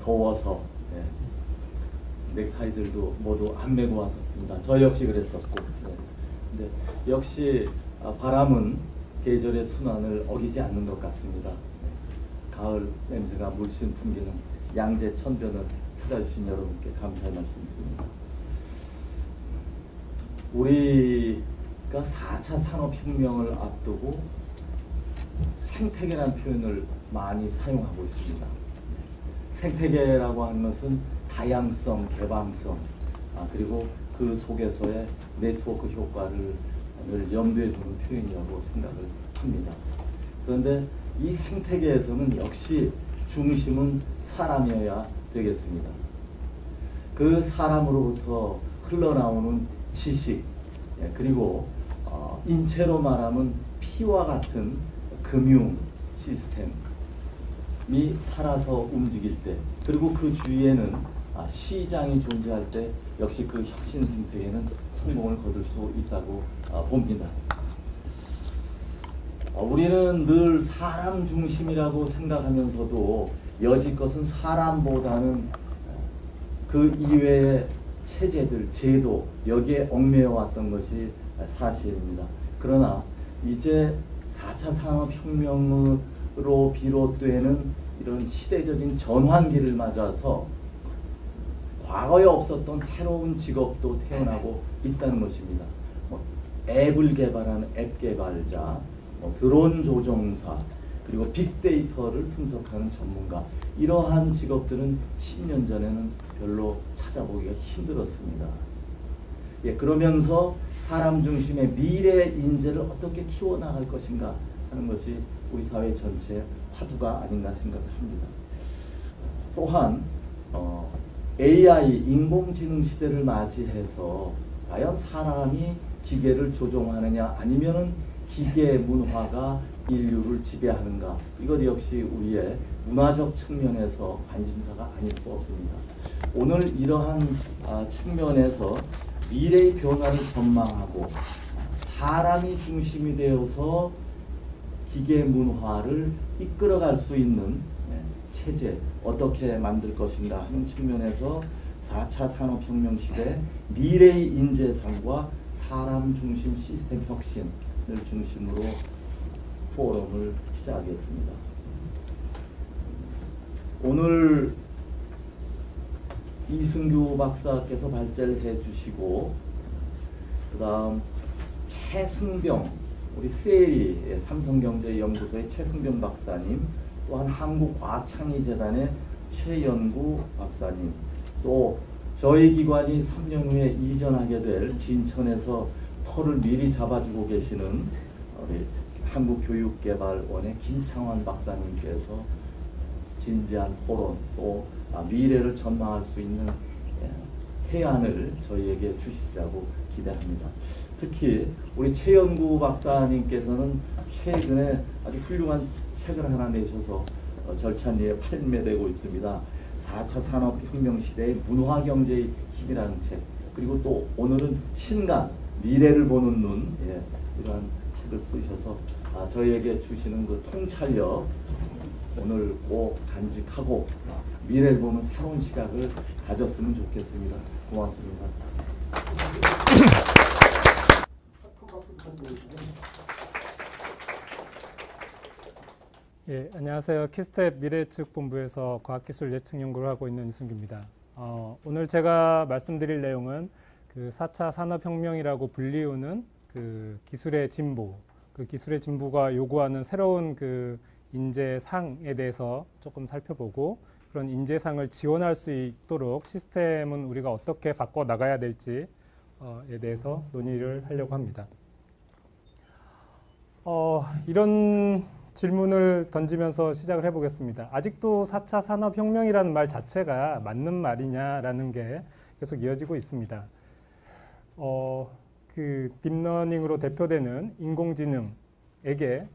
더워서 넥타이들도 모두 안 메고 왔었습니다. 저 역시 그랬었고, 근데 역시 바람은 계절의 순환을 어기지 않는 것 같습니다. 가을 냄새가 물씬 풍기는 양재 천변을 찾아주신 여러분께 감사의 말씀드립니다. 우리가 4차 산업혁명을 앞두고 생태계라는 표현을 많이 사용하고 있습니다. 생태계라고 하는 것은 다양성, 개방성, 그리고 그 속에서의 네트워크 효과를 늘 염두에 두는 표현이라고 생각을 합니다. 그런데 이 생태계에서는 역시 중심은 사람이어야 되겠습니다. 그 사람으로부터 흘러나오는 지식, 그리고 인체로 말하면 피와 같은 금융 시스템이 살아서 움직일 때, 그리고 그 주위에는 시장이 존재할 때 역시 그 혁신 생태계는 성공을 거둘 수 있다고 봅니다. 우리는 늘 사람 중심이라고 생각하면서도 여지껏은 사람보다는 그 이외의 체제들, 제도, 여기에 얽매여 왔던 것이 사실입니다. 그러나 이제 4차 산업혁명으로 비롯되는 이런 시대적인 전환기를 맞아서 과거에 없었던 새로운 직업도 태어나고 있다는 것입니다. 앱을 개발하는 앱 개발자, 드론 조종사, 그리고 빅데이터를 분석하는 전문가, 이러한 직업들은 10년 전에는 별로 찾아보기가 힘들었습니다. 그러면서 사람 중심의 미래 인재를 어떻게 키워나갈 것인가 하는 것이 우리 사회 전체의 화두가 아닌가 생각을 합니다. 또한 AI, 인공지능 시대를 맞이해서 과연 사람이 기계를 조종하느냐, 아니면은 기계 문화가 인류를 지배하는가, 이것 역시 우리의 문화적 측면에서 관심사가 아닐 수 없습니다. 오늘 이러한 측면에서 미래의 변화를 전망하고 사람이 중심이 되어서 기계 문화를 이끌어갈 수 있는 체제 어떻게 만들 것인가 하는 측면에서 4차 산업혁명 시대 미래의 인재상과 사람 중심 시스템 혁신을 중심으로 포럼을 시작하겠습니다. 오늘 이승규 박사께서 발제를 해주시고, 그 다음 최승병, 우리 세리 삼성경제연구소의 최승병 박사님, 또한 한국과학창의재단의 최연구 박사님, 또 저희 기관이 3년 후에 이전하게 될 진천에서 터를 미리 잡아주고 계시는 우리 한국교육개발원의 김창환 박사님께서 진지한 토론, 또 미래를 전망할 수 있는 해안을 저희에게 주시리라고 기대합니다. 특히 우리 최연구 박사님께서는 최근에 아주 훌륭한 책을 하나 내셔서 절찬리에 판매되고 있습니다. 4차 산업혁명 시대의 문화경제의 힘이라는 책, 그리고 또 오늘은 신간, 미래를 보는 눈, 이러한 책을 쓰셔서 저희에게 주시는 그 통찰력 오늘 꼭 간직하고 미래를 보는 새로운 시각을 가졌으면 좋겠습니다. 고맙습니다. 안녕하세요. 키스텝 미래예측 본부에서 과학기술 예측 연구를 하고 있는 이승규입니다. 오늘 제가 말씀드릴 내용은 그 4차 산업혁명이라고 불리우는 그 기술의 진보, 그 기술의 진보가 요구하는 새로운 그 인재상에 대해서 조금 살펴보고, 그런 인재상을 지원할 수 있도록 시스템은 우리가 어떻게 바꿔 나가야 될지에 대해서 논의를 하려고 합니다. 이런 질문을 던지면서 시작을 해보겠습니다. 아직도 4차 산업혁명이라는 말 자체가 맞는 말이냐라는 게 계속 이어지고 있습니다. 그 딥러닝으로 대표되는 인공지능에게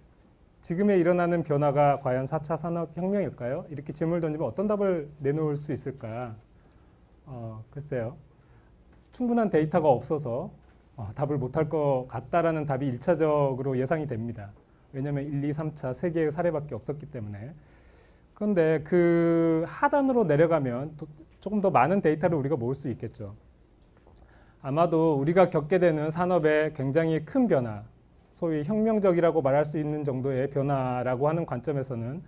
지금에 일어나는 변화가 과연 4차 산업혁명일까요? 이렇게 질문을 던지면 어떤 답을 내놓을 수 있을까? 글쎄요. 충분한 데이터가 없어서 답을 못할 것 같다라는 답이 1차적으로 예상이 됩니다. 왜냐하면 1, 2, 3차 세 개의 사례밖에 없었기 때문에. 그런데 그 하단으로 내려가면 또 조금 더 많은 데이터를 우리가 모을 수 있겠죠. 아마도 우리가 겪게 되는 산업의 굉장히 큰 변화, 소위 혁명적이라고 말할 수 있는 정도의 변화라고 하는 관점에서는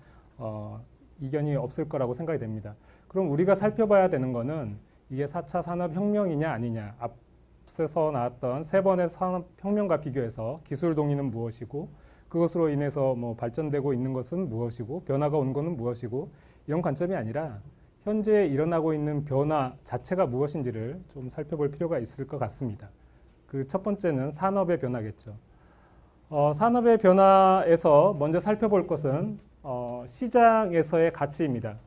이견이 없을 거라고 생각이 됩니다. 그럼 우리가 살펴봐야 되는 거는 이게 4차 산업혁명이냐 아니냐, 앞서서 나왔던 3번의 산업혁명과 비교해서 기술 동의는 무엇이고 그것으로 인해서 뭐 발전되고 있는 것은 무엇이고 변화가 온 것은 무엇이고 이런 관점이 아니라 현재 일어나고 있는 변화 자체가 무엇인지를 좀 살펴볼 필요가 있을 것 같습니다. 그 첫 번째는 산업의 변화겠죠. 산업의 변화에서 먼저 살펴볼 것은 시장에서의 가치입니다.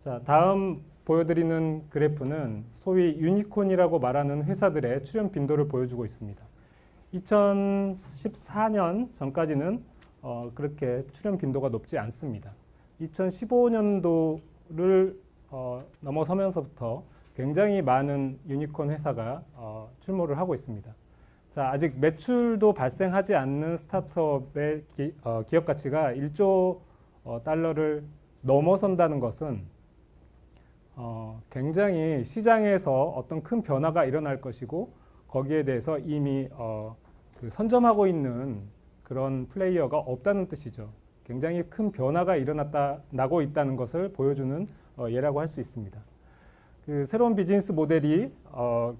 자, 다음 보여드리는 그래프는 소위 유니콘이라고 말하는 회사들의 출현 빈도를 보여주고 있습니다. 2014년 전까지는 그렇게 출현 빈도가 높지 않습니다. 2015년도를 넘어서면서부터 굉장히 많은 유니콘 회사가 출몰을 하고 있습니다. 자, 아직 매출도 발생하지 않는 스타트업의 기업 가치가 1조 달러를 넘어선다는 것은 굉장히 시장에서 어떤 큰 변화가 일어날 것이고 거기에 대해서 이미 그 선점하고 있는 그런 플레이어가 없다는 뜻이죠. 굉장히 큰 변화가 나고 있다는 것을 보여주는 예라고 할 수 있습니다. 그 새로운 비즈니스 모델이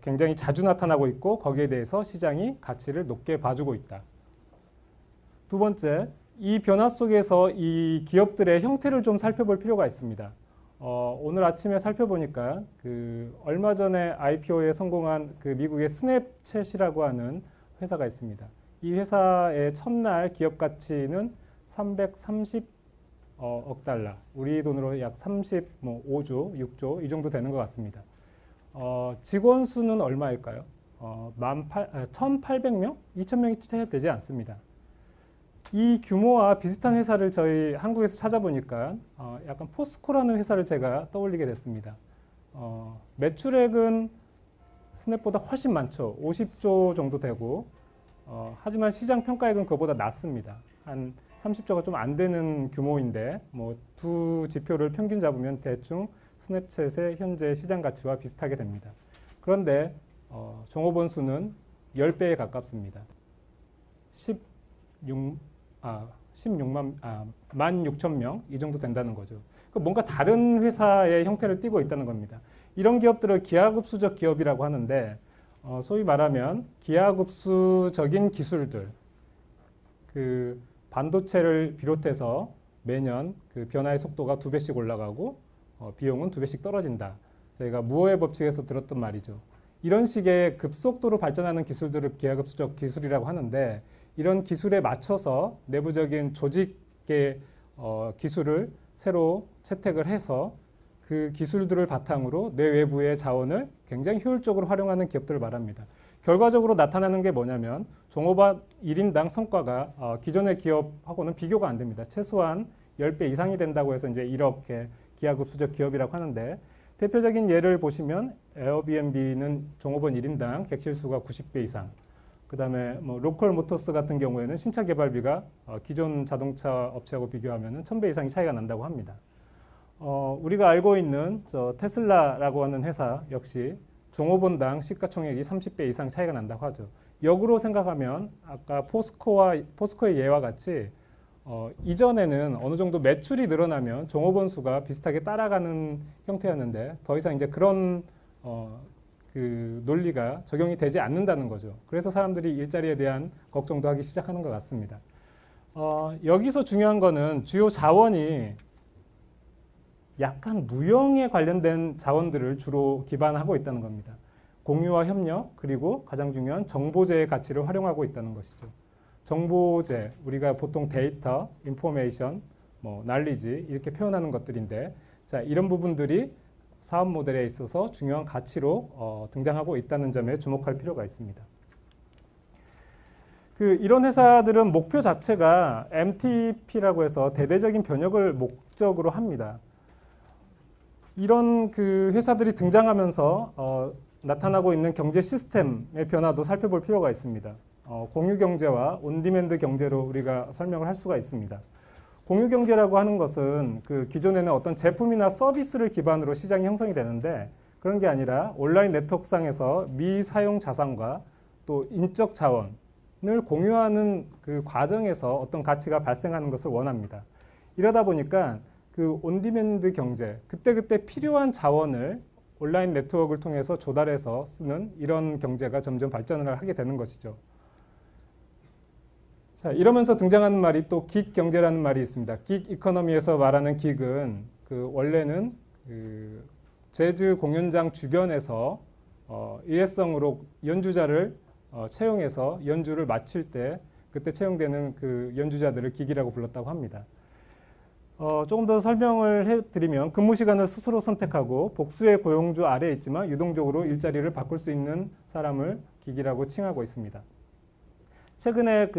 굉장히 자주 나타나고 있고 거기에 대해서 시장이 가치를 높게 봐주고 있다. 두 번째, 이 변화 속에서 이 기업들의 형태를 좀 살펴볼 필요가 있습니다. 오늘 아침에 살펴보니까 그 얼마 전에 IPO에 성공한 그 미국의 스냅챗이라고 하는 회사가 있습니다. 이 회사의 첫날 기업 가치는 330억 달러, 우리 돈으로 약 35조, 6조 이 정도 되는 것 같습니다. 직원 수는 얼마일까요? 1,800명? 2,000명이 채 되지 않습니다. 이 규모와 비슷한 회사를 저희 한국에서 찾아보니까 약간 포스코라는 회사를 제가 떠올리게 됐습니다. 매출액은 스냅보다 훨씬 많죠. 50조 정도 되고 하지만 시장 평가액은 그보다 낮습니다. 한 30조가 좀 안 되는 규모인데 뭐 두 지표를 평균 잡으면 대충 스냅챗의 현재 시장 가치와 비슷하게 됩니다. 그런데 종업원 수는 10배에 가깝습니다. 16,000명 이 정도 된다는 거죠. 뭔가 다른 회사의 형태를 띠고 있다는 겁니다. 이런 기업들을 기하급수적 기업이라고 하는데 소위 말하면 기하급수적인 기술들, 그 반도체를 비롯해서 매년 그 변화의 속도가 2배씩 올라가고 비용은 2배씩 떨어진다. 저희가 무어의 법칙에서 들었던 말이죠. 이런 식의 급속도로 발전하는 기술들을 기하급수적 기술이라고 하는데 이런 기술에 맞춰서 내부적인 조직의 기술을 새로 채택을 해서 그 기술들을 바탕으로 내 외부의 자원을 굉장히 효율적으로 활용하는 기업들을 말합니다. 결과적으로 나타나는 게 뭐냐면 종업원 1인당 성과가 기존의 기업하고는 비교가 안 됩니다. 최소한 10배 이상이 된다고 해서 이제 이렇게 기하급수적 기업이라고 하는데 대표적인 예를 보시면 에어비앤비는 종업원 1인당 객실 수가 90배 이상, 그 다음에 뭐 로컬 모터스 같은 경우에는 신차 개발비가 기존 자동차 업체하고 비교하면 1000배 이상이 차이가 난다고 합니다. 우리가 알고 있는 테슬라라고 하는 회사 역시 종업원당 시가총액이 30배 이상 차이가 난다고 하죠. 역으로 생각하면 아까 포스코의 예와 같이 이전에는 어느 정도 매출이 늘어나면 종업원 수가 비슷하게 따라가는 형태였는데 더 이상 이제 그런 그 논리가 적용이 되지 않는다는 거죠. 그래서 사람들이 일자리에 대한 걱정도 하기 시작하는 것 같습니다. 여기서 중요한 거는 주요 자원이 약간 무형에 관련된 자원들을 주로 기반하고 있다는 겁니다. 공유와 협력, 그리고 가장 중요한 정보제의 가치를 활용하고 있다는 것이죠. 정보제, 우리가 보통 데이터, 인포메이션, 날리지 이렇게 표현하는 것들인데, 자, 이런 부분들이 사업 모델에 있어서 중요한 가치로 등장하고 있다는 점에 주목할 필요가 있습니다. 이런 회사들은 목표 자체가 MTP라고 해서 대대적인 변혁을 목적으로 합니다. 이런 회사들이 등장하면서 나타나고 있는 경제 시스템의 변화도 살펴볼 필요가 있습니다. 공유 경제와 온디맨드 경제로 우리가 설명을 할 수가 있습니다. 공유경제라고 하는 것은 그 기존에는 어떤 제품이나 서비스를 기반으로 시장이 형성이 되는데 그런 게 아니라 온라인 네트워크상에서 미사용 자산과 또 인적 자원을 공유하는 그 과정에서 어떤 가치가 발생하는 것을 원합니다. 이러다 보니까 그 온디맨드 경제, 그때그때 필요한 자원을 온라인 네트워크를 통해서 조달해서 쓰는 이런 경제가 점점 발전을 하게 되는 것이죠. 자, 이러면서 등장하는 말이 또 긱 경제라는 말이 있습니다. 긱 이코노미에서 말하는 긱은 그 원래는 그 재즈 공연장 주변에서 일회성으로 연주자를 채용해서 연주를 마칠 때 그때 채용되는 그 연주자들을 긱이라고 불렀다고 합니다. 조금 더 설명을 해드리면 근무 시간을 스스로 선택하고 복수의 고용주 아래에 있지만 유동적으로 일자리를 바꿀 수 있는 사람을 긱이라고 칭하고 있습니다. 최근에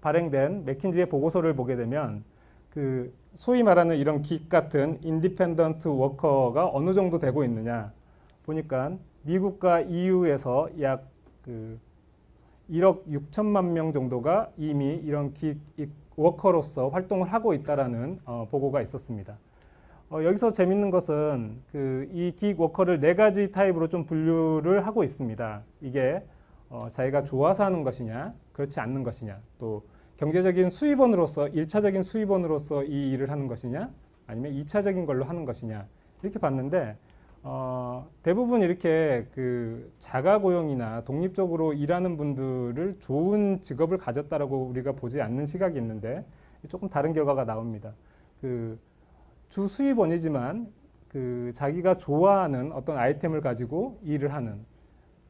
발행된 맥킨지의 보고서를 보게 되면 그 소위 말하는 이런 긱 같은 인디펜던트 워커가 어느 정도 되고 있느냐 보니까 미국과 EU에서 약 1억 6천만 명 정도가 이미 이런 긱 워커로서 활동을 하고 있다라는 보고가 있었습니다. 여기서 재밌는 것은 이 긱 워커를 4가지 타입으로 좀 분류를 하고 있습니다. 이게 자기가 좋아서 하는 것이냐, 그렇지 않는 것이냐, 또 경제적인 수입원으로서 1차적인 수입원으로서 이 일을 하는 것이냐, 아니면 2차적인 걸로 하는 것이냐 이렇게 봤는데 대부분 이렇게 그 자가고용이나 독립적으로 일하는 분들을 좋은 직업을 가졌다라고 우리가 보지 않는 시각이 있는데 조금 다른 결과가 나옵니다. 그 주 수입원이지만 그 자기가 좋아하는 어떤 아이템을 가지고 일을 하는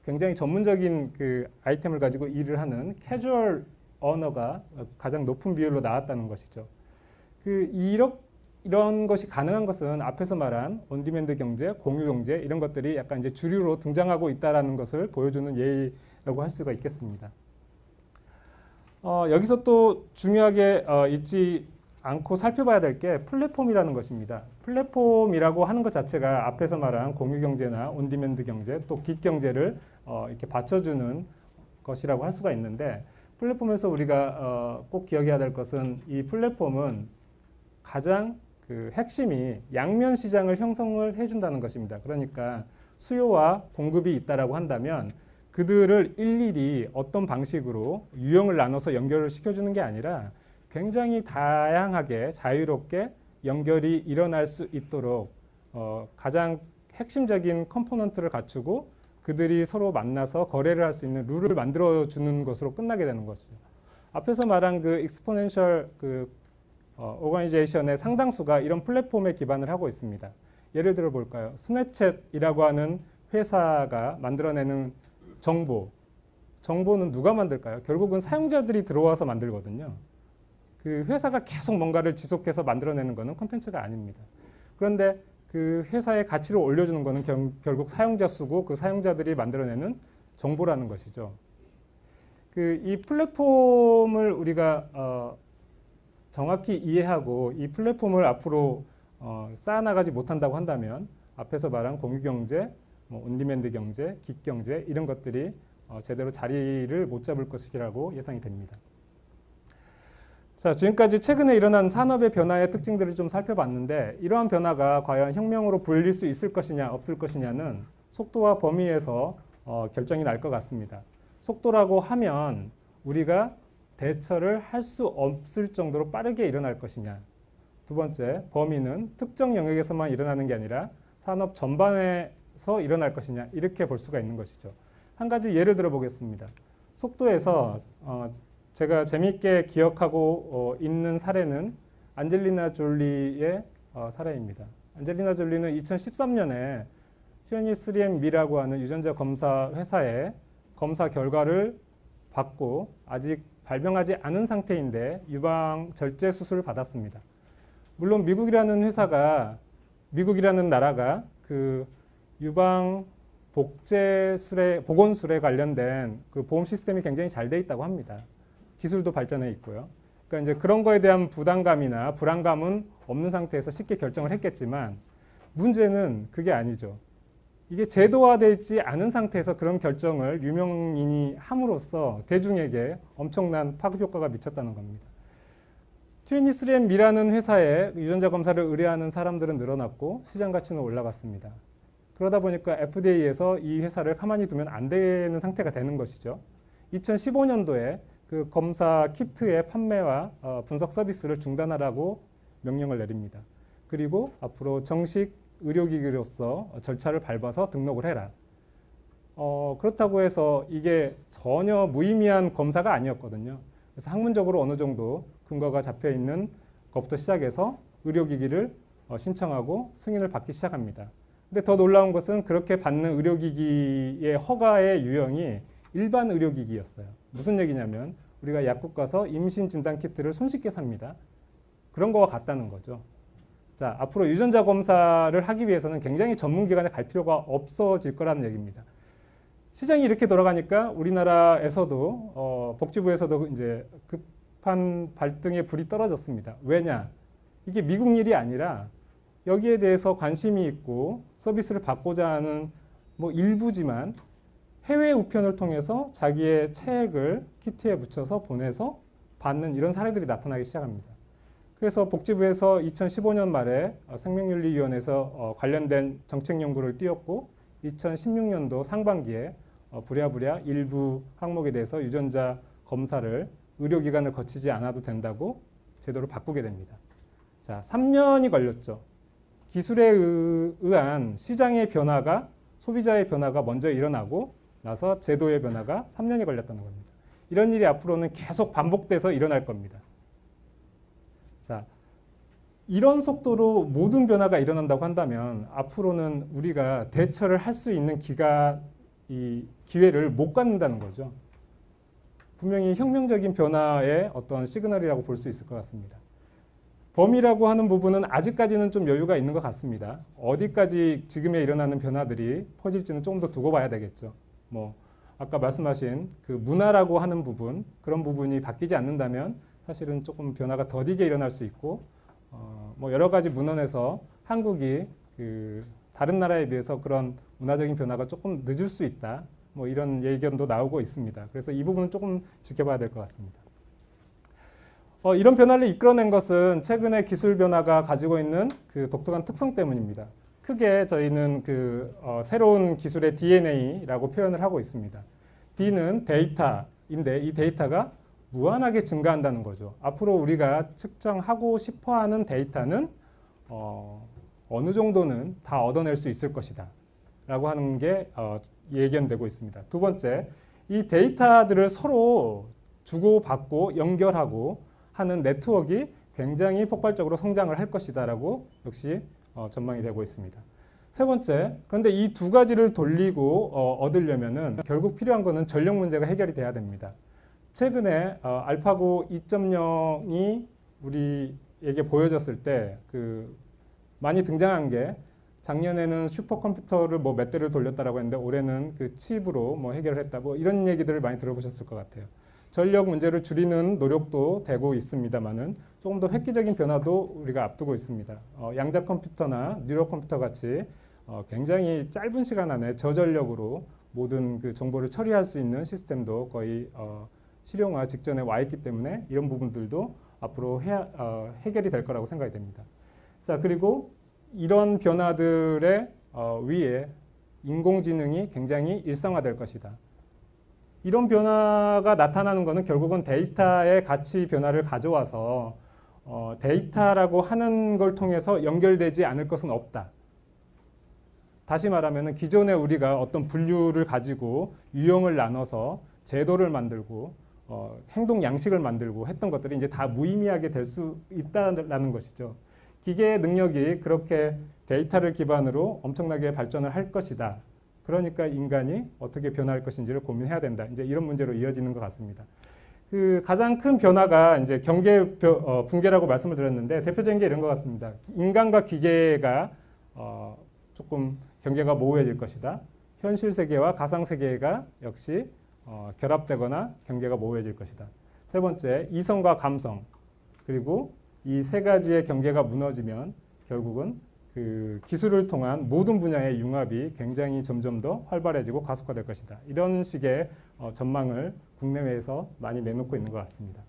굉장히 전문적인 그 아이템을 가지고 일을 하는 캐주얼 어너가 가장 높은 비율로 나왔다는 것이죠. 이런 것이 가능한 것은 앞에서 말한 온디맨드 경제, 공유 경제 이런 것들이 약간 이제 주류로 등장하고 있다라는 것을 보여주는 예라고 할 수가 있겠습니다. 여기서 또 중요하게 잊지 않고 살펴봐야 될 게 플랫폼이라는 것입니다. 플랫폼이라고 하는 것 자체가 앞에서 말한 공유 경제나 온디맨드 경제, 또 긱 경제를 이렇게 받쳐주는 것이라고 할 수가 있는데 플랫폼에서 우리가 꼭 기억해야 될 것은 이 플랫폼은 가장 그 핵심이 양면 시장을 형성을 해준다는 것입니다. 그러니까 수요와 공급이 있다라고 한다면 그들을 일일이 어떤 방식으로 유형을 나눠서 연결을 시켜주는 게 아니라 굉장히 다양하게 자유롭게 연결이 일어날 수 있도록 가장 핵심적인 컴포넌트를 갖추고 그들이 서로 만나서 거래를 할 수 있는 룰을 만들어주는 것으로 끝나게 되는 거죠. 앞에서 말한 그 익스포넨셜 오거니제이션의 상당수가 이런 플랫폼에 기반을 하고 있습니다. 예를 들어 볼까요? 스냅챗이라고 하는 회사가 만들어내는 정보는 누가 만들까요? 결국은 사용자들이 들어와서 만들거든요. 그 회사가 계속 뭔가를 지속해서 만들어내는 것은 콘텐츠가 아닙니다. 그런데 그 회사의 가치를 올려주는 것은 결국 사용자 수고 그 사용자들이 만들어내는 정보라는 것이죠. 이 플랫폼을 우리가 정확히 이해하고 이 플랫폼을 앞으로 쌓아나가지 못한다고 한다면 앞에서 말한 공유경제, 온디맨드 경제, 긱 경제 이런 것들이 제대로 자리를 못 잡을 것이라고 예상이 됩니다. 자, 지금까지 최근에 일어난 산업의 변화의 특징들을 좀 살펴봤는데 이러한 변화가 과연 혁명으로 불릴 수 있을 것이냐 없을 것이냐는 속도와 범위에서 결정이 날 것 같습니다. 속도라고 하면 우리가 대처를 할 수 없을 정도로 빠르게 일어날 것이냐. 두 번째, 범위는 특정 영역에서만 일어나는 게 아니라 산업 전반에서 일어날 것이냐. 이렇게 볼 수가 있는 것이죠. 한 가지 예를 들어 보겠습니다. 속도에서 제가 재미있게 기억하고 있는 사례는 안젤리나 졸리의 사례입니다. 안젤리나 졸리는 2013년에 23andMe라고 하는 유전자 검사 회사의 검사 결과를 받고 아직 발병하지 않은 상태인데 유방 절제 수술을 받았습니다. 물론 미국이라는 나라가 그 유방 보건술에 관련된 그 보험 시스템이 굉장히 잘 돼 있다고 합니다. 기술도 발전해 있고요. 그러니까 이제 그런 거에 대한 부담감이나 불안감은 없는 상태에서 쉽게 결정을 했겠지만 문제는 그게 아니죠. 이게 제도화되지 않은 상태에서 그런 결정을 유명인이 함으로써 대중에게 엄청난 파급 효과가 미쳤다는 겁니다. 23andMe라는 회사에 유전자 검사를 의뢰하는 사람들은 늘어났고 시장 가치는 올라갔습니다. 그러다 보니까 FDA에서 이 회사를 가만히 두면 안 되는 상태가 되는 것이죠. 2015년도에 그 검사 키트의 판매와 분석 서비스를 중단하라고 명령을 내립니다. 그리고 앞으로 정식 의료기기로서 절차를 밟아서 등록을 해라. 그렇다고 해서 이게 전혀 무의미한 검사가 아니었거든요. 그래서 학문적으로 어느 정도 근거가 잡혀 있는 것부터 시작해서 의료기기를 신청하고 승인을 받기 시작합니다. 근데 더 놀라운 것은 그렇게 받는 의료기기의 허가의 유형이 일반 의료기기였어요. 무슨 얘기냐면 우리가 약국 가서 임신 진단 키트를 손쉽게 삽니다. 그런 거와 같다는 거죠. 자, 앞으로 유전자 검사를 하기 위해서는 굉장히 전문 기관에 갈 필요가 없어질 거라는 얘기입니다. 시장이 이렇게 돌아가니까 우리나라에서도 복지부에서도 이제 급한 발등에 불이 떨어졌습니다. 왜냐? 이게 미국 일이 아니라 여기에 대해서 관심이 있고 서비스를 받고자 하는 뭐 일부지만 해외 우편을 통해서 자기의 체액을 키트에 묻혀서 보내서 받는 이런 사례들이 나타나기 시작합니다. 그래서 복지부에서 2015년 말에 생명윤리위원회에서 관련된 정책 연구를 띄웠고 2016년도 상반기에 부랴부랴 일부 항목에 대해서 유전자 검사를 의료기관을 거치지 않아도 된다고 제도를 바꾸게 됩니다. 자, 3년이 걸렸죠. 기술에 의한 시장의 변화가 소비자의 변화가 먼저 일어나고 나서 제도의 변화가 3년이 걸렸다는 겁니다. 이런 일이 앞으로는 계속 반복돼서 일어날 겁니다. 자, 이런 속도로 모든 변화가 일어난다고 한다면 앞으로는 우리가 대처를 할 수 있는 기회를 못 갖는다는 거죠. 분명히 혁명적인 변화의 어떤 시그널이라고 볼 수 있을 것 같습니다. 범위라고 하는 부분은 아직까지는 좀 여유가 있는 것 같습니다. 어디까지 지금에 일어나는 변화들이 퍼질지는 조금 더 두고 봐야 되겠죠. 뭐 아까 말씀하신 그 문화라고 하는 부분, 그런 부분이 바뀌지 않는다면 사실은 조금 변화가 더디게 일어날 수 있고 뭐 여러 가지 문헌에서 한국이 그 다른 나라에 비해서 그런 문화적인 변화가 조금 늦을 수 있다. 뭐 이런 예견도 나오고 있습니다. 그래서 이 부분은 조금 지켜봐야 될 것 같습니다. 이런 변화를 이끌어낸 것은 최근의 기술 변화가 가지고 있는 그 독특한 특성 때문입니다. 크게 저희는 그 새로운 기술의 DNA라고 표현을 하고 있습니다. D는 데이터인데 이 데이터가 무한하게 증가한다는 거죠. 앞으로 우리가 측정하고 싶어하는 데이터는 어느 정도는 다 얻어낼 수 있을 것이다 라고 하는 게 예견되고 있습니다. 두 번째, 이 데이터들을 서로 주고받고 연결하고 하는 네트워크가 굉장히 폭발적으로 성장을 할 것이다 라고 역시 전망이 되고 있습니다. 세 번째, 그런데 이 두 가지를 돌리고 얻으려면은 결국 필요한 것은 전력 문제가 해결이 돼야 됩니다. 최근에 알파고 2.0이 우리에게 보여졌을 때 그 많이 등장한 게 작년에는 슈퍼컴퓨터를 뭐 몇 대를 돌렸다라고 했는데 올해는 그 칩으로 뭐 해결을 했다 뭐 이런 얘기들을 많이 들어보셨을 것 같아요. 전력 문제를 줄이는 노력도 되고 있습니다만은 조금 더 획기적인 변화도 우리가 앞두고 있습니다. 양자 컴퓨터나 뉴럴 컴퓨터 같이 굉장히 짧은 시간 안에 저전력으로 모든 그 정보를 처리할 수 있는 시스템도 거의 실용화 직전에 와 있기 때문에 이런 부분들도 앞으로 해결이 될 거라고 생각이 됩니다. 자, 그리고 이런 변화들의 위에 인공지능이 굉장히 일상화될 것이다. 이런 변화가 나타나는 것은 결국은 데이터의 가치 변화를 가져와서 데이터라고 하는 걸 통해서 연결되지 않을 것은 없다. 다시 말하면 기존에 우리가 어떤 분류를 가지고 유형을 나눠서 제도를 만들고 행동 양식을 만들고 했던 것들이 이제 다 무의미하게 될 수 있다는 것이죠. 기계의 능력이 그렇게 데이터를 기반으로 엄청나게 발전을 할 것이다. 그러니까 인간이 어떻게 변화할 것인지를 고민해야 된다. 이제 이런 문제로 이어지는 것 같습니다. 그 가장 큰 변화가 이제 경계 붕괴라고 말씀을 드렸는데 대표적인 게 이런 것 같습니다. 인간과 기계가 조금 경계가 모호해질 것이다. 현실 세계와 가상 세계가 역시 결합되거나 경계가 모호해질 것이다. 세 번째, 이성과 감성. 그리고 이 세 가지의 경계가 무너지면 결국은 그 기술을 통한 모든 분야의 융합이 굉장히 점점 더 활발해지고 가속화될 것이다. 이런 식의 전망을 국내외에서 많이 내놓고 있는 것 같습니다.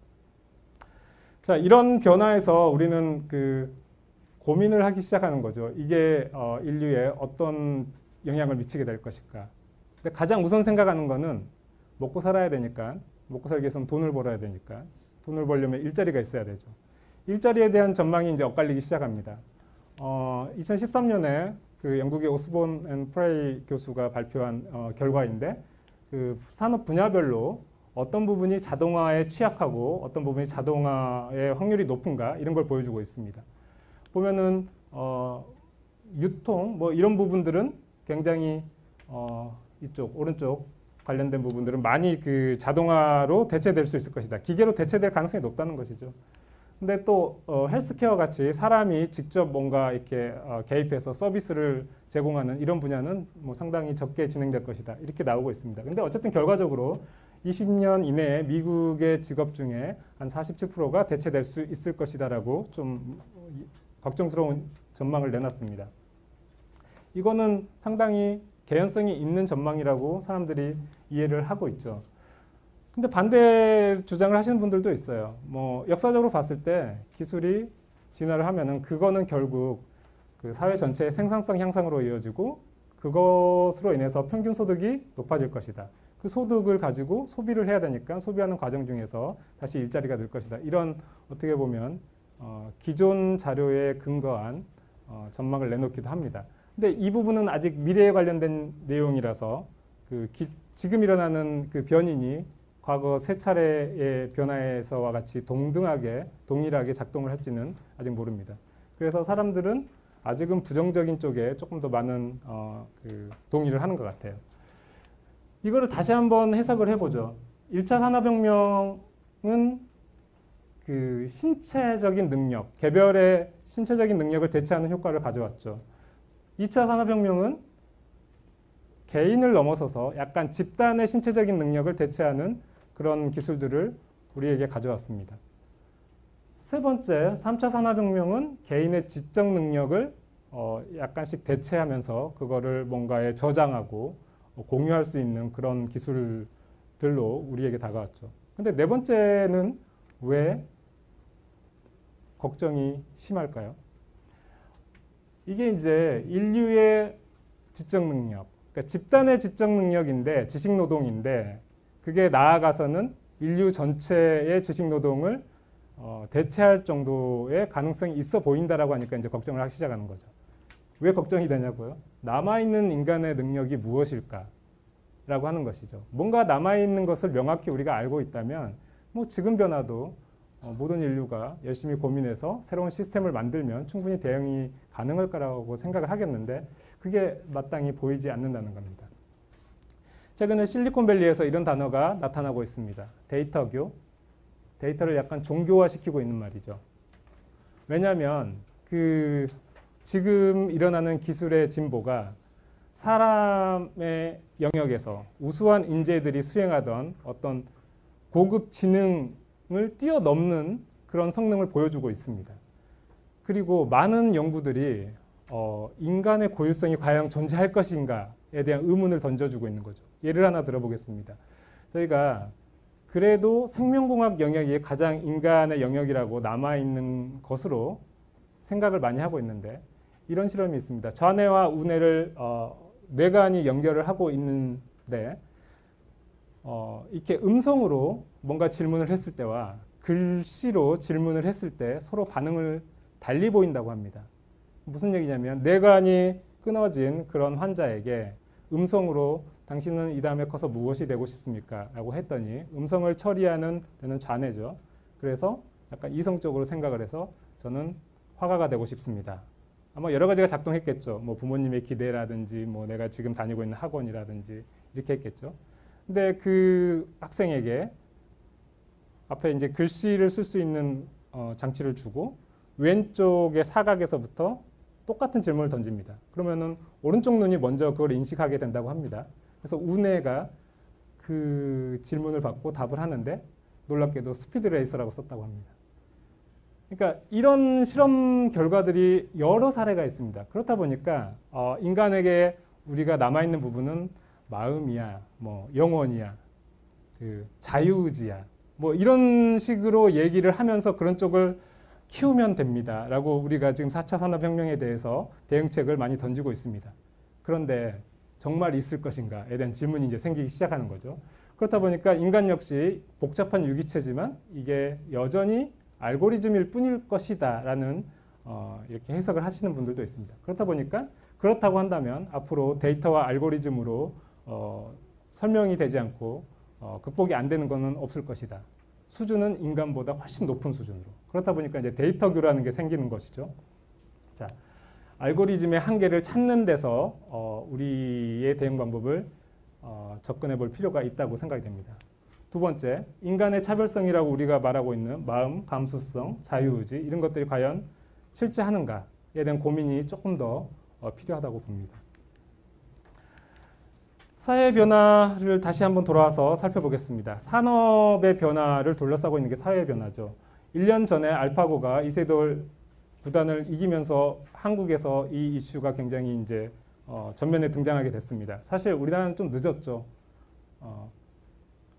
자, 이런 변화에서 우리는 그 고민을 하기 시작하는 거죠. 이게 인류에 어떤 영향을 미치게 될 것일까. 근데 가장 우선 생각하는 거는 먹고 살아야 되니까, 먹고 살기 위해서는 돈을 벌어야 되니까, 돈을 벌려면 일자리가 있어야 되죠. 일자리에 대한 전망이 이제 엇갈리기 시작합니다. 2013년에 그 영국의 오스본 앤 프레이 교수가 발표한 결과인데, 그 산업 분야별로 어떤 부분이 자동화에 취약하고 어떤 부분이 자동화의 확률이 높은가 이런 걸 보여주고 있습니다. 보면은 유통 뭐 이런 부분들은 굉장히 이쪽 오른쪽 관련된 부분들은 많이 그 자동화로 대체될 수 있을 것이다. 기계로 대체될 가능성이 높다는 것이죠. 근데 또 헬스케어 같이 사람이 직접 뭔가 이렇게 개입해서 서비스를 제공하는 이런 분야는 뭐 상당히 적게 진행될 것이다. 이렇게 나오고 있습니다. 근데 어쨌든 결과적으로 20년 이내에 미국의 직업 중에 한 47%가 대체될 수 있을 것이다라고 좀 걱정스러운 전망을 내놨습니다. 이거는 상당히 개연성이 있는 전망이라고 사람들이 이해를 하고 있죠. 근데 반대 주장을 하시는 분들도 있어요. 뭐 역사적으로 봤을 때 기술이 진화를 하면은 그거는 결국 그 사회 전체의 생산성 향상으로 이어지고 그것으로 인해서 평균 소득이 높아질 것이다. 그 소득을 가지고 소비를 해야 되니까 소비하는 과정 중에서 다시 일자리가 늘 것이다. 이런 어떻게 보면 기존 자료에 근거한 전망을 내놓기도 합니다. 근데 이 부분은 아직 미래에 관련된 내용이라서 지금 일어나는 그 변인이 과거 세 차례의 변화에서와 같이 동일하게 작동을 할지는 아직 모릅니다. 그래서 사람들은 아직은 부정적인 쪽에 조금 더 많은 동의를 하는 것 같아요. 이거를 다시 한번 해석을 해보죠. 1차 산업혁명은 그 신체적인 능력, 개별의 신체적인 능력을 대체하는 효과를 가져왔죠. 2차 산업혁명은 개인을 넘어서서 약간 집단의 신체적인 능력을 대체하는 그런 기술들을 우리에게 가져왔습니다. 세 번째, 3차 산업혁명은 개인의 지적 능력을 약간씩 대체하면서 그거를 뭔가에 저장하고 공유할 수 있는 그런 기술들로 우리에게 다가왔죠. 근데 네 번째는 왜 걱정이 심할까요? 이게 이제 인류의 지적 능력, 그러니까 집단의 지적 능력인데 지식 노동인데 그게 나아가서는 인류 전체의 지식 노동을 대체할 정도의 가능성이 있어 보인다라고 하니까 이제 걱정을 하기 시작하는 거죠. 왜 걱정이 되냐고요? 남아있는 인간의 능력이 무엇일까? 라고 하는 것이죠. 뭔가 남아있는 것을 명확히 우리가 알고 있다면 뭐 지금 변화도 모든 인류가 열심히 고민해서 새로운 시스템을 만들면 충분히 대응이 가능할 거라고 생각을 하겠는데 그게 마땅히 보이지 않는다는 겁니다. 최근에 실리콘밸리에서 이런 단어가 나타나고 있습니다. 데이터교. 데이터를 약간 종교화시키고 있는 말이죠. 왜냐하면 지금 일어나는 기술의 진보가 사람의 영역에서 우수한 인재들이 수행하던 어떤 고급 지능을 뛰어넘는 그런 성능을 보여주고 있습니다. 그리고 많은 연구들이 인간의 고유성이 과연 존재할 것인가에 대한 의문을 던져주고 있는 거죠. 예를 하나 들어보겠습니다. 저희가 그래도 생명공학 영역이 가장 인간의 영역이라고 남아있는 것으로 생각을 많이 하고 있는데 이런 실험이 있습니다. 좌뇌와 우뇌를 뇌관이 연결을 하고 있는데 이렇게 음성으로 뭔가 질문을 했을 때와 글씨로 질문을 했을 때 서로 반응을 달리 보인다고 합니다. 무슨 얘기냐면 뇌관이 끊어진 그런 환자에게 음성으로 당신은 이 다음에 커서 무엇이 되고 싶습니까? 라고 했더니 음성을 처리하는 데는 좌뇌죠. 그래서 약간 이성적으로 생각을 해서 저는 화가가 되고 싶습니다. 아마 여러 가지가 작동했겠죠. 뭐 부모님의 기대라든지 뭐 내가 지금 다니고 있는 학원이라든지 이렇게 했겠죠. 근데 그 학생에게 앞에 이제 글씨를 쓸 수 있는 장치를 주고 왼쪽의 사각에서부터 똑같은 질문을 던집니다. 그러면은 오른쪽 눈이 먼저 그걸 인식하게 된다고 합니다. 그래서 우뇌가 그 질문을 받고 답을 하는데 놀랍게도 스피드 레이서라고 썼다고 합니다. 그러니까 이런 실험 결과들이 여러 사례가 있습니다. 그렇다 보니까 인간에게 우리가 남아있는 부분은 마음이야, 뭐 영혼이야, 그 자유의지야, 뭐 이런 식으로 얘기를 하면서 그런 쪽을 키우면 됩니다. 라고 우리가 지금 4차 산업혁명에 대해서 대응책을 많이 던지고 있습니다. 그런데 정말 있을 것인가에 대한 질문이 이제 생기기 시작하는 거죠. 그렇다 보니까 인간 역시 복잡한 유기체지만 이게 여전히 알고리즘일 뿐일 것이다 라는 이렇게 해석을 하시는 분들도 있습니다. 그렇다 보니까 그렇다고 한다면 앞으로 데이터와 알고리즘으로 설명이 되지 않고 극복이 안 되는 것은 없을 것이다. 수준은 인간보다 훨씬 높은 수준으로. 그렇다 보니까 이제 데이터 교라는 게 생기는 것이죠. 자, 알고리즘의 한계를 찾는 데서 우리의 대응 방법을 접근해 볼 필요가 있다고 생각이 됩니다. 두 번째, 인간의 차별성이라고 우리가 말하고 있는 마음, 감수성, 자유의지 이런 것들이 과연 실제하는가에 대한 고민이 조금 더 필요하다고 봅니다. 사회 변화를 다시 한번 돌아와서 살펴보겠습니다. 산업의 변화를 둘러싸고 있는 게 사회 변화죠. 1년 전에 알파고가 이세돌 구단을 이기면서 한국에서 이 이슈가 굉장히 이제 전면에 등장하게 됐습니다. 사실 우리나라는 좀 늦었죠.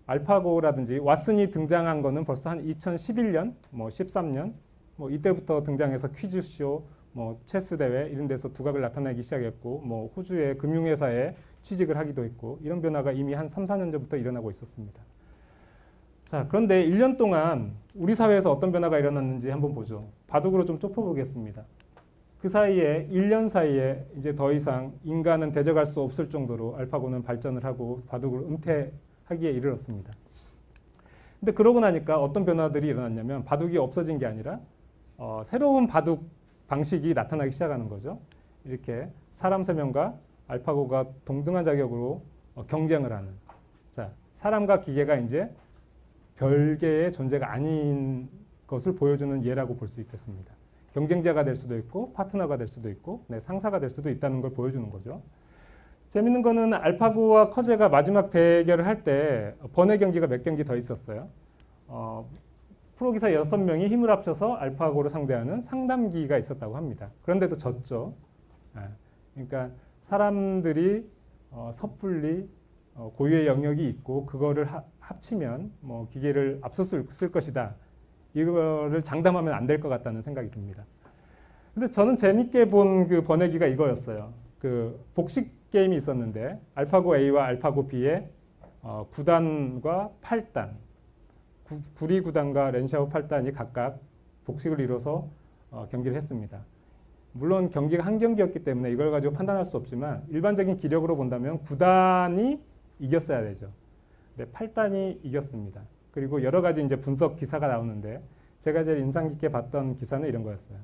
알파고라든지 왓슨이 등장한 거는 벌써 한 2011년, 뭐 13년, 뭐 이때부터 등장해서 퀴즈쇼, 뭐 체스 대회 이런 데서 두각을 나타내기 시작했고, 뭐 호주의 금융회사에 취직을 하기도 했고, 이런 변화가 이미 한 3, 4년 전부터 일어나고 있었습니다. 자, 그런데 1년 동안 우리 사회에서 어떤 변화가 일어났는지 한번 보죠. 바둑으로 좀 좁혀보겠습니다. 그 사이에 1년 사이에 이제 더 이상 인간은 대적할 수 없을 정도로 알파고는 발전을 하고 바둑을 은퇴하기에 이르렀습니다. 근데 그러고 나니까 어떤 변화들이 일어났냐면 바둑이 없어진 게 아니라 새로운 바둑 방식이 나타나기 시작하는 거죠. 이렇게 사람 3명과 알파고가 동등한 자격으로 경쟁을 하는. 자, 사람과 기계가 이제 별개의 존재가 아닌 것을 보여주는 예라고 볼 수 있겠습니다. 경쟁자가 될 수도 있고 파트너가 될 수도 있고 상사가 될 수도 있다는 걸 보여주는 거죠. 재밌는 거는 알파고와 커제가 마지막 대결을 할 때 번외 경기가 몇 경기 더 있었어요. 프로기사 6명이 힘을 합쳐서 알파고를 상대하는 상담기가 있었다고 합니다. 그런데도 졌죠. 그러니까 사람들이 섣불리 고유의 영역이 있고 그거를 합치면 뭐 기계를 앞설 수 있을 것이다. 이거를 장담하면 안 될 것 같다는 생각이 듭니다. 근데 저는 재밌게 본 그 번외기가 이거였어요. 그 복식 게임이 있었는데 알파고 A와 알파고 B의 9단과 8단, 구리 9단과 렌샤오 8단이 각각 복식을 이뤄서 경기를 했습니다. 물론 경기가 한 경기였기 때문에 이걸 가지고 판단할 수 없지만 일반적인 기력으로 본다면 9단이 이겼어야 되죠. 근데 8단이 이겼습니다. 그리고 여러 가지 이제 분석 기사가 나오는데 제가 제일 인상 깊게 봤던 기사는 이런 거였어요.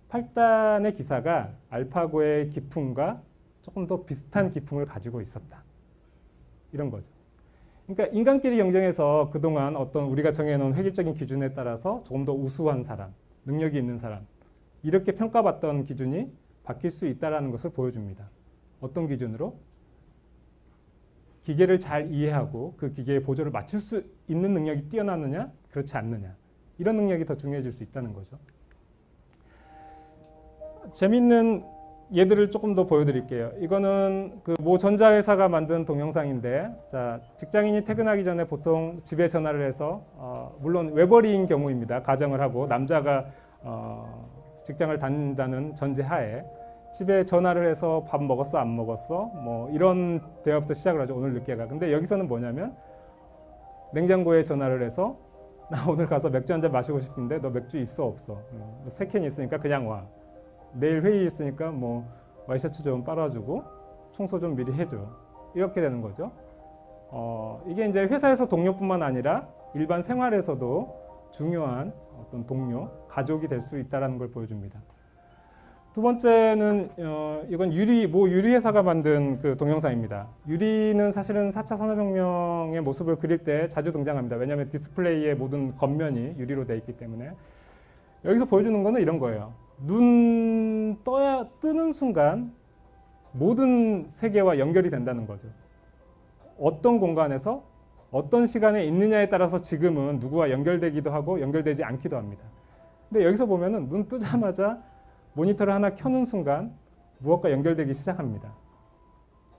8단의 기사가 알파고의 기풍과 조금 더 비슷한 기풍을 가지고 있었다. 이런 거죠. 그러니까 인간끼리 경쟁에서 그동안 어떤 우리가 정해놓은 획일적인 기준에 따라서 조금 더 우수한 사람, 능력이 있는 사람 이렇게 평가받던 기준이 바뀔 수 있다는 것을 보여줍니다. 어떤 기준으로? 기계를 잘 이해하고 그 기계의 보조를 맞출 수 있는 능력이 뛰어나느냐, 그렇지 않느냐. 이런 능력이 더 중요해질 수 있다는 거죠. 재밌는 예들을 조금 더 보여드릴게요. 이거는 그 모 전자회사가 만든 동영상인데, 자, 직장인이 퇴근하기 전에 보통 집에 전화를 해서, 물론 외벌이인 경우입니다. 가정을 하고 남자가 직장을 다닌다는 전제하에 집에 전화를 해서 밥 먹었어 안 먹었어 뭐 이런 대화부터 시작을 하죠. 오늘 늦게 가. 근데 여기서는 뭐냐면 냉장고에 전화를 해서 나 오늘 가서 맥주 한잔 마시고 싶은데 너 맥주 있어 없어? 세 캔 있으니까 그냥 와. 내일 회의 있으니까 뭐 와이셔츠 좀 빨아주고 청소 좀 미리 해줘. 이렇게 되는 거죠. 이게 이제 회사에서 동료뿐만 아니라 일반 생활에서도 중요한 어떤 동료, 가족이 될 수 있다는 걸 보여줍니다. 두 번째는 이건 모 유리 회사가 만든 그 동영상입니다. 유리는 사실은 4차 산업혁명의 모습을 그릴 때 자주 등장합니다. 왜냐하면 디스플레이의 모든 겉면이 유리로 되어 있기 때문에. 여기서 보여주는 거는 이런 거예요. 눈 뜨는 순간 모든 세계와 연결이 된다는 거죠. 어떤 공간에서 어떤 시간에 있느냐에 따라서 지금은 누구와 연결되기도 하고 연결되지 않기도 합니다. 근데 여기서 보면은 눈 뜨자마자 모니터를 하나 켜는 순간 무엇과 연결되기 시작합니다.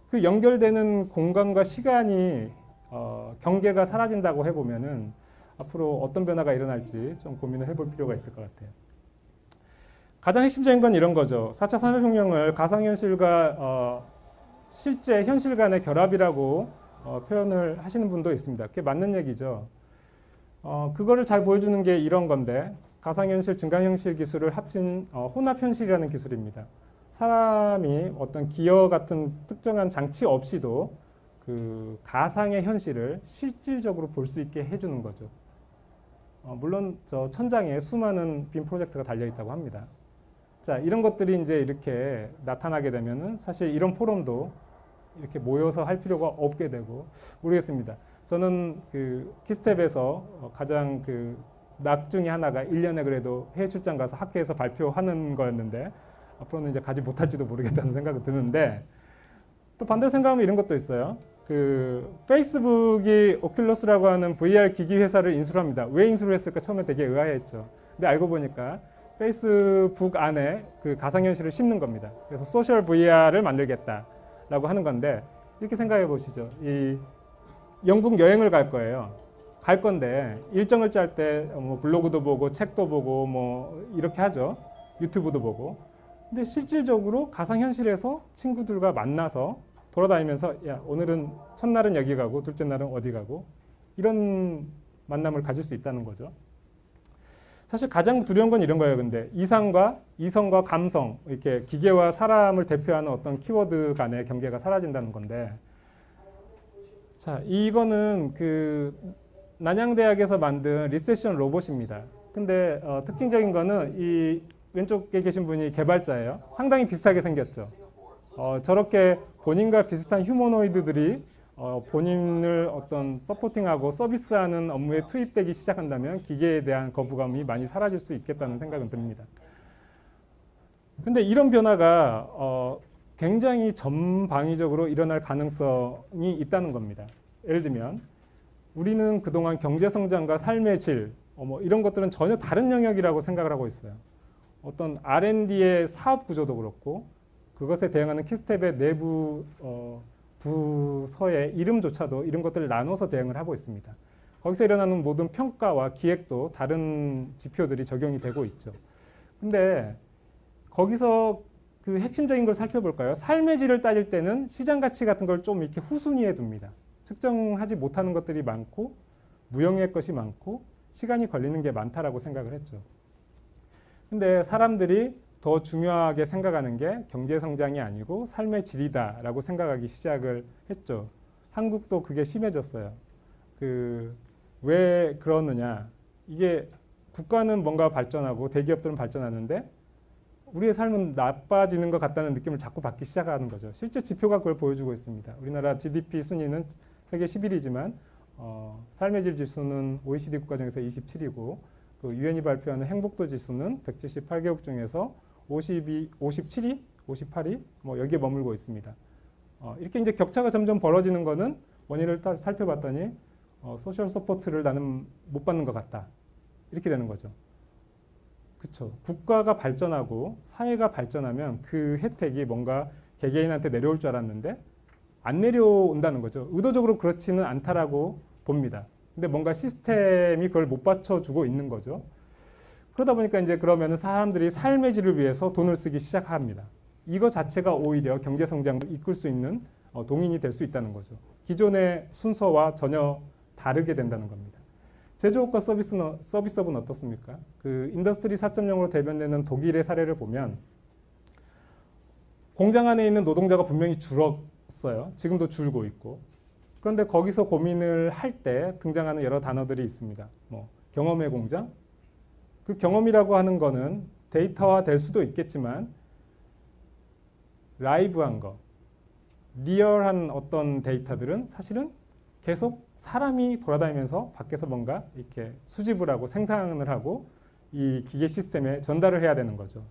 그 연결되는 공간과 시간이 경계가 사라진다고 해보면은 앞으로 어떤 변화가 일어날지 좀 고민을 해볼 필요가 있을 것 같아요. 가장 핵심적인 건 이런 거죠. 4차 산업혁명을 가상현실과 실제 현실 간의 결합이라고 표현을 하시는 분도 있습니다. 그게 맞는 얘기죠. 그거를 잘 보여주는 게 이런 건데 가상현실, 증강현실 기술을 합친 혼합현실이라는 기술입니다. 사람이 어떤 기어 같은 특정한 장치 없이도 그 가상의 현실을 실질적으로 볼 수 있게 해주는 거죠. 물론 저 천장에 수많은 빔 프로젝터가 달려 있다고 합니다. 자, 이런 것들이 이제 이렇게 나타나게 되면은 사실 이런 포럼도 이렇게 모여서 할 필요가 없게 되고 모르겠습니다. 저는 그 키스텝에서 가장 그 낙 중에 하나가 1년에 그래도 해외 출장 가서 학회에서 발표하는 거였는데 앞으로는 이제 가지 못할지도 모르겠다는 생각이 드는데 또 반대로 생각하면 이런 것도 있어요. 그 페이스북이 오큘러스라고 하는 VR 기기 회사를 인수를 합니다. 왜 인수를 했을까 처음에 되게 의아했죠. 근데 알고 보니까 페이스북 안에 그 가상현실을 심는 겁니다. 그래서 소셜 VR을 만들겠다라고 하는 건데 이렇게 생각해 보시죠. 이 영국 여행을 갈 거예요. 갈 건데 일정을 짤 때 뭐 블로그도 보고 책도 보고 뭐 이렇게 하죠. 유튜브도 보고. 근데 실질적으로 가상현실에서 친구들과 만나서 돌아다니면서 야 오늘은 첫날은 여기 가고 둘째 날은 어디 가고 이런 만남을 가질 수 있다는 거죠. 사실 가장 두려운 건 이런 거예요. 근데 이상과 이성과 감성 이렇게 기계와 사람을 대표하는 어떤 키워드 간의 경계가 사라진다는 건데 자 이거는 그 난양대학에서 만든 리세션 로봇입니다. 근데 특징적인 거는 이 왼쪽에 계신 분이 개발자예요. 상당히 비슷하게 생겼죠. 저렇게 본인과 비슷한 휴머노이드들이 본인을 어떤 서포팅하고 서비스하는 업무에 투입되기 시작한다면 기계에 대한 거부감이 많이 사라질 수 있겠다는 생각은 듭니다. 근데 이런 변화가 굉장히 전방위적으로 일어날 가능성이 있다는 겁니다. 예를 들면 우리는 그동안 경제성장과 삶의 질 뭐 이런 것들은 전혀 다른 영역이라고 생각을 하고 있어요. 어떤 R&D의 사업 구조도 그렇고 그것에 대응하는 키스텝의 내부 부서의 이름조차도 이런 것들을 나눠서 대응을 하고 있습니다. 거기서 일어나는 모든 평가와 기획도 다른 지표들이 적용이 되고 있죠. 근데 거기서 그 핵심적인 걸 살펴볼까요? 삶의 질을 따질 때는 시장 가치 같은 걸 좀 이렇게 후순위에 둡니다. 측정하지 못하는 것들이 많고 무형의 것이 많고 시간이 걸리는 게 많다라고 생각을 했죠. 근데 사람들이 더 중요하게 생각하는 게 경제 성장이 아니고 삶의 질이다라고 생각하기 시작을 했죠. 한국도 그게 심해졌어요. 왜 그러느냐? 이게 국가는 뭔가 발전하고 대기업들은 발전하는데 우리의 삶은 나빠지는 것 같다는 느낌을 자꾸 받기 시작하는 거죠. 실제 지표가 그걸 보여주고 있습니다. 우리나라 GDP 순위는 세계 10위지만 삶의 질 지수는 OECD 국가 중에서 27위고 그 유엔이 발표하는 행복도 지수는 178개국 중에서 57위, 58위 뭐 여기에 머물고 있습니다. 이렇게 이제 격차가 점점 벌어지는 거는 원인을 살펴봤더니 소셜 서포트를 나는 못 받는 것 같다. 이렇게 되는 거죠. 그렇죠. 국가가 발전하고 사회가 발전하면 그 혜택이 뭔가 개개인한테 내려올 줄 알았는데 안 내려온다는 거죠. 의도적으로 그렇지는 않다라고 봅니다. 근데 뭔가 시스템이 그걸 못 받쳐주고 있는 거죠. 그러다 보니까 이제 그러면은 사람들이 삶의 질을 위해서 돈을 쓰기 시작합니다. 이거 자체가 오히려 경제 성장을 이끌 수 있는 동인이 될 수 있다는 거죠. 기존의 순서와 전혀 다르게 된다는 겁니다. 제조업과 서비스업은 어떻습니까? 그 인더스트리 4.0으로 대변되는 독일의 사례를 보면 공장 안에 있는 노동자가 분명히 줄었어요. 지금도 줄고 있고. 그런데 거기서 고민을 할 때 등장하는 여러 단어들이 있습니다. 뭐 경험의 공장? 그 경험이라고 하는 거는 데이터화 될 수도 있겠지만 라이브한 거, 리얼한 어떤 데이터들은 사실은 계속 사람이 돌아다니면서 밖에서 뭔가 이렇게 수집을 하고 생산을 하고 이 기계 시스템에 전달을 해야 되는 거죠.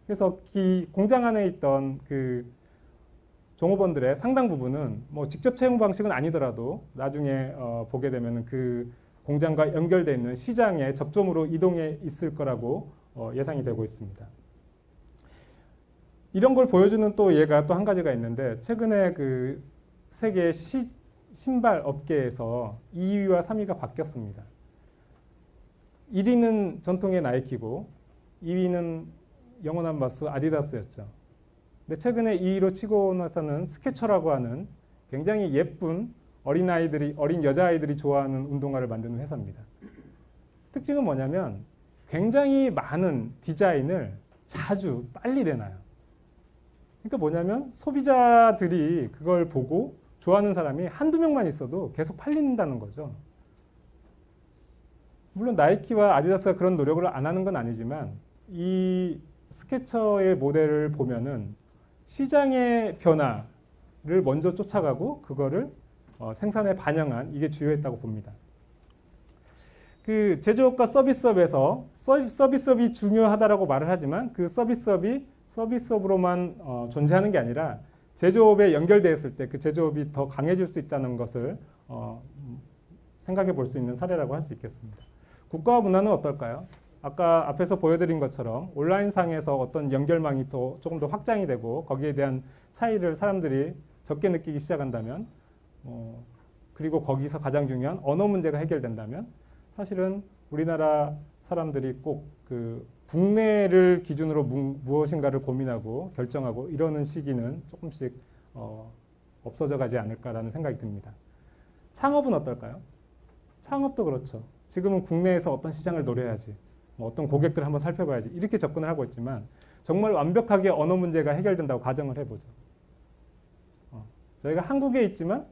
그래서 공장 안에 있던 그 종업원들의 상당 부분은 뭐 직접 채용 방식은 아니더라도 나중에 보게 되면 그 공장과 연결되어 있는 시장의 접점으로 이동해 있을 거라고 예상이 되고 있습니다. 이런 걸 보여주는 또 예가 또 한 가지가 있는데 최근에 그 세계 신발 업계에서 2위와 3위가 바뀌었습니다. 1위는 전통의 나이키고 2위는 영원한 바스 아디다스였죠. 근데 최근에 2위로 치고 나서는 스케쳐라고 하는 굉장히 예쁜 어린 여자아이들이 좋아하는 운동화를 만드는 회사입니다. 특징은 뭐냐면 굉장히 많은 디자인을 자주 빨리 내놔요. 그러니까 뭐냐면 소비자들이 그걸 보고 좋아하는 사람이 한두 명만 있어도 계속 팔린다는 거죠. 물론 나이키와 아디다스가 그런 노력을 안 하는 건 아니지만 이 스케쳐의 모델을 보면은 시장의 변화를 먼저 쫓아가고 그거를 생산에 반영한 이게 주요했다고 봅니다. 그 제조업과 서비스업에서 서비스업이 중요하다라고 말을 하지만 그 서비스업이 서비스업으로만 존재하는 게 아니라 제조업에 연결되어 있을 때 그 제조업이 더 강해질 수 있다는 것을 생각해 볼 수 있는 사례라고 할 수 있겠습니다. 국가와 문화는 어떨까요? 아까 앞에서 보여드린 것처럼 온라인상에서 어떤 연결망이 조금 더 확장이 되고 거기에 대한 차이를 사람들이 적게 느끼기 시작한다면 그리고 거기서 가장 중요한 언어 문제가 해결된다면 사실은 우리나라 사람들이 꼭 그 국내를 기준으로 무엇인가를 고민하고 결정하고 이러는 시기는 조금씩 없어져 가지 않을까라는 생각이 듭니다. 창업은 어떨까요? 창업도 그렇죠. 지금은 국내에서 어떤 시장을 노려야지, 어떤 고객들을 한번 살펴봐야지 이렇게 접근을 하고 있지만 정말 완벽하게 언어 문제가 해결된다고 가정을 해보죠. 저희가 한국에 있지만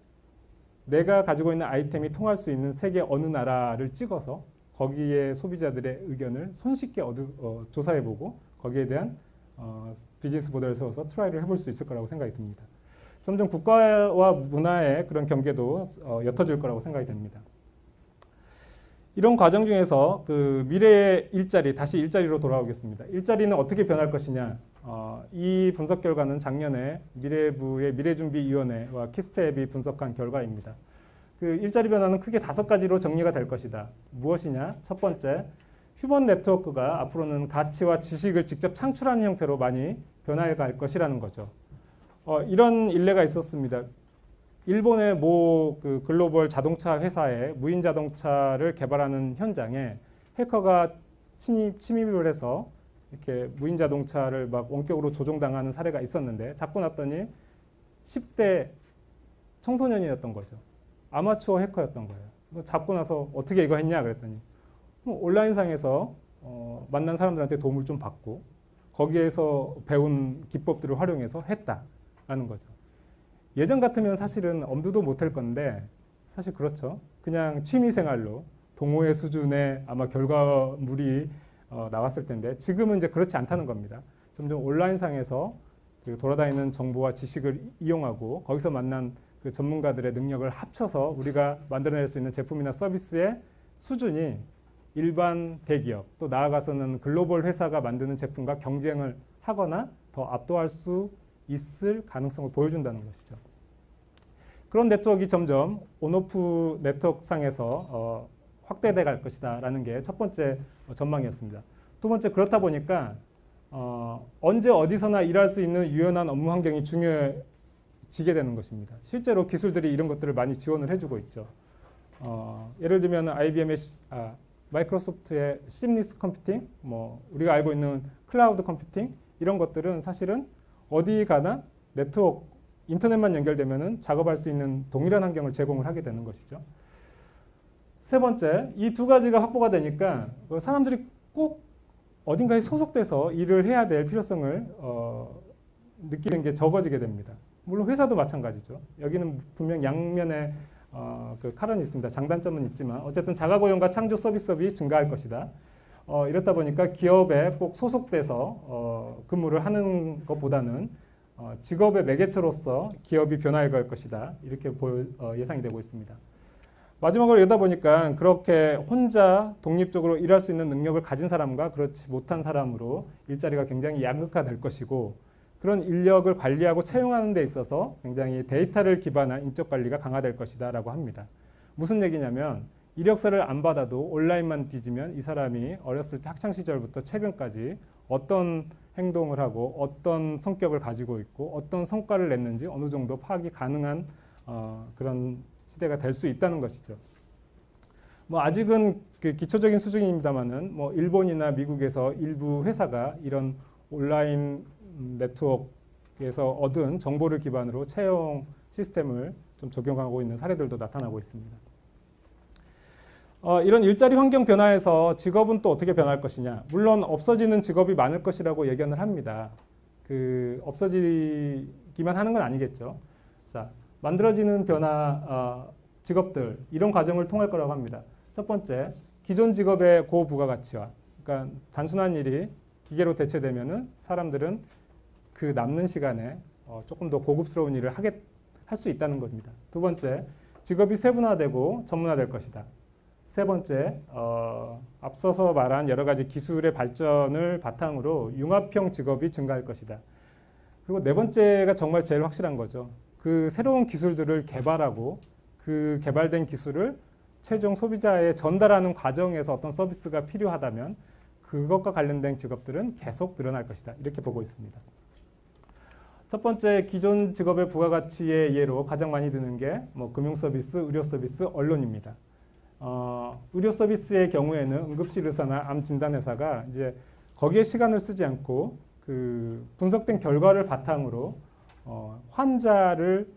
내가 가지고 있는 아이템이 통할 수 있는 세계 어느 나라를 찍어서 거기에 소비자들의 의견을 손쉽게 조사해보고 거기에 대한 비즈니스 모델을 세워서 트라이를 해볼 수 있을 거라고 생각이 듭니다. 점점 국가와 문화의 그런 경계도 옅어질 거라고 생각이 됩니다. 이런 과정 중에서 그 미래의 일자리, 다시 일자리로 돌아오겠습니다. 일자리는 어떻게 변할 것이냐. 이 분석 결과는 작년에 미래부의 미래준비위원회와 키스텝이 분석한 결과입니다. 그 일자리 변화는 크게 5가지로 정리가 될 것이다. 무엇이냐? 첫 번째, 휴먼 네트워크가 앞으로는 가치와 지식을 직접 창출하는 형태로 많이 변화해 갈 것이라는 거죠. 이런 일례가 있었습니다. 일본의 모 그 글로벌 자동차 회사에 무인 자동차를 개발하는 현장에 해커가 침입을 해서 이렇게 무인 자동차를 막 원격으로 조종당하는 사례가 있었는데 잡고 났더니 10대 청소년이었던 거죠. 아마추어 해커였던 거예요. 잡고 나서 어떻게 이거 했냐 그랬더니 온라인상에서 만난 사람들한테 도움을 좀 받고 거기에서 배운 기법들을 활용해서 했다라는 거죠. 예전 같으면 사실은 엄두도 못할 건데 사실 그렇죠. 그냥 취미생활로 동호회 수준의 아마 결과물이 나왔을 텐데 지금은 이제 그렇지 않다는 겁니다. 점점 온라인상에서 그 돌아다니는 정보와 지식을 이용하고 거기서 만난 그 전문가들의 능력을 합쳐서 우리가 만들어낼 수 있는 제품이나 서비스의 수준이 일반 대기업 또 나아가서는 글로벌 회사가 만드는 제품과 경쟁을 하거나 더 압도할 수 있을 가능성을 보여준다는 것이죠. 그런 네트워크가 점점 온오프 네트워크상에서 확대돼 갈 것이다 라는 게 첫 번째 전망이었습니다. 두 번째, 그렇다 보니까 언제 어디서나 일할 수 있는 유연한 업무 환경이 중요해지게 되는 것입니다. 실제로 기술들이 이런 것들을 많이 지원을 해주고 있죠. 예를 들면 IBM의 마이크로소프트의 심리스 컴퓨팅, 우리가 알고 있는 클라우드 컴퓨팅 이런 것들은 사실은 어디 가나 네트워크, 인터넷만 연결되면은 작업할 수 있는 동일한 환경을 제공을 하게 되는 것이죠. 세 번째, 이 두 가지가 확보가 되니까 사람들이 꼭 어딘가에 소속돼서 일을 해야 될 필요성을 느끼는 게 적어지게 됩니다. 물론 회사도 마찬가지죠. 여기는 분명 양면의 그 칼은 있습니다. 장단점은 있지만 어쨌든 자가고용과 창조 서비스업이 증가할 것이다. 이렇다 보니까 기업에 꼭 소속돼서 근무를 하는 것보다는 직업의 매개체로서 기업이 변화해 갈 것이다. 이렇게 예상이 되고 있습니다. 마지막으로 이러다 보니까 그렇게 혼자 독립적으로 일할 수 있는 능력을 가진 사람과 그렇지 못한 사람으로 일자리가 굉장히 양극화될 것이고 그런 인력을 관리하고 채용하는 데 있어서 굉장히 데이터를 기반한 인적 관리가 강화될 것이다 라고 합니다. 무슨 얘기냐면 이력서를 안 받아도 온라인만 뒤지면 이 사람이 어렸을 때 학창시절부터 최근까지 어떤 행동을 하고 어떤 성격을 가지고 있고 어떤 성과를 냈는지 어느 정도 파악이 가능한 그런 시대가 될 수 있다는 것이죠. 뭐 아직은 그 기초적인 수준입니다만은 뭐 일본이나 미국에서 일부 회사가 이런 온라인 네트워크에서 얻은 정보를 기반으로 채용 시스템을 좀 적용하고 있는 사례들도 나타나고 있습니다. 이런 일자리 환경 변화에서 직업은 또 어떻게 변할 것이냐? 물론 없어지는 직업이 많을 것이라고 예견을 합니다. 그 없어지기만 하는 건 아니겠죠. 자, 만들어지는 변화, 직업들 이런 과정을 통할 거라고 합니다. 첫 번째, 기존 직업의 고부가가치화. 그러니까 단순한 일이 기계로 대체되면은 사람들은 그 남는 시간에 조금 더 고급스러운 일을 할 수 있다는 겁니다. 두 번째, 직업이 세분화되고 전문화될 것이다. 세 번째, 앞서서 말한 여러 가지 기술의 발전을 바탕으로 융합형 직업이 증가할 것이다. 그리고 네 번째가 정말 제일 확실한 거죠. 그 새로운 기술들을 개발하고 그 개발된 기술을 최종 소비자에 전달하는 과정에서 어떤 서비스가 필요하다면 그것과 관련된 직업들은 계속 늘어날 것이다. 이렇게 보고 있습니다. 첫 번째, 기존 직업의 부가가치의 예로 가장 많이 드는 게 뭐 금융 서비스, 의료 서비스, 언론입니다. 의료 서비스의 경우에는 응급실 의사나 암 진단 회사가 이제 거기에 시간을 쓰지 않고 그 분석된 결과를 바탕으로 환자를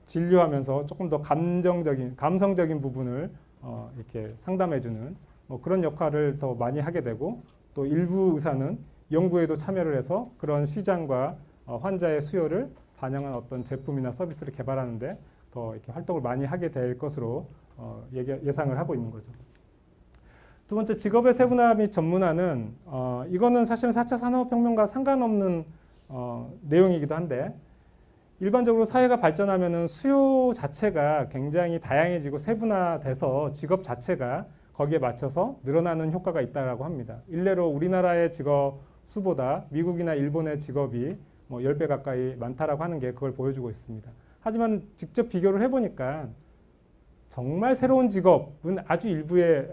진료하면서 조금 더 감성적인 부분을 이렇게 상담해주는 뭐 그런 역할을 더 많이 하게 되고, 또 일부 의사는 연구에도 참여를 해서 그런 시장과 환자의 수요를 반영한 어떤 제품이나 서비스를 개발하는데 더 이렇게 활동을 많이 하게 될 것으로 예상을 하고 있는 거죠. 두 번째, 직업의 세분화 및 전문화는 이거는 사실은 4차 산업혁명과 상관없는 내용이기도 한데, 일반적으로 사회가 발전하면은 수요 자체가 굉장히 다양해지고 세분화돼서 직업 자체가 거기에 맞춰서 늘어나는 효과가 있다고 합니다. 일례로 우리나라의 직업 수보다 미국이나 일본의 직업이 뭐 10배 가까이 많다라고 하는 게 그걸 보여주고 있습니다. 하지만 직접 비교를 해보니까 정말 새로운 직업은 아주 일부일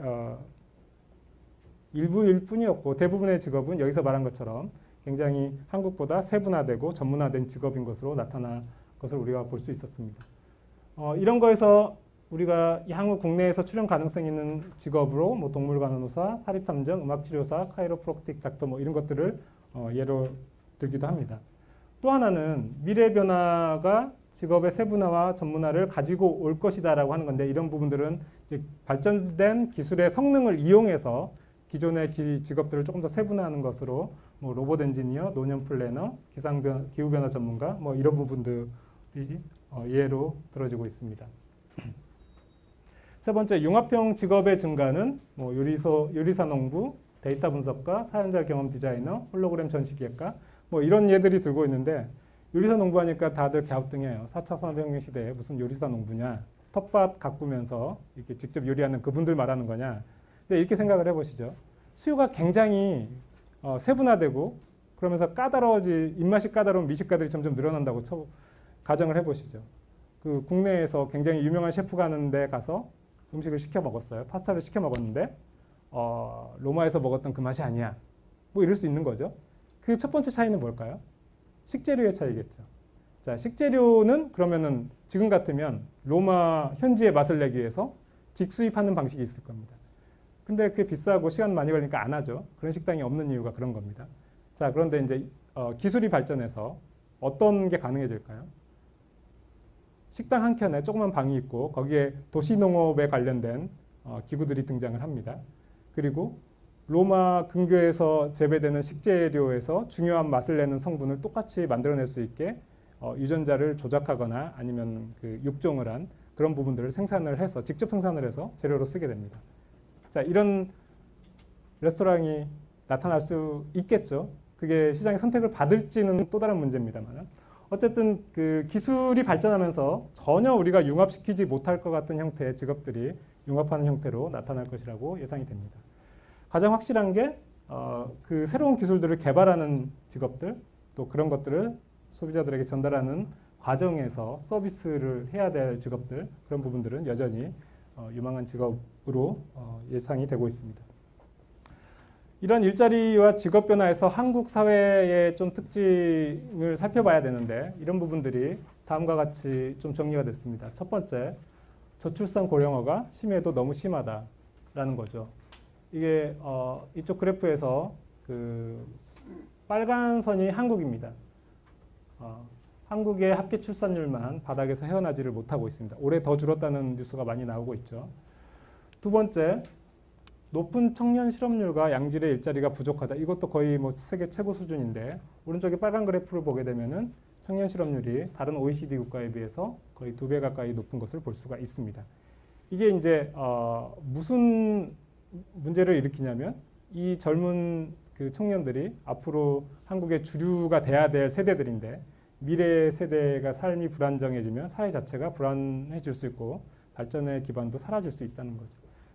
뿐이었고, 대부분의 직업은 여기서 말한 것처럼 굉장히 한국보다 세분화되고 전문화된 직업인 것으로 나타난 것을 우리가 볼 수 있었습니다. 이런 거에서 우리가 향후 국내에서 출연 가능성 있는 직업으로 뭐 동물간호사, 사립탐정, 음악치료사, 카이로프랙틱 닥터 뭐 이런 것들을 예로 들기도 합니다. 또 하나는 미래 변화가 직업의 세분화와 전문화를 가지고 올 것이다라고 하는 건데, 이런 부분들은 이제 발전된 기술의 성능을 이용해서 기존의 직업들을 조금 더 세분화하는 것으로 뭐 로봇 엔지니어, 노년 플래너, 기후변화 전문가 뭐 이런 부분들이 예로 들어지고 있습니다. 세 번째, 융합형 직업의 증가는 뭐 요리사 농부, 데이터 분석가, 사연자 경험 디자이너, 홀로그램 전시기획가 뭐 이런 예들이 들고 있는데, 요리사 농부 하니까 다들 갸우뚱해요. 4차 산업혁명 시대에 무슨 요리사 농부냐, 텃밭 가꾸면서 이렇게 직접 요리하는 그분들 말하는 거냐. 근데 이렇게 생각을 해보시죠. 수요가 굉장히 세분화되고 그러면서 입맛이 까다로운 미식가들이 점점 늘어난다고 가정을 해보시죠. 그 국내에서 굉장히 유명한 셰프가 하는 데 가서 음식을 시켜 먹었어요. 파스타를 시켜 먹었는데 로마에서 먹었던 그 맛이 아니야. 뭐 이럴 수 있는 거죠. 그 첫 번째 차이는 뭘까요? 식재료의 차이겠죠. 자, 식재료는 그러면은 지금 같으면 로마 현지의 맛을 내기 위해서 직수입하는 방식이 있을 겁니다. 근데 그게 비싸고 시간 많이 걸리니까 안 하죠. 그런 식당이 없는 이유가 그런 겁니다. 자, 그런데 이제 기술이 발전해서 어떤 게 가능해질까요? 식당 한 켠에 조그만 방이 있고 거기에 도시농업에 관련된 기구들이 등장을 합니다. 그리고 로마 근교에서 재배되는 식재료에서 중요한 맛을 내는 성분을 똑같이 만들어낼 수 있게 유전자를 조작하거나 아니면 그 육종을 한 그런 부분들을 직접 생산을 해서 재료로 쓰게 됩니다. 자, 이런 레스토랑이 나타날 수 있겠죠. 그게 시장의 선택을 받을지는 또 다른 문제입니다만, 어쨌든 그 기술이 발전하면서 전혀 우리가 융합시키지 못할 것 같은 형태의 직업들이 융합하는 형태로 나타날 것이라고 예상이 됩니다. 가장 확실한 게 그 새로운 기술들을 개발하는 직업들, 또 그런 것들을 소비자들에게 전달하는 과정에서 서비스를 해야 될 직업들, 그런 부분들은 여전히 유망한 직업으로 예상이 되고 있습니다. 이런 일자리와 직업 변화에서 한국 사회의 좀 특징을 살펴봐야 되는데, 이런 부분들이 다음과 같이 좀 정리가 됐습니다. 첫 번째, 저출산 고령화가 심해도 너무 심하다라는 거죠. 이게 이쪽 그래프에서 그 빨간 선이 한국입니다. 한국의 합계 출산율만 바닥에서 헤어나지를 못하고 있습니다. 올해 더 줄었다는 뉴스가 많이 나오고 있죠. 두 번째, 높은 청년 실업률과 양질의 일자리가 부족하다. 이것도 거의 뭐 세계 최고 수준인데 오른쪽에 빨간 그래프를 보게 되면은 청년 실업률이 다른 OECD 국가에 비해서 거의 2배 가까이 높은 것을 볼 수가 있습니다. 이게 이제 무슨 문제를 일으키냐면 이 젊은 그 청년들이 앞으로 한국의 주류가 돼야 될 세대들인데 미래 세대가 삶이 불안정해지면 사회 자체가 불안해질 수 있고 발전의 기반도 사라질 수 있다는 거죠.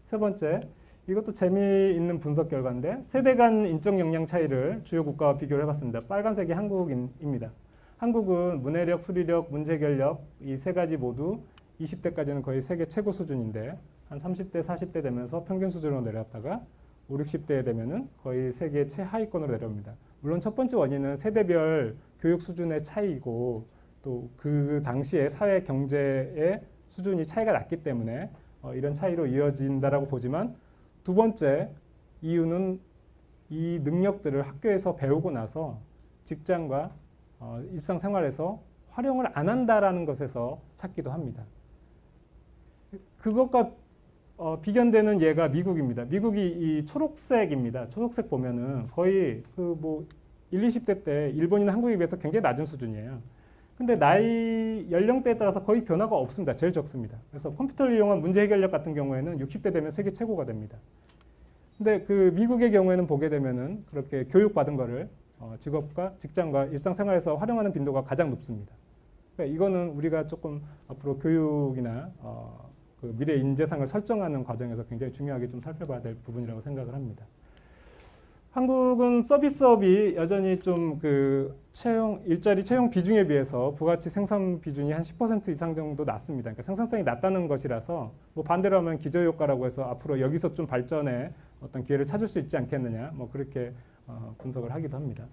세 번째, 이것도 재미있는 분석 결과인데 세대 간 인적 역량 차이를 주요 국가와 비교를 해봤습니다. 빨간색이 한국입니다. 한국은 문해력, 수리력, 문제 해결력 이 세 가지 모두 20대까지는 거의 세계 최고 수준인데 한 30대, 40대 되면서 평균 수준으로 내려왔다가 5, 60대 되면은 거의 세계 최하위권으로 내려옵니다. 물론 첫 번째 원인은 세대별 교육 수준의 차이고 또 그 당시에 사회 경제의 수준이 차이가 났기 때문에 이런 차이로 이어진다라고 보지만 두 번째 이유는 이 능력들을 학교에서 배우고 나서 직장과 일상생활에서 활용을 안 한다라는 것에서 찾기도 합니다. 그것과 비견되는 예가 미국입니다. 미국이 이 초록색입니다. 초록색 보면은 거의 그 뭐 1, 20대 때 일본이나 한국에 비해서 굉장히 낮은 수준이에요. 근데 나이 연령대에 따라서 거의 변화가 없습니다. 제일 적습니다. 그래서 컴퓨터를 이용한 문제 해결력 같은 경우에는 60대 되면 세계 최고가 됩니다. 근데 그 미국의 경우에는 보게 되면은 그렇게 교육받은 거를 직업과 직장과 일상생활에서 활용하는 빈도가 가장 높습니다. 그러니까 이거는 우리가 조금 앞으로 교육이나 그 미래 인재상을 설정하는 과정에서 굉장히 중요하게 좀 살펴봐야 될 부분이라고 생각을 합니다. 한국은 서비스업이 여전히 좀 그 일자리 채용 비중에 비해서 부가치 생산 비중이 한 10% 이상 정도 낮습니다. 그러니까 생산성이 낮다는 것이라서 뭐 반대로 하면 기저효과라고 해서 앞으로 여기서 좀 발전의 어떤 기회를 찾을 수 있지 않겠느냐 뭐 그렇게 분석을 하기도 합니다.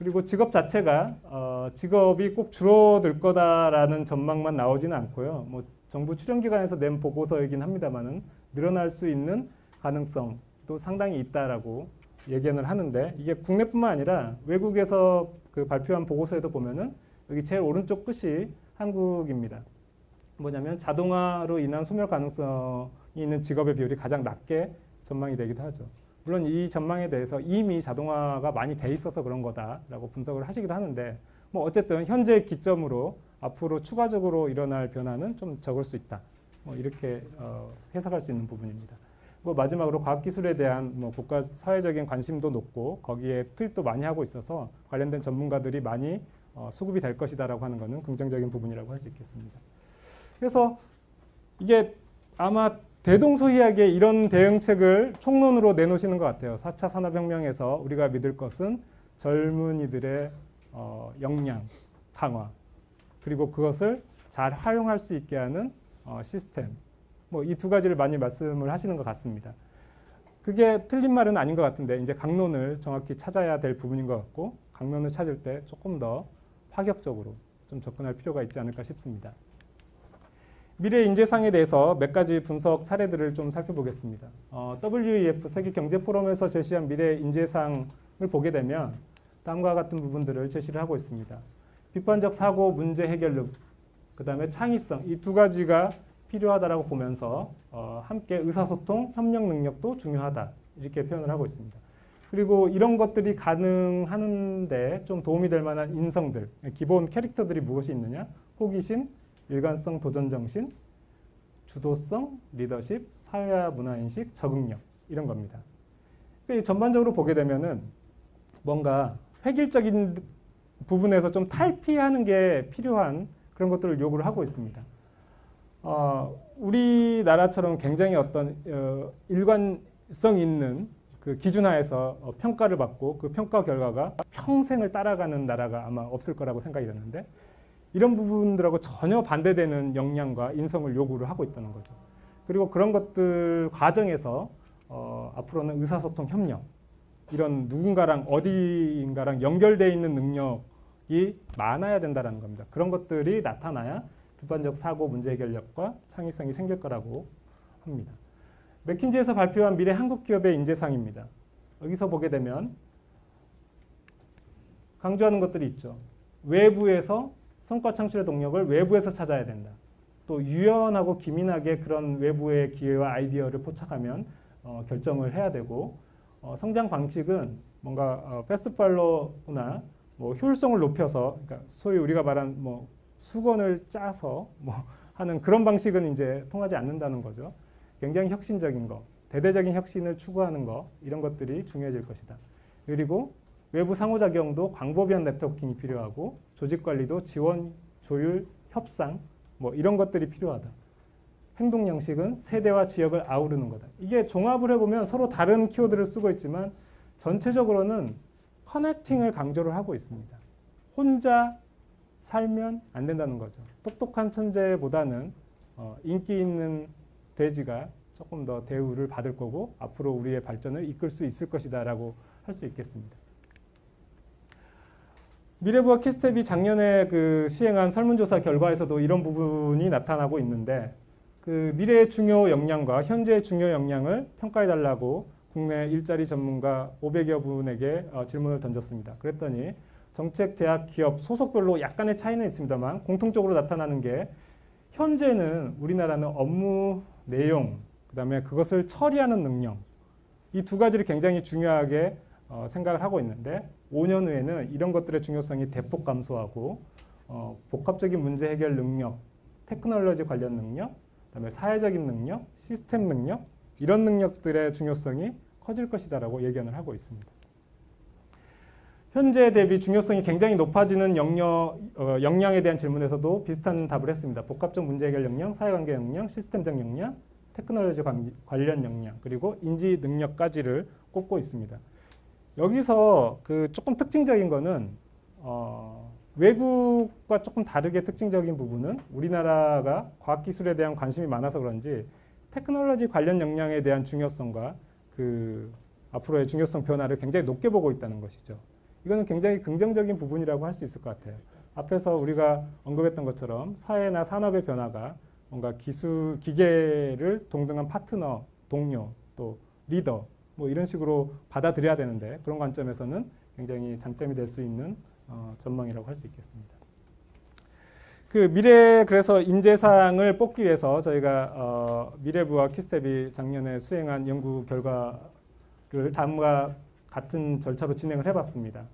그리고 직업 자체가 직업이 꼭 줄어들 거다라는 전망만 나오지는 않고요. 뭐 정부 출연기관에서 낸 보고서이긴 합니다만은 늘어날 수 있는 가능성도 상당히 있다라고 얘기는 하는데 이게 국내뿐만 아니라 외국에서 그 발표한 보고서에도 보면은 여기 제일 오른쪽 끝이 한국입니다. 뭐냐면 자동화로 인한 소멸 가능성이 있는 직업의 비율이 가장 낮게 전망이 되기도 하죠. 물론 이 전망에 대해서 이미 자동화가 많이 돼 있어서 그런 거다라고 분석을 하시기도 하는데 뭐 어쨌든 현재 기점으로 앞으로 추가적으로 일어날 변화는 좀 적을 수 있다. 뭐 이렇게 해석할 수 있는 부분입니다. 뭐 마지막으로 과학기술에 대한 뭐 국가 사회적인 관심도 높고 거기에 투입도 많이 하고 있어서 관련된 전문가들이 많이 수급이 될 것이다라고 하는 것은 긍정적인 부분이라고 할 수 있겠습니다. 그래서 이게 아마 대동소이하게 이런 대응책을 총론으로 내놓으시는 것 같아요. 4차 산업혁명에서 우리가 믿을 것은 젊은이들의 역량, 강화, 그리고 그것을 잘 활용할 수 있게 하는 시스템, 뭐 이 두 가지를 많이 말씀을 하시는 것 같습니다. 그게 틀린 말은 아닌 것 같은데 이제 강론을 정확히 찾아야 될 부분인 것 같고 강론을 찾을 때 조금 더 파격적으로 좀 접근할 필요가 있지 않을까 싶습니다. 미래 인재상에 대해서 몇 가지 분석 사례들을 좀 살펴보겠습니다. WEF 세계경제포럼에서 제시한 미래 인재상을 보게 되면 다음과 같은 부분들을 제시를 하고 있습니다. 비판적 사고, 문제 해결력, 그 다음에 창의성 이 두 가지가 필요하다라고 보면서 함께 의사소통, 협력 능력도 중요하다 이렇게 표현을 하고 있습니다. 그리고 이런 것들이 가능하는데 좀 도움이 될 만한 인성들, 기본 캐릭터들이 무엇이 있느냐? 호기심, 일관성, 도전정신, 주도성, 리더십, 사회화 문화인식, 적응력 이런 겁니다. 전반적으로 보게 되면은 뭔가 획일적인 부분에서 좀 탈피하는 게 필요한 그런 것들을 요구를 하고 있습니다. 우리나라처럼 굉장히 어떤 일관성 있는 그 기준하에서 평가를 받고 그 평가 결과가 평생을 따라가는 나라가 아마 없을 거라고 생각이 드는데 이런 부분들하고 전혀 반대되는 역량과 인성을 요구를 하고 있다는 거죠. 그리고 그런 것들 과정에서 앞으로는 의사소통, 협력 이런 누군가랑 어디인가랑 연결되어 있는 능력이 많아야 된다는 겁니다. 그런 것들이 나타나야 비판적 사고 문제 해결력과 창의성이 생길 거라고 합니다. 맥킨지에서 발표한 미래 한국 기업의 인재상입니다. 여기서 보게 되면 강조하는 것들이 있죠. 외부에서 성과 창출의 동력을 외부에서 찾아야 된다. 또 유연하고 기민하게 그런 외부의 기회와 아이디어를 포착하면 결정을 해야 되고, 성장 방식은 뭔가 패스트 팔로우나 뭐 효율성을 높여서, 그러니까 소위 우리가 말한 뭐 수건을 짜서 뭐 하는 그런 방식은 이제 통하지 않는다는 거죠. 굉장히 혁신적인 거, 대대적인 혁신을 추구하는 거, 이런 것들이 중요해질 것이다. 그리고 외부 상호작용도 광범위한 네트워킹이 필요하고, 조직관리도 지원, 조율, 협상 뭐 이런 것들이 필요하다. 행동 양식은 세대와 지역을 아우르는 거다. 이게 종합을 해보면 서로 다른 키워드를 쓰고 있지만 전체적으로는 커넥팅을 강조를 하고 있습니다. 혼자 살면 안 된다는 거죠. 똑똑한 천재보다는 인기 있는 돼지가 조금 더 대우를 받을 거고 앞으로 우리의 발전을 이끌 수 있을 것이다 라고 할 수 있겠습니다. 미래부와 키스텝이 작년에 그 시행한 설문조사 결과에서도 이런 부분이 나타나고 있는데, 그 미래의 중요 역량과 현재의 중요 역량을 평가해달라고 국내 일자리 전문가 500여 분에게 질문을 던졌습니다. 그랬더니 정책, 대학, 기업, 소속별로 약간의 차이는 있습니다만 공통적으로 나타나는 게, 현재는 우리나라는 업무 내용, 그 다음에 그것을 처리하는 능력, 이 두 가지를 굉장히 중요하게 생각을 하고 있는데, 5년 후에는 이런 것들의 중요성이 대폭 감소하고 복합적인 문제 해결 능력, 테크놀로지 관련 능력, 그다음에 사회적인 능력, 시스템 능력, 이런 능력들의 중요성이 커질 것이다라고 예견을 하고 있습니다. 현재 대비 중요성이 굉장히 높아지는 역량에 대한 질문에서도 비슷한 답을 했습니다. 복합적 문제 해결 역량, 사회관계 역량, 시스템적 역량, 테크놀로지 관련 역량, 그리고 인지 능력까지를 꼽고 있습니다. 여기서 그 조금 특징적인 거는 외국과 조금 다르게 특징적인 부분은, 우리나라가 과학기술에 대한 관심이 많아서 그런지 테크놀로지 관련 역량에 대한 중요성과 그 앞으로의 중요성 변화를 굉장히 높게 보고 있다는 것이죠. 이거는 굉장히 긍정적인 부분이라고 할 수 있을 것 같아요. 앞에서 우리가 언급했던 것처럼 사회나 산업의 변화가 뭔가 기계를 동등한 파트너, 동료, 또 리더 뭐 이런 식으로 받아들여야 되는데, 그런 관점에서는 굉장히 장점이 될 수 있는 전망이라고 할 수 있겠습니다. 그 미래, 그래서 인재상을 뽑기 위해서 저희가 미래부와 키스텝이 작년에 수행한 연구 결과를 다음과 같은 절차로 진행을 해봤습니다.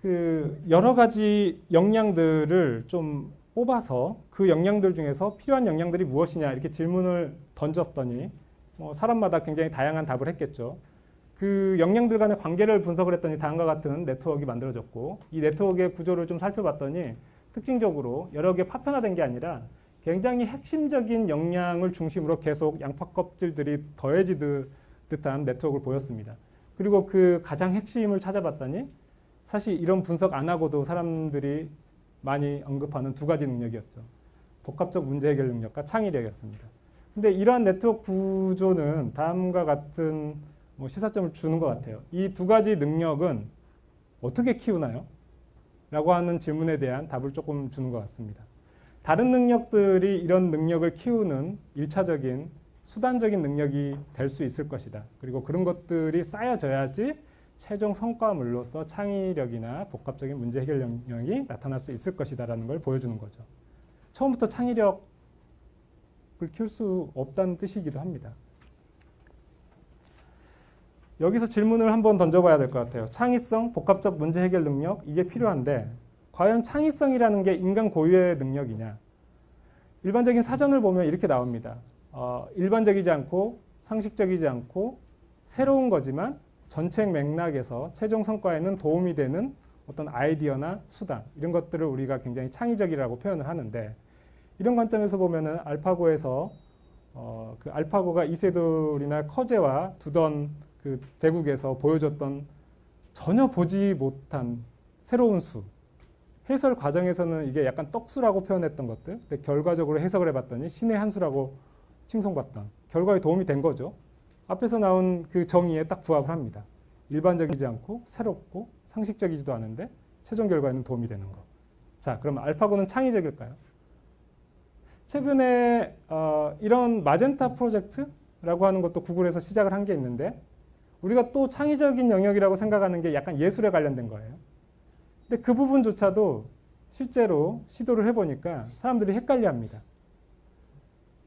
그 여러 가지 역량들을 좀 뽑아서 그 역량들 중에서 필요한 역량들이 무엇이냐 이렇게 질문을 던졌더니 사람마다 굉장히 다양한 답을 했겠죠. 그 역량들 간의 관계를 분석을 했더니 다음과 같은 네트워크가 만들어졌고, 이 네트워크의 구조를 좀 살펴봤더니 특징적으로 여러 개 파편화된 게 아니라 굉장히 핵심적인 역량을 중심으로 계속 양파 껍질들이 더해지듯 듯한 네트워크를 보였습니다. 그리고 그 가장 핵심을 찾아봤더니 사실 이런 분석 안 하고도 사람들이 많이 언급하는 두 가지 능력이었죠. 복합적 문제 해결 능력과 창의력이었습니다. 근데 이러한 네트워크 구조는 다음과 같은 시사점을 주는 것 같아요. 이 두 가지 능력은 어떻게 키우나요? 라고 하는 질문에 대한 답을 조금 주는 것 같습니다. 다른 능력들이 이런 능력을 키우는 1차적인 수단적인 능력이 될 수 있을 것이다. 그리고 그런 것들이 쌓여져야지 최종 성과물로서 창의력이나 복합적인 문제 해결 능력이 나타날 수 있을 것이다 라는 걸 보여주는 거죠. 처음부터 창의력을 키울 수 없다는 뜻이기도 합니다. 여기서 질문을 한번 던져봐야 될 것 같아요. 창의성, 복합적 문제 해결 능력, 이게 필요한데 과연 창의성이라는 게 인간 고유의 능력이냐? 일반적인 사전을 보면 이렇게 나옵니다. 일반적이지 않고 상식적이지 않고 새로운 거지만 전체 맥락에서 최종 성과에는 도움이 되는 어떤 아이디어나 수단, 이런 것들을 우리가 굉장히 창의적이라고 표현을 하는데, 이런 관점에서 보면은 알파고에서 그 알파고가 이세돌이나 커제와 두던 그 대국에서 보여줬던 전혀 보지 못한 새로운 수, 해설 과정에서는 이게 약간 떡수라고 표현했던 것들, 근데 결과적으로 해석을 해봤더니 신의 한 수라고 칭송받던 결과에 도움이 된 거죠. 앞에서 나온 그 정의에 딱 부합을 합니다. 일반적이지 않고 새롭고 상식적이지도 않은데 최종 결과에는 도움이 되는 거. 자, 그럼 알파고는 창의적일까요? 최근에 이런 마젠타 프로젝트라고 하는 것도 구글에서 시작을 한 게 있는데 우리가 또 창의적인 영역이라고 생각하는 게 약간 예술에 관련된 거예요. 근데 그 부분조차도 실제로 시도를 해보니까 사람들이 헷갈려합니다.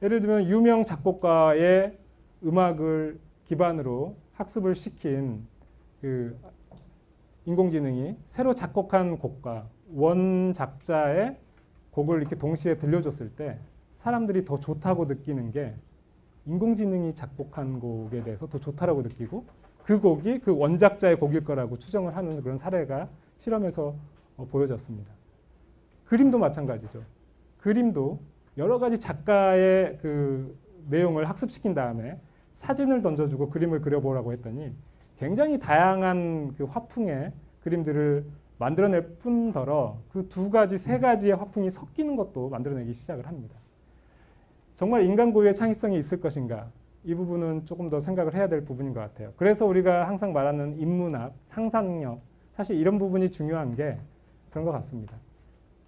예를 들면 유명 작곡가의 음악을 기반으로 학습을 시킨 그 인공지능이 새로 작곡한 곡과 원작자의 곡을 이렇게 동시에 들려줬을 때 사람들이 더 좋다고 느끼는 게 인공지능이 작곡한 곡에 대해서 더 좋다라고 느끼고 그 곡이 그 원작자의 곡일 거라고 추정을 하는 그런 사례가 실험에서 보여졌습니다. 그림도 마찬가지죠. 그림도 여러 가지 작가의 그 내용을 학습시킨 다음에 사진을 던져주고 그림을 그려보라고 했더니 굉장히 다양한 그 화풍의 그림들을 만들어낼 뿐더러 그 두 가지, 세 가지의 화풍이 섞이는 것도 만들어내기 시작을 합니다. 정말 인간 고유의 창의성이 있을 것인가? 이 부분은 조금 더 생각을 해야 될 부분인 것 같아요. 그래서 우리가 항상 말하는 인문학, 상상력, 사실 이런 부분이 중요한 게 그런 것 같습니다.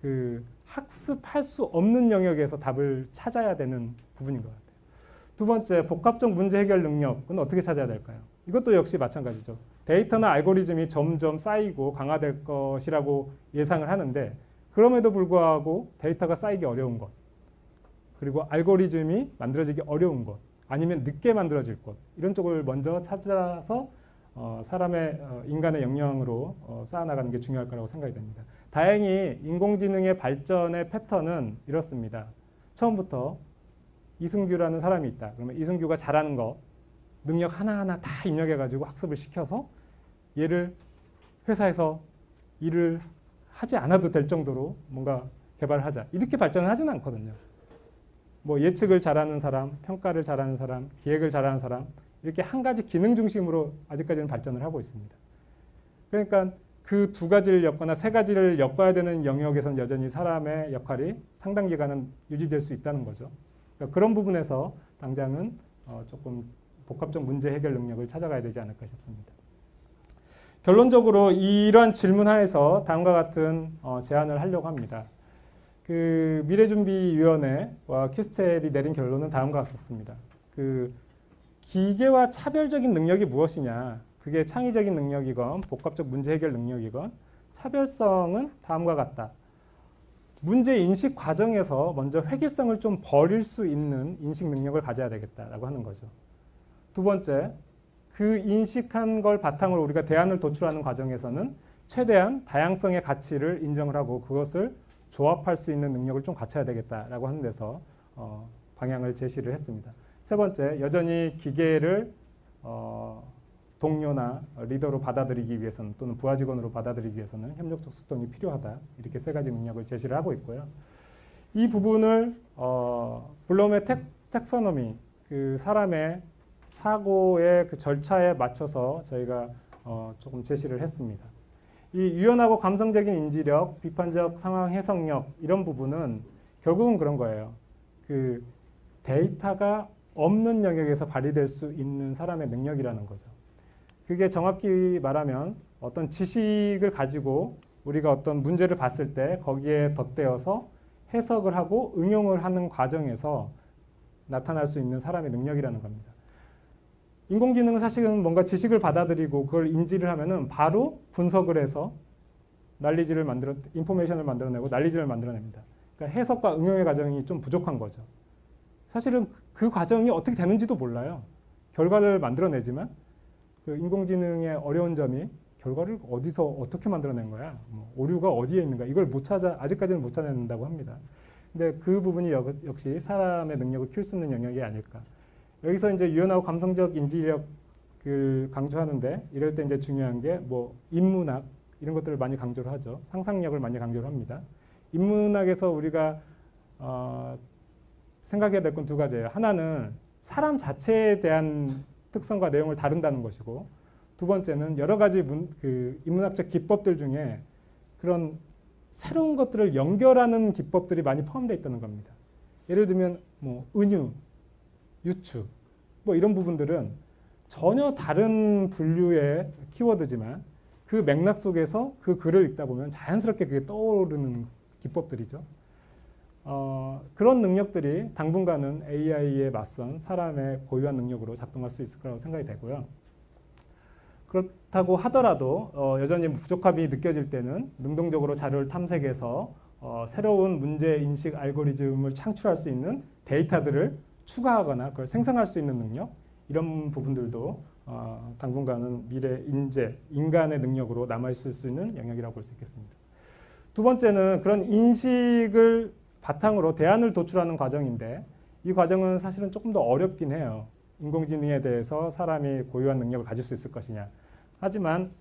그 학습할 수 없는 영역에서 답을 찾아야 되는 부분인 것 같아요. 두 번째, 복합적 문제 해결 능력은 어떻게 찾아야 될까요? 이것도 역시 마찬가지죠. 데이터나 알고리즘이 점점 쌓이고 강화될 것이라고 예상을 하는데 그럼에도 불구하고 데이터가 쌓이기 어려운 것, 그리고 알고리즘이 만들어지기 어려운 것, 아니면 늦게 만들어질 것, 이런 쪽을 먼저 찾아서 인간의 역량으로 쌓아나가는 게 중요할 거라고 생각이 됩니다. 다행히 인공지능의 발전의 패턴은 이렇습니다. 처음부터 이승규라는 사람이 있다. 그러면 이승규가 잘하는 거, 능력 하나하나 다 입력해가지고 학습을 시켜서 얘를 회사에서 일을 하지 않아도 될 정도로 뭔가 개발을 하자. 이렇게 발전을 하지는 않거든요. 뭐 예측을 잘하는 사람, 평가를 잘하는 사람, 기획을 잘하는 사람, 이렇게 한 가지 기능 중심으로 아직까지는 발전을 하고 있습니다. 그러니까 그 두 가지를 엮거나 세 가지를 엮어야 되는 영역에서는 여전히 사람의 역할이 상당 기간은 유지될 수 있다는 거죠. 그러니까 그런 부분에서 당장은 조금 복합적 문제 해결 능력을 찾아가야 되지 않을까 싶습니다. 결론적으로 이러한 질문 하에서 다음과 같은 제안을 하려고 합니다. 그 미래준비위원회와 큐스텔이 내린 결론은 다음과 같습니다. 그 기계와 차별적인 능력이 무엇이냐? 그게 창의적인 능력이건 복합적 문제 해결 능력이건 차별성은 다음과 같다. 문제 인식 과정에서 먼저 획일성을 좀 버릴 수 있는 인식 능력을 가져야 되겠다라고 하는 거죠. 두 번째, 그 인식한 걸 바탕으로 우리가 대안을 도출하는 과정에서는 최대한 다양성의 가치를 인정을 하고 그것을 조합할 수 있는 능력을 좀 갖춰야 되겠다라고 하는 데서 방향을 제시를 했습니다. 세 번째, 여전히 기계를 동료나 리더로 받아들이기 위해서는 또는 부하 직원으로 받아들이기 위해서는 협력적 소통이 필요하다. 이렇게 세 가지 능력을 제시를 하고 있고요. 이 부분을 블룸의 텍서노미, 그 사람의 사고의 그 절차에 맞춰서 저희가 조금 제시를 했습니다. 이 유연하고 감성적인 인지력, 비판적 상황 해석력 이런 부분은 결국은 그런 거예요. 그 데이터가 없는 영역에서 발휘될 수 있는 사람의 능력이라는 거죠. 그게 정확히 말하면 어떤 지식을 가지고 우리가 어떤 문제를 봤을 때 거기에 덧대어서 해석을 하고 응용을 하는 과정에서 나타날 수 있는 사람의 능력이라는 겁니다. 인공지능은 사실은 뭔가 지식을 받아들이고 그걸 인지를 하면은 바로 분석을 해서 인포메이션을 만들어내고 난리지를 만들어냅니다. 그러니까 해석과 응용의 과정이 좀 부족한 거죠. 사실은 그 과정이 어떻게 되는지도 몰라요. 결과를 만들어내지만 그 인공지능의 어려운 점이 결과를 어디서 어떻게 만들어낸 거야? 오류가 어디에 있는가? 이걸 아직까지는 못 찾아낸다고 합니다. 근데 그 부분이 역시 사람의 능력을 키울 수 있는 영역이 아닐까. 여기서 이제 유연하고 감성적 인지력을 강조하는데 이럴 때 이제 중요한 게 뭐 인문학 이런 것들을 많이 강조를 하죠. 상상력을 많이 강조를 합니다. 인문학에서 우리가 생각해야 될 건 두 가지예요. 하나는 사람 자체에 대한 특성과 내용을 다룬다는 것이고 두 번째는 여러 가지 인문학적 기법들 중에 그런 새로운 것들을 연결하는 기법들이 많이 포함되어 있다는 겁니다. 예를 들면 뭐 은유, 유추 뭐 이런 부분들은 전혀 다른 분류의 키워드지만 그 맥락 속에서 그 글을 읽다 보면 자연스럽게 그게 떠오르는 기법들이죠. 그런 능력들이 당분간은 AI에 맞선 사람의 고유한 능력으로 작동할 수 있을 거라고 생각이 되고요. 그렇다고 하더라도 여전히 부족함이 느껴질 때는 능동적으로 자료를 탐색해서 새로운 문제 인식 알고리즘을 창출할 수 있는 데이터들을 추가하거나 그걸 생성할 수 있는 능력, 이런 부분들도 당분간은 미래 인간의 능력으로 남아있을 수 있는 영역이라고 볼 수 있겠습니다. 두 번째는 그런 인식을 바탕으로 대안을 도출하는 과정인데, 이 과정은 사실은 조금 더 어렵긴 해요. 인공지능에 대해서 사람이 고유한 능력을 가질 수 있을 것이냐. 하지만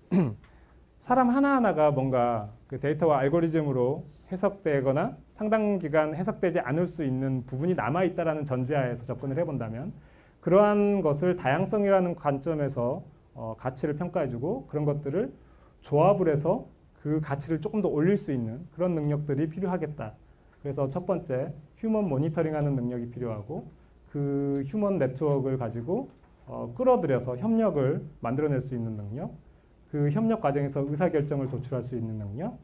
사람 하나하나가 뭔가 그 데이터와 알고리즘으로 해석되거나 상당 기간 해석되지 않을 수 있는 부분이 남아있다는 전제하에서 접근을 해본다면, 그러한 것을 다양성이라는 관점에서 가치를 평가해주고 그런 것들을 조합을 해서 그 가치를 조금 더 올릴 수 있는 그런 능력들이 필요하겠다. 그래서 첫 번째, 휴먼 모니터링하는 능력이 필요하고, 그 휴먼 네트워크를 가지고 끌어들여서 협력을 만들어낼 수 있는 능력, 그 협력 과정에서 의사결정을 도출할 수 있는 능력,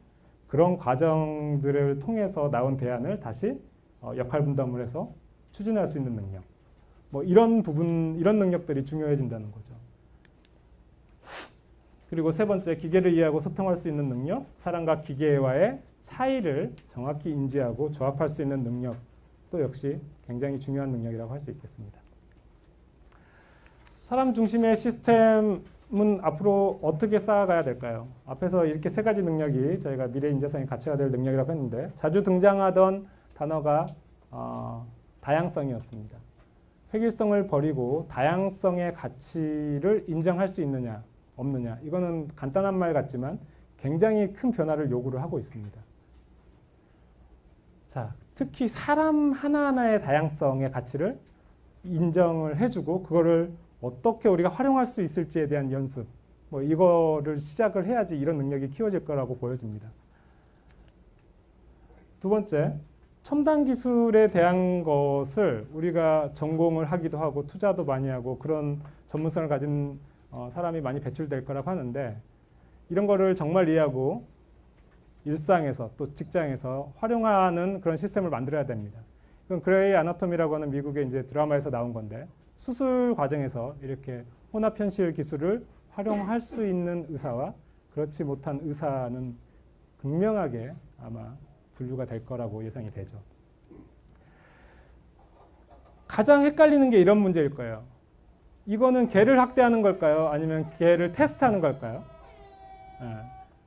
그런 과정들을 통해서 나온 대안을 다시 역할 분담을 해서 추진할 수 있는 능력, 뭐 이런 능력들이 중요해진다는 거죠. 그리고 세 번째, 기계를 이해하고 소통할 수 있는 능력, 사람과 기계와의 차이를 정확히 인지하고 조합할 수 있는 능력도 역시 굉장히 중요한 능력이라고 할 수 있겠습니다. 사람 중심의 시스템은 앞으로 어떻게 쌓아가야 될까요? 앞에서 이렇게 세 가지 능력이 저희가 미래 인재상에 갖춰야 될 능력이라고 했는데, 자주 등장하던 단어가 다양성이었습니다. 획일성을 버리고 다양성의 가치를 인정할 수 있느냐 없느냐, 이거는 간단한 말 같지만 굉장히 큰 변화를 요구를 하고 있습니다. 자, 특히 사람 하나하나의 다양성의 가치를 인정을 해주고 그거를 어떻게 우리가 활용할 수 있을지에 대한 연습, 뭐 이거를 시작을 해야지 이런 능력이 키워질 거라고 보여집니다. 두 번째, 첨단 기술에 대한 것을 우리가 전공을 하기도 하고 투자도 많이 하고 그런 전문성을 가진 사람이 많이 배출될 거라고 하는데, 이런 거를 정말 이해하고 일상에서 또 직장에서 활용하는 그런 시스템을 만들어야 됩니다. 이건 그레이 아나토미라고 하는 미국의 이제 드라마에서 나온 건데, 수술 과정에서 이렇게 혼합 현실 기술을 활용할 수 있는 의사와 그렇지 못한 의사는 극명하게 아마 분류가 될 거라고 예상이 되죠. 가장 헷갈리는 게 이런 문제일 거예요. 이거는 개를 학대하는 걸까요? 아니면 개를 테스트하는 걸까요?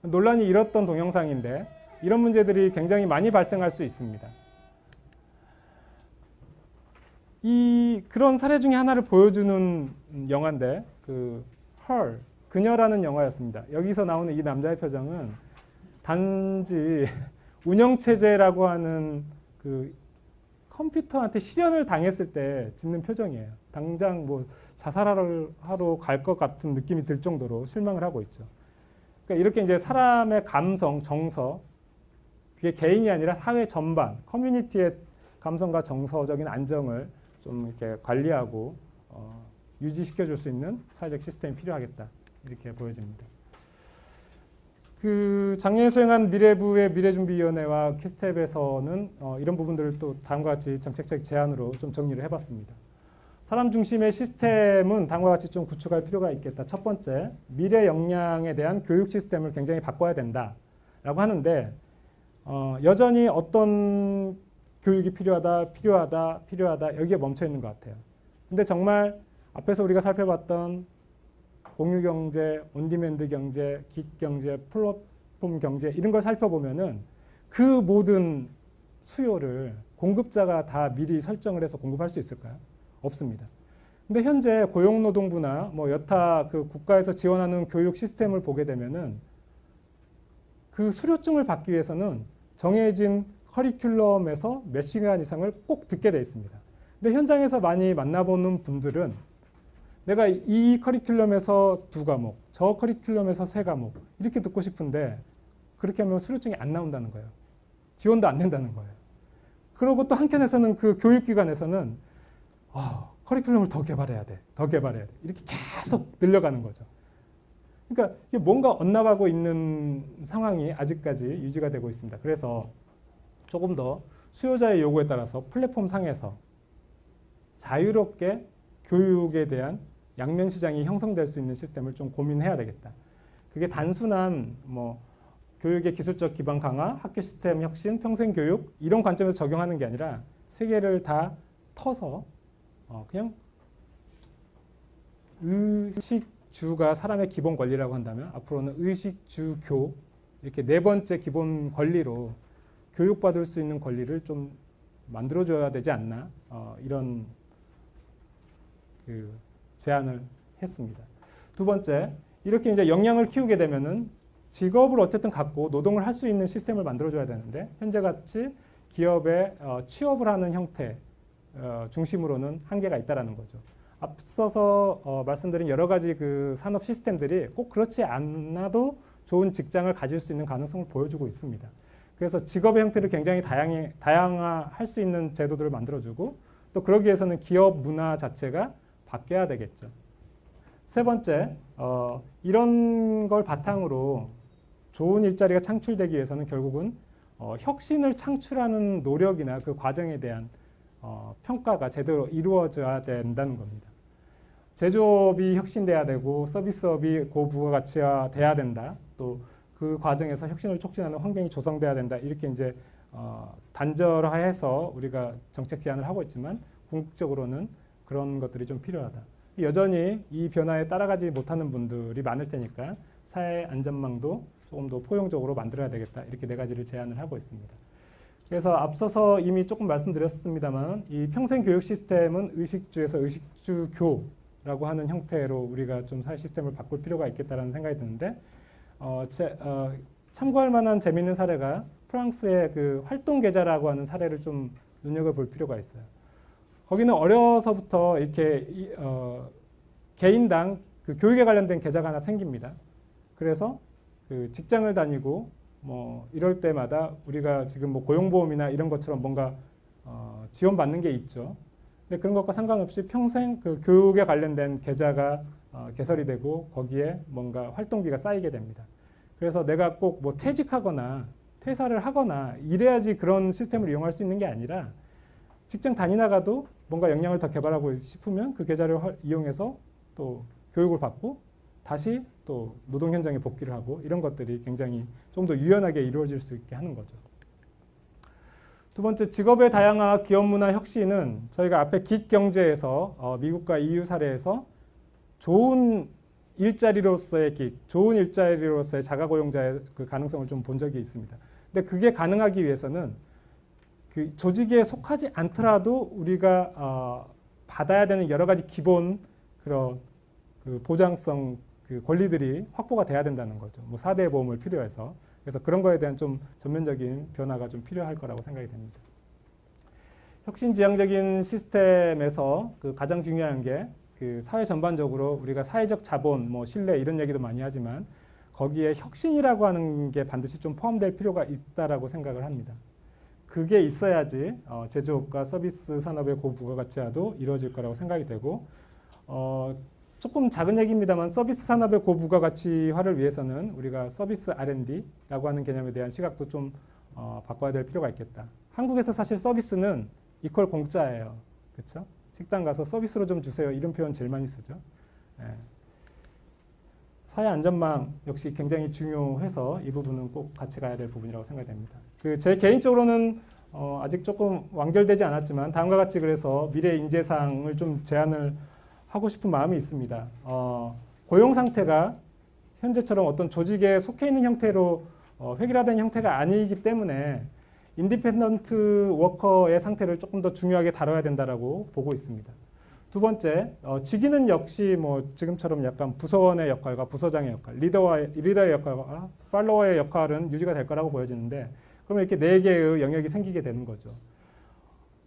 논란이 일었던 동영상인데 이런 문제들이 굉장히 많이 발생할 수 있습니다. 그런 사례 중에 하나를 보여주는 영화인데, Her, 그녀라는 영화였습니다. 여기서 나오는 이 남자의 표정은 단지 운영체제라고 하는 그 컴퓨터한테 실현을 당했을 때 짓는 표정이에요. 당장 뭐 자살하러 갈 것 같은 느낌이 들 정도로 실망을 하고 있죠. 그러니까 이렇게 이제 사람의 감성, 정서, 그게 개인이 아니라 사회 전반, 커뮤니티의 감성과 정서적인 안정을 좀 이렇게 관리하고 유지시켜 줄 수 있는 사회적 시스템이 필요하겠다, 이렇게 보여집니다. 작년에 수행한 미래부의 미래준비위원회와 키스텝에서는 이런 부분들을 또 다음과 같이 정책적 제안으로 좀 정리를 해봤습니다. 사람 중심의 시스템은 다음과 같이 좀 구축할 필요가 있겠다. 첫 번째, 미래 역량에 대한 교육 시스템을 굉장히 바꿔야 된다라고 하는데, 여전히 어떤 교육이 필요하다 여기에 멈춰 있는 것 같아요. 근데 정말 앞에서 우리가 살펴봤던 공유경제, 온디맨드 경제, 기경제, 플랫폼 경제, 이런 걸 살펴보면은 그 모든 수요를 공급자가 다 미리 설정을 해서 공급할 수 있을까요? 없습니다. 근데 현재 고용노동부나 뭐 여타 그 국가에서 지원하는 교육 시스템을 보게 되면은 그 수료증을 받기 위해서는 정해진 커리큘럼에서 몇 시간 이상을 꼭 듣게 되어 있습니다. 근데 현장에서 많이 만나보는 분들은 내가 이 커리큘럼에서 2과목, 저 커리큘럼에서 3과목 이렇게 듣고 싶은데 그렇게 하면 수료증이 안 나온다는 거예요. 지원도 안 된다는 거예요. 그리고 또 한켠에서는 그 교육기관에서는 커리큘럼을 더 개발해야 돼. 이렇게 계속 늘려가는 거죠. 그러니까 이게 뭔가 엇나가고 있는 상황이 아직까지 유지가 되고 있습니다. 그래서 조금 더 수요자의 요구에 따라서 플랫폼 상에서 자유롭게 교육에 대한 양면 시장이 형성될 수 있는 시스템을 좀 고민해야 되겠다. 그게 단순한 뭐 교육의 기술적 기반 강화, 학교 시스템 혁신, 평생 교육 이런 관점에서 적용하는 게 아니라 세 개를 다 터서 그냥 의식주가 사람의 기본 권리라고 한다면 앞으로는 의식주교 이렇게 네 번째 기본 권리로 교육받을 수 있는 권리를 좀 만들어줘야 되지 않나 이런 그 제안을 했습니다. 두 번째, 이렇게 이제 역량을 키우게 되면은 직업을 어쨌든 갖고 노동을 할 수 있는 시스템을 만들어줘야 되는데 현재같이 기업에 취업을 하는 형태 중심으로는 한계가 있다라는 거죠. 앞서서 말씀드린 여러 가지 그 산업 시스템들이 꼭 그렇지 않아도 좋은 직장을 가질 수 있는 가능성을 보여주고 있습니다. 그래서 직업의 형태를 굉장히 다양화할 수 있는 제도들을 만들어주고 또 그러기 위해서는 기업 문화 자체가 바뀌어야 되겠죠. 세 번째, 이런 걸 바탕으로 좋은 일자리가 창출되기 위해서는 결국은 혁신을 창출하는 노력이나 그 과정에 대한 평가가 제대로 이루어져야 된다는 겁니다. 제조업이 혁신돼야 되고 서비스업이 고부가가치화 돼야 된다. 또 그 과정에서 혁신을 촉진하는 환경이 조성돼야 된다. 이렇게 이제 단절화해서 우리가 정책 제안을 하고 있지만 궁극적으로는 그런 것들이 좀 필요하다. 여전히 이 변화에 따라가지 못하는 분들이 많을 테니까 사회 안전망도 조금 더 포용적으로 만들어야 되겠다. 이렇게 네 가지를 제안을 하고 있습니다. 그래서 앞서서 이미 조금 말씀드렸습니다만 이 평생 교육 시스템은 의식주에서 의식주교라고 하는 형태로 우리가 좀 사회 시스템을 바꿀 필요가 있겠다라는 생각이 드는데 참고할 만한 재미있는 사례가 프랑스의 그 활동 계좌라고 하는 사례를 좀 눈여겨볼 필요가 있어요. 거기는 어려서부터 이렇게 개인당 그 교육에 관련된 계좌가 하나 생깁니다. 그래서 그 직장을 다니고 뭐 이럴 때마다 우리가 지금 뭐 고용보험이나 이런 것처럼 뭔가 지원받는 게 있죠. 근데 그런 것과 상관없이 평생 그 교육에 관련된 계좌가 개설이 되고 거기에 뭔가 활동비가 쌓이게 됩니다. 그래서 내가 꼭 뭐 퇴직하거나 퇴사를 하거나 이래야지 그런 시스템을 이용할 수 있는 게 아니라 직장 다니다가도 뭔가 역량을 더 개발하고 싶으면 그 계좌를 이용해서 또 교육을 받고 다시 또 노동 현장에 복귀를 하고 이런 것들이 굉장히 좀 더 유연하게 이루어질 수 있게 하는 거죠. 두 번째, 직업의 다양화, 기업 문화 혁신은 저희가 앞에 기경제에서 미국과 EU 사례에서 좋은 일자리로서의 좋은 일자리로서의 자가고용자의 그 가능성을 좀 본 적이 있습니다. 근데 그게 가능하기 위해서는 그 조직에 속하지 않더라도 우리가 받아야 되는 여러 가지 기본 그런 그 보장성 그 권리들이 확보가 돼야 된다는 거죠. 뭐 4대 보험을 필요해서. 그래서 그런 거에 대한 좀 전면적인 변화가 좀 필요할 거라고 생각이 됩니다. 혁신지향적인 시스템에서 그 가장 중요한 게 그 사회 전반적으로 우리가 사회적 자본, 뭐 신뢰 이런 얘기도 많이 하지만 거기에 혁신이라고 하는 게 반드시 좀 포함될 필요가 있다라고 생각을 합니다. 그게 있어야지 제조업과 서비스 산업의 고부가가치화도 이루어질 거라고 생각이 되고 조금 작은 얘기입니다만 서비스 산업의 고부가가치화를 위해서는 우리가 서비스 R&D라고 하는 개념에 대한 시각도 좀 바꿔야 될 필요가 있겠다. 한국에서 사실 서비스는 이퀄 공짜예요. 그렇죠? 식당 가서 서비스로 좀 주세요. 이런 표현 제일 많이 쓰죠. 네. 사회 안전망 역시 굉장히 중요해서 이 부분은 꼭 같이 가야 될 부분이라고 생각됩니다. 제 개인적으로는 아직 조금 완결되지 않았지만 다음과 같이 그래서 미래 인재상을 좀 제안을 하고 싶은 마음이 있습니다. 고용 상태가 현재처럼 어떤 조직에 속해 있는 형태로 획일화된 형태가 아니기 때문에 인디펜던트 워커의 상태를 조금 더 중요하게 다뤄야 된다라고 보고 있습니다. 두 번째, 직위는 역시 뭐 지금처럼 약간 부서원의 역할과 부서장의 역할, 리더의 역할과 팔로워의 역할은 유지가 될 거라고 보여지는데 그러면 이렇게 네 개의 영역이 생기게 되는 거죠.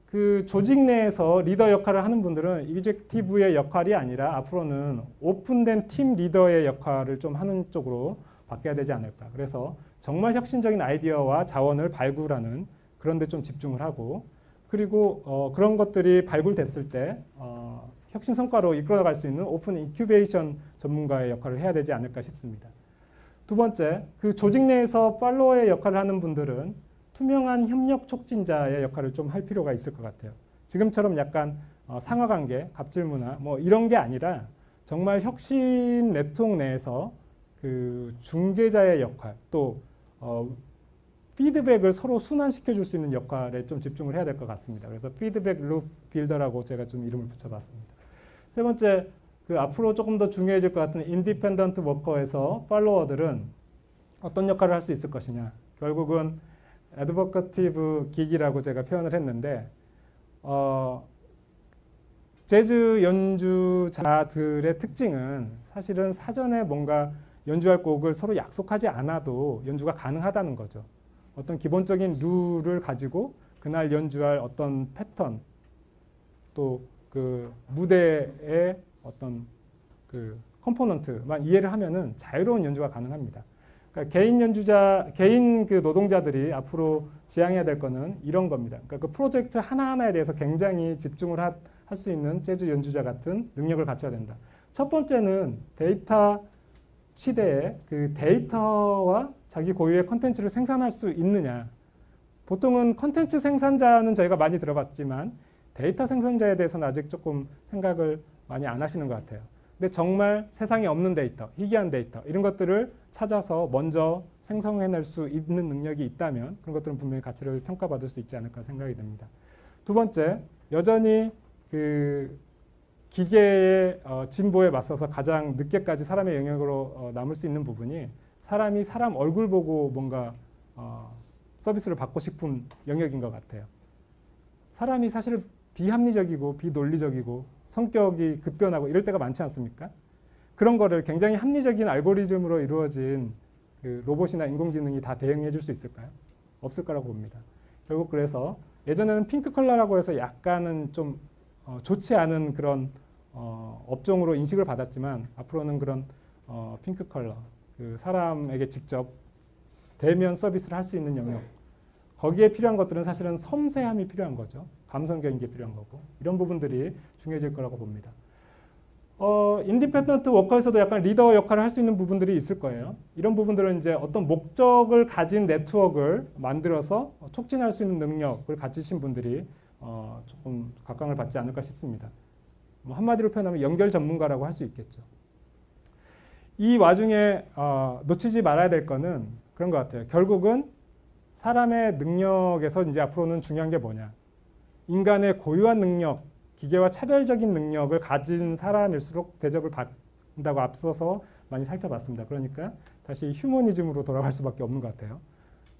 그 조직 내에서 리더 역할을 하는 분들은 이젝티브의 역할이 아니라 앞으로는 오픈된 팀 리더의 역할을 좀 하는 쪽으로 바뀌어야 되지 않을까. 그래서 정말 혁신적인 아이디어와 자원을 발굴하는 그런 데 좀 집중을 하고 그리고 그런 것들이 발굴됐을 때 혁신 성과로 이끌어갈 수 있는 오픈 인큐베이션 전문가의 역할을 해야 되지 않을까 싶습니다. 두 번째, 그 조직 내에서 팔로워의 역할을 하는 분들은 투명한 협력 촉진자의 역할을 좀 할 필요가 있을 것 같아요. 지금처럼 약간 상하관계, 갑질문화 뭐 이런 게 아니라 정말 혁신 네트워크 내에서 그 중개자의 역할 또 피드백을 서로 순환시켜 줄 수 있는 역할에 좀 집중을 해야 될 것 같습니다. 그래서 피드백 룹 빌더라고 제가 좀 이름을 붙여봤습니다. 세 번째, 그 앞으로 조금 더 중요해질 것 같은 인디펜던트 워커에서 팔로워들은 어떤 역할을 할 수 있을 것이냐. 결국은 애드버커티브 기기라고 제가 표현을 했는데 재즈 연주자들의 특징은 사실은 사전에 뭔가 연주할 곡을 서로 약속하지 않아도 연주가 가능하다는 거죠. 어떤 기본적인 룰을 가지고 그날 연주할 어떤 패턴 또 그 무대의 어떤 그 컴포넌트만 이해를 하면은 자유로운 연주가 가능합니다. 그러니까 개인 그 노동자들이 앞으로 지향해야 될 거는 이런 겁니다. 그러니까 그 프로젝트 하나하나에 대해서 굉장히 집중을 할 수 있는 재즈 연주자 같은 능력을 갖춰야 된다. 첫 번째는 데이터 시대에 그 데이터와 자기 고유의 컨텐츠를 생산할 수 있느냐. 보통은 컨텐츠 생산자는 저희가 많이 들어봤지만 데이터 생산자에 대해서는 아직 조금 생각을 많이 안 하시는 것 같아요. 근데 정말 세상에 없는 데이터, 희귀한 데이터 이런 것들을 찾아서 먼저 생성해낼 수 있는 능력이 있다면 그런 것들은 분명히 가치를 평가받을 수 있지 않을까 생각이 됩니다. 두 번째, 여전히 그 기계의 진보에 맞서서 가장 늦게까지 사람의 영역으로 남을 수 있는 부분이 사람이 사람 얼굴 보고 뭔가 서비스를 받고 싶은 영역인 것 같아요. 사람이 사실 비합리적이고 비논리적이고 성격이 급변하고 이럴 때가 많지 않습니까? 그런 거를 굉장히 합리적인 알고리즘으로 이루어진 그 로봇이나 인공지능이 다 대응해 줄 수 있을까요? 없을 거라고 봅니다. 결국 그래서 예전에는 핑크 컬러라고 해서 약간은 좀 좋지 않은 그런 업종으로 인식을 받았지만 앞으로는 그런 핑크 컬러, 그 사람에게 직접 대면 서비스를 할 수 있는 영역 거기에 필요한 것들은 사실은 섬세함이 필요한 거죠. 감성적인 게 필요한 거고 이런 부분들이 중요해질 거라고 봅니다. 인디펜던트 워커에서도 약간 리더 역할을 할 수 있는 부분들이 있을 거예요. 이런 부분들은 이제 어떤 목적을 가진 네트워크를 만들어서 촉진할 수 있는 능력을 가지신 분들이 조금 각광을 받지 않을까 싶습니다. 뭐 한마디로 표현하면 연결 전문가라고 할 수 있겠죠. 이 와중에 놓치지 말아야 될 거는 그런 것 같아요. 결국은 사람의 능력에서 이제 앞으로는 중요한 게 뭐냐. 인간의 고유한 능력, 기계와 차별적인 능력을 가진 사람일수록 대접을 받는다고 앞서서 많이 살펴봤습니다. 그러니까 다시 휴머니즘으로 돌아갈 수밖에 없는 것 같아요.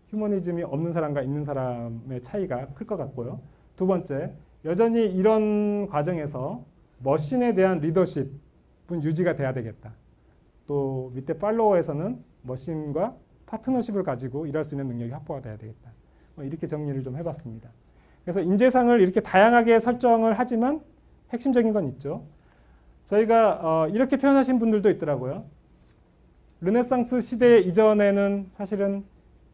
휴머니즘이 없는 사람과 있는 사람의 차이가 클 것 같고요. 두 번째, 여전히 이런 과정에서 머신에 대한 리더십은 유지가 돼야 되겠다. 또 밑에 팔로워에서는 머신과 파트너십을 가지고 일할 수 있는 능력이 확보가 돼야 되겠다. 이렇게 정리를 좀 해봤습니다. 그래서 인재상을 이렇게 다양하게 설정을 하지만 핵심적인 건 있죠. 저희가 이렇게 표현하신 분들도 있더라고요. 르네상스 시대 이전에는 사실은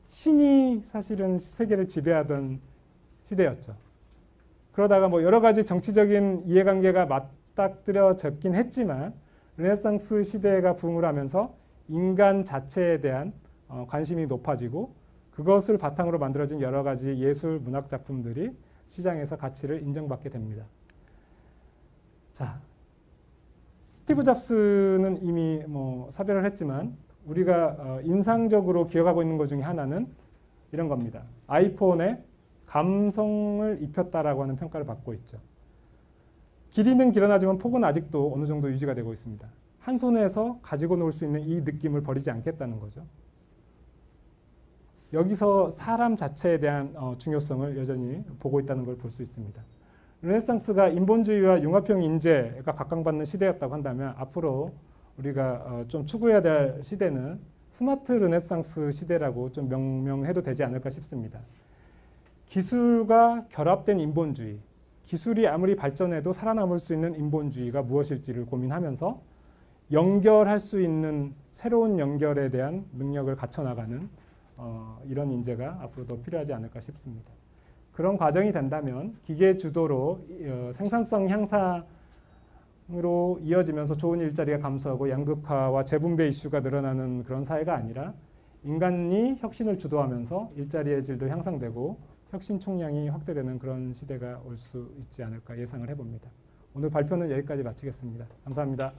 신이 사실은 세계를 지배하던 시대였죠. 그러다가 뭐 여러 가지 정치적인 이해관계가 맞닥뜨려졌긴 했지만 르네상스 시대가 부흥을 하면서 인간 자체에 대한 관심이 높아지고 그것을 바탕으로 만들어진 여러 가지 예술 문학 작품들이 시장에서 가치를 인정받게 됩니다. 자, 스티브 잡스는 이미 뭐 사별을 했지만 우리가 인상적으로 기억하고 있는 것 중에 하나는 이런 겁니다. 아이폰에 감성을 입혔다라고 하는 평가를 받고 있죠. 길이는 길어나지만 폭은 아직도 어느 정도 유지가 되고 있습니다. 한 손에서 가지고 놀 수 있는 이 느낌을 버리지 않겠다는 거죠. 여기서 사람 자체에 대한 중요성을 여전히 보고 있다는 걸 볼 수 있습니다. 르네상스가 인본주의와 융합형 인재가 각광받는 시대였다고 한다면 앞으로 우리가 좀 추구해야 될 시대는 스마트 르네상스 시대라고 좀 명명해도 되지 않을까 싶습니다. 기술과 결합된 인본주의, 기술이 아무리 발전해도 살아남을 수 있는 인본주의가 무엇일지를 고민하면서 연결할 수 있는 새로운 연결에 대한 능력을 갖춰나가는 이런 인재가 앞으로 더 필요하지 않을까 싶습니다. 그런 과정이 된다면 기계 주도로 생산성 향상으로 이어지면서 좋은 일자리가 감소하고 양극화와 재분배 이슈가 늘어나는 그런 사회가 아니라 인간이 혁신을 주도하면서 일자리의 질도 향상되고 혁신 총량이 확대되는 그런 시대가 올 수 있지 않을까 예상을 해봅니다. 오늘 발표는 여기까지 마치겠습니다. 감사합니다.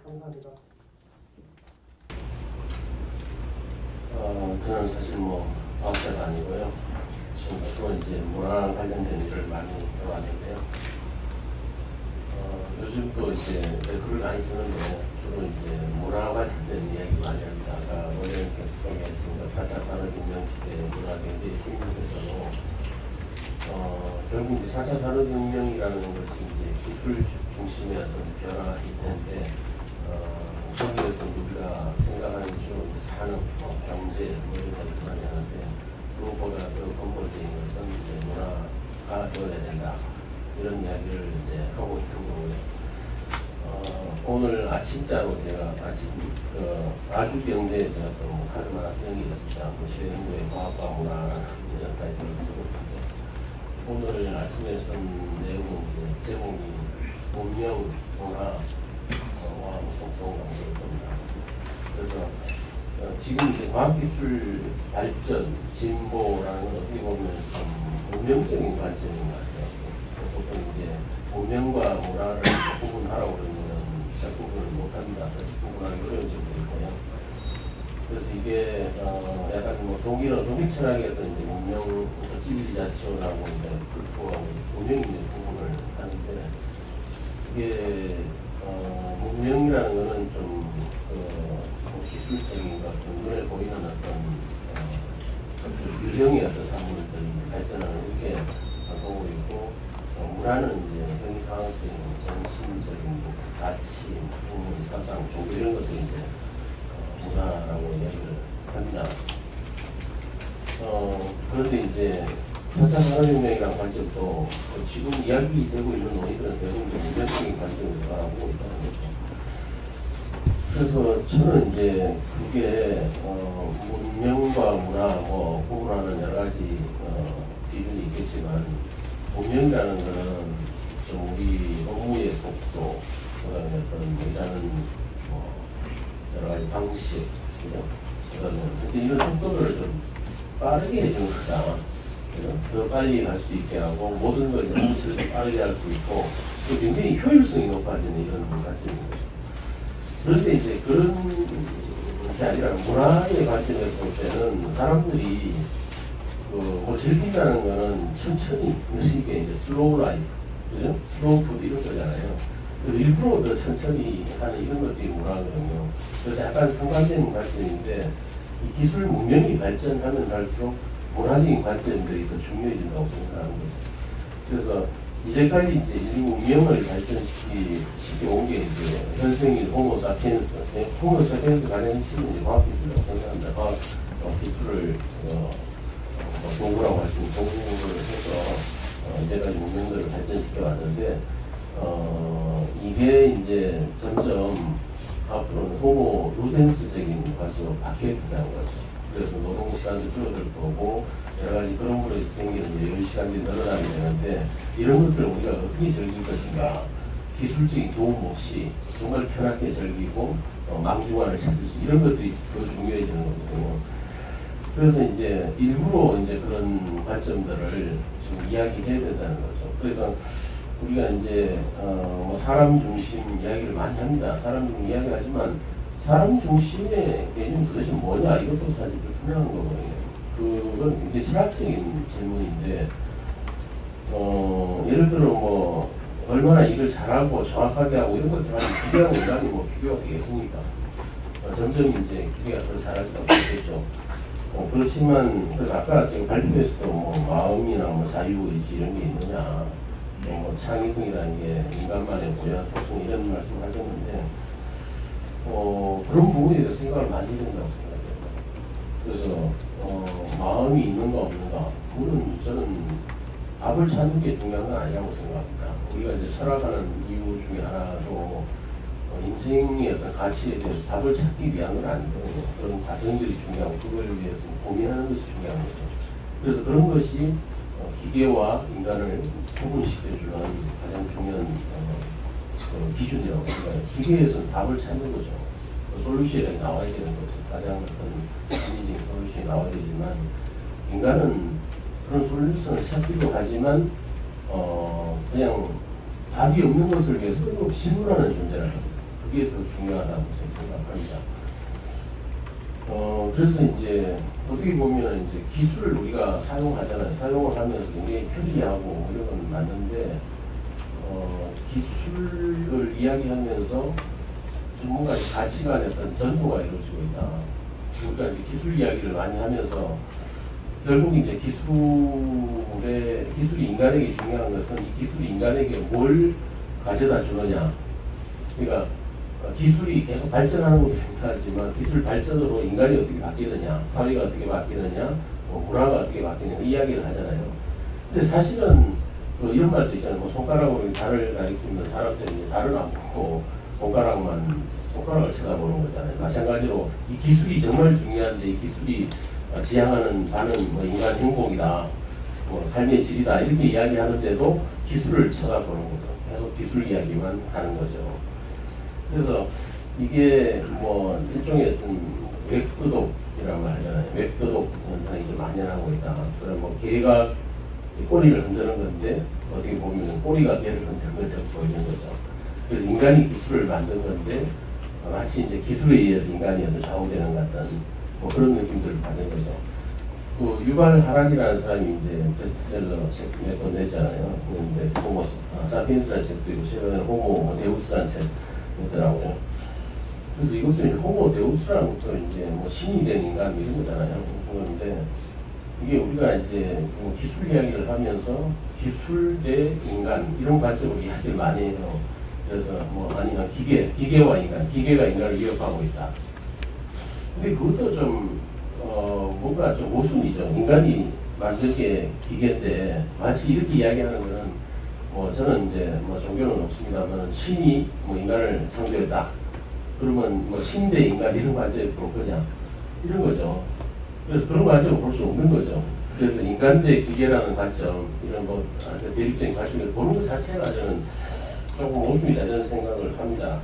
감사합니다. 저는 사실 뭐 과학자가 아니고요. 지금 주로 이제 문화 관련된 일을 많이 해왔는데요. 요즘 또 이제 글을 많이 쓰는데 주로 이제 문화 관련된 이야기 많이 합니다. 아까 원장님께서 공개했습니다. 4차 산업혁명 시대 문화 경제의 힘이 돼서 결국 이제 4차 산업혁명이라는 것이 이제 기술 중심의 어떤 변화일 텐데 거기에서 우리가 생각하는 주로 산업, 경제 뭐 이런 것들 많이 하는데 그것보다 더 근본적인 것은 이제 문화가 되어야 된다 이런 이야기를 이제 하고 있는 거고요. 오늘 아침자로 제가 아주경제에 제가 또 칼럼 하나 쓰는 게 있습니다. 시외연구의 과학과 문화라는 이런 타이틀을 쓰고 있는데 오늘 아침에 쓴 내용은 이제 제목이 문명, 문화, 속성 강조를 겁니다. 그래서 지금 이제 과학기술 발전, 진보라는 건 어떻게 보면 좀 문명적인 관점인 것 같아요. 보통 이제 문명과 문화를 구분하라고 그러면 잘 구분을 못합니다. 사실 구분하기 어려운 점도 있고요. 그래서 이게 약간 뭐 독일 철학에서 이제 문명, 지빌리자치오라고 이제 불포하고 문명이 이제 구분을 하는데 이게 문명이라는 것은 좀 기술적인 것 같은 눈에 보이는 어떤 유형의 어떤 산물들이 발전하는 이렇게 보고 있고 문화는 이제 형상적인 정신적인 가치, 학문, 사상, 종교 이런 것들이 이제 문화라고 이야기를 합니다. 그런데 이제 4차 산업혁명이라는 관점도 지금 이야기되고 있는 논의들은 대부분 문명적인 관점에서 바라보고 있다는 거죠. 그래서 저는 이제 그게 문명과 문화 구분하는 여러 가지 기준이 있겠지만 문명이라는 것은 좀 우리 업무의 속도, 그다음에 어떤 일하는 여러 가지 방식, 그다음에 이런 속도를 좀 빠르게 해주는 거다. 더 빨리 갈 수 있게 하고 모든 걸 이제 더 빠르게 할 수 있고 또 굉장히 효율성이 높아지는 이런 관점인 거죠. 그런데 이제 그런 게 아니라 문화의 관점에서 볼 때는 사람들이 뭐 즐긴다는 거는 천천히 느리게 이제 슬로우 라이프, 그죠? 슬로우 푸드 이런 거잖아요. 그래서 일부러 더 천천히 하는 이런 것들이 문화거든요. 그래서 약간 상반되는 관점인데 이 기술 문명이 발전하면 할수록 문화적인 관점들이 더 중요해진다고 생각하는 거죠. 그래서 이제까지 이제 인류 문명을 발전시켜 온 게 이제 현생일 호모 사피엔스, 호모 사피엔스 가장 핵심은 이제 과학기술이라고 생각합니다. 과학 기술을 도구라고 할 수 있는 도구를 해서 이제까지 문명들을 발전시켜 왔는데 이게 이제 점점 앞으로는 호모 루덴스적인 관점으로 바뀌게 된다는 거죠. 그래서 노동시간도 줄어들 거고 여러 가지 그런 거로 생기는 이제 여유 시간들이 늘어나게 되는데 이런 것들을 우리가 어떻게 즐길 것인가 기술적인 도움 없이 정말 편하게 즐기고 망중한을 찾을 수 이런 것들이 더 중요해지는 거거든요. 그래서 이제 일부러 이제 그런 관점들을 좀 이야기해야 된다는 거죠. 그래서 우리가 이제 뭐 사람 중심 이야기를 많이 합니다. 사람 중심 이야기하지만 사람 중심의 개념이 도대체 뭐냐 이것도 사실 불분명한 거거든요. 그건 굉장히 철학적인 질문인데 예를 들어 뭐 얼마나 일을 잘하고 정확하게 하고 이런 것들 하면 기계하고 인간이 뭐 비교가 되겠습니까? 점점 이제 기계가 더 잘할 수밖에 없겠죠. 그렇지만 그래서 아까 제가 발표에서도 뭐 마음이나 뭐 자유의지 이런 게 있느냐 뭐 창의성이라는 게 인간만의 고유한 속성 이런 말씀을 하셨는데 그런 부분에 대해서 생각을 많이 해야 된다고 생각해요. 그래서 마음이 있는가 없는가 그거는 저는 답을 찾는 게 중요한 건 아니라고 생각합니다. 우리가 이제 살아가는 이유 중에 하나도 인생의 어떤 가치에 대해서 답을 찾기 위한 건 아니거든요. 그런 과정들이 중요하고 그걸 위해서 고민하는 것이 중요한 거죠. 그래서 그런 것이 기계와 인간을 구분시켜주는 가장 중요한 기준이라고 생각해요. 기계에서는 답을 찾는 거죠. 솔루션이 나와야 되는 거죠. 가장 어떤 합리적인 솔루션이 나와야 되지만 인간은 그런 솔루션을 찾기도 하지만 그냥 답이 없는 것을 위해서 끊임없이 질문하는 존재라는 겁니다. 그게 더 중요하다고 생각합니다. 그래서 이제 어떻게 보면 이제 기술을 우리가 사용하잖아요. 사용을 하면서 굉장히 편리하고 뭐 이런 건 맞는데 기술을 이야기하면서 좀 뭔가 가치관의 어떤 전도가 이루어지고 있다. 우리가 이제 기술 이야기를 많이 하면서 결국 이제 기술이 인간에게 중요한 것은 이 기술이 인간에게 뭘 가져다 주느냐. 그러니까 기술이 계속 발전하는 것도 중요하지만 기술 발전으로 인간이 어떻게 바뀌느냐, 사회가 어떻게 바뀌느냐, 문화가 어떻게 바뀌느냐 이야기를 하잖아요. 근데 사실은 이런 말도 있잖아요. 뭐 손가락으로 달을 가리키면 사람들이 달을 안 보고 손가락을 쳐다보는 거잖아요. 마찬가지로 이 기술이 정말 중요한데 이 기술이 지향하는 바는 뭐 인간 행복이다, 뭐 삶의 질이다 이렇게 이야기하는데도 기술을 쳐다보는 거죠. 계속 기술 이야기만 하는 거죠. 그래서 이게 뭐 일종의 어떤 웹도독이라고 하잖아요. 웹도독 현상이 좀 만연하고 있다. 그럼 뭐 개가 꼬리를 흔드는 건데 어떻게 보면 꼬리가 개를 흔드는 것처럼 보이는 거죠. 그래서 인간이 기술을 만든 건데 마치 이제 기술에 의해서 인간이 좌우되는 것 같은 뭐 그런 느낌들을 받는 거죠. 그 유발 하락이라는 사람이 이제 베스트셀러 책 몇 권 냈잖아요. 그런데 호모 사피엔스라는 책도 있고 최근에 호모 데우스라는 책 냈더라고요. 그래서 이것도 이제 호모 데우스라는 것도 이제 뭐 신이 된 인간 이런 거잖아요. 그런데 이게 우리가 이제 뭐 기술 이야기를 하면서 기술 대 인간 이런 관점으로 이야기를 많이 해요. 그래서 뭐 아니면 기계와 인간, 기계가 인간을 위협하고 있다. 근데 그것도 좀 뭔가 좀 모순이죠. 인간이 만든 게 기계인데 마치 이렇게 이야기하는 거는 뭐 저는 이제 뭐 종교는 없습니다만 신이 뭐 인간을 창조했다. 그러면 뭐 신 대 인간 이런 관점으로 볼 거냐 이런 거죠. 그래서 그런 관점을 볼 수 없는 거죠. 그래서 인간 대 기계라는 관점 이런 뭐 대립적인 관점에서 보는 것 자체가 저는 조금 모순이다 저는 생각을 합니다.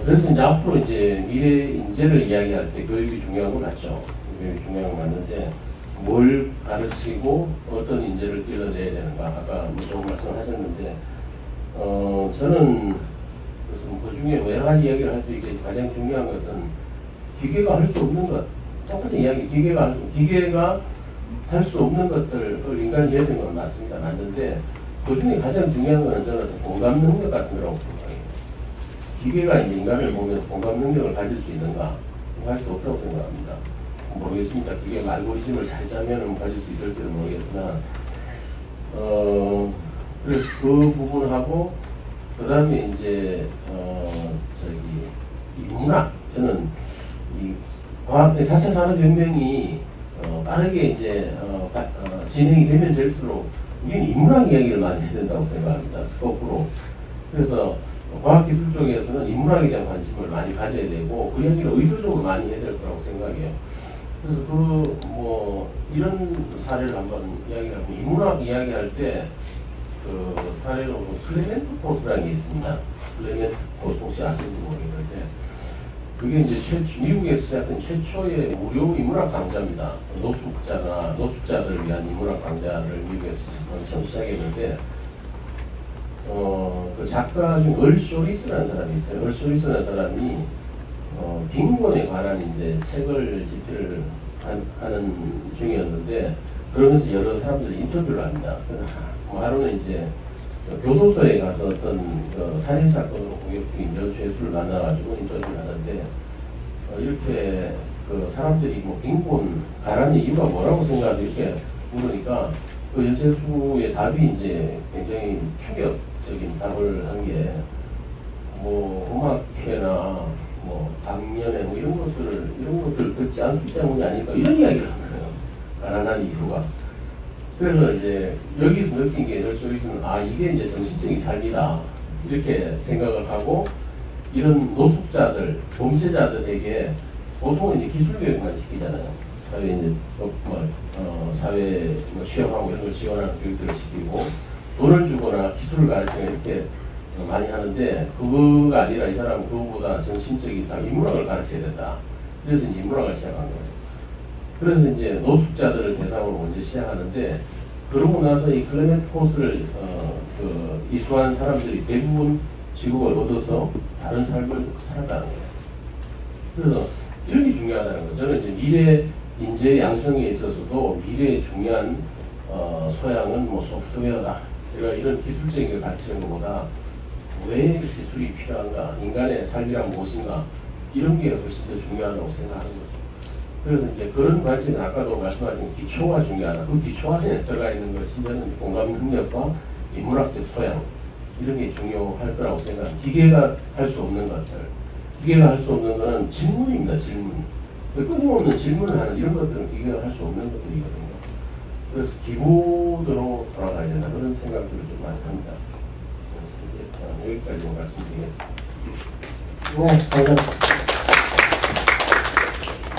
그래서 이제 앞으로 이제 미래 인재를 이야기할 때 교육이 중요한 건 맞죠. 교육이 중요한 건 맞는데 뭘 가르치고 어떤 인재를 길러내야 되는가 아까 뭐 조금 말씀하셨는데 저는 그래서 그 중에 여러 가지 이야기를 할 수 있게 가장 중요한 것은 기계가 할 수 없는 것 똑같은 이야기 기계가 할 수 없는 것들을 인간이 해야 되는 건 맞습니다. 맞는데 그 중에 가장 중요한 것은 저는 공감 능력 같은 거라고 생각해요. 기계가 이제 인간을 보면서 공감 능력을 가질 수 있는가? 가질 수 없다고 생각합니다. 모르겠습니다. 기계가 알고리즘을 잘 짜면 가질 수 있을지는 모르겠으나 그래서 그 부분하고 그 다음에 이제 이 문학 저는 이 과학 4차 산업혁명이 빠르게 이제 진행이 되면 될수록 우리는 인문학 이야기를 많이 해야 된다고 생각합니다. 거꾸로. 그래서 과학기술 쪽에서는 인문학에 대한 관심을 많이 가져야 되고 그 이야기를 의도적으로 많이 해야 될 거라고 생각해요. 그래서 뭐 이런 사례를 한번 이야기하면 인문학 이야기할 때 그 사례로 클레멘트 포스라는 게 있습니다. 클레멘트 포스 혹시 아시는지 모르겠는데 그게 이제 미국에서 시작된 최초의 무료 인문학 강좌입니다. 노숙자들을 위한 인문학 강좌를 미국에서 처음 시작했는데 그 작가 중 얼쇼리스라는 사람이 있어요. 얼쇼리스라는 사람이 빈곤에 관한 이제 책을 집필을 하는 중이었는데 그러면서 여러 사람들이 인터뷰를 합니다. 하루는 이제 교도소에 가서 어떤 살인 사건으로 공격 중인 여죄수를 만나가지고 인터뷰를 하는데 이렇게 그 사람들이 뭐 빈곤 가난의 이유가 뭐라고 생각하세요? 이렇게 물으니까 그 여죄수의 답이 이제 굉장히 충격적인 답을 한 게 뭐 음악회나 뭐 강연회 뭐 이런 것들을 듣지 않기 때문이 아닐까 이런 이야기를 하는 거예요. 가난한 이유가. 그래서 이제 여기서 느낀 게 열소리서는 이게 이제 정신적인 삶이다 이렇게 생각을 하고 이런 노숙자들, 범죄자들에게 보통은 이제 기술 교육만 시키잖아요. 사회 이제 사회 취업하고 이런 걸 지원하는 교육들을 시키고 돈을 주거나 기술을 가르치거나 이렇게 많이 하는데 그거가 아니라 이 사람은 그거보다 정신적인 이상 인문학을 가르쳐야 된다. 그래서 이제 인문학을 시작한 거예요. 그래서 이제 노숙자들을 대상으로 먼저 시작하는데 그러고 나서 이 클레멘트 코스를 이수한 사람들이 대부분 직업을 얻어서 다른 삶을 살았다는 거예요. 그래서 이런 게 중요하다는 거예요. 저는 이제 미래 인재 양성에 있어서도 미래의 중요한 소양은 뭐 소프트웨어다. 이런 기술적인 가치인 것보다 왜 기술이 필요한가, 인간의 삶이란 무엇인가 이런 게 훨씬 더 중요하다고 생각하는 거죠. 그래서 이제 그런 관점은 아까도 말씀하신 기초가 중요하다. 그 기초 안에 들어가 있는 것이 저는 공감 능력과 인문학적 소양 이런 게 중요할 거라고 생각합니다. 기계가 할 수 없는 것들, 기계가 할 수 없는 것은 질문입니다. 질문. 끊임없는 질문을 하는 이런 것들은 기계가 할 수 없는 것들이거든요. 그래서 기본으로 돌아가야 된다 그런 생각들을 좀 많이 합니다. 그래서 이제 여기까지 말씀드리겠습니다.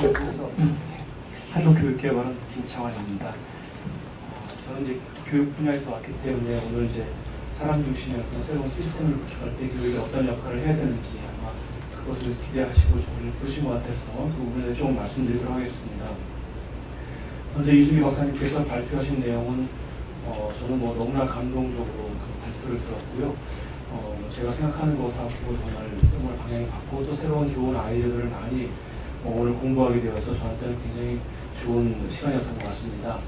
네, 감사합니다. 한국교육개발은 김창환입니다. 저는 이제 교육 분야에서 왔기 때문에 오늘 이제 사람 중심의 어떤 새로운 시스템을 구축할 때 교육이 어떤 역할을 해야 되는지 아마 그것을 기대하시고 저를 부르신 것 같아서 그 부분에 조금 말씀드리도록 하겠습니다. 먼저 이수기 박사님께서 발표하신 내용은 저는 뭐 너무나 감동적으로 그 발표를 들었고요. 제가 생각하는 것하고 정말 방향이 바뀌고 또 새로운 좋은 아이디어들을 많이 오늘 공부하게 되어서 저한테는 굉장히 좋은 시간이었던 것 같습니다.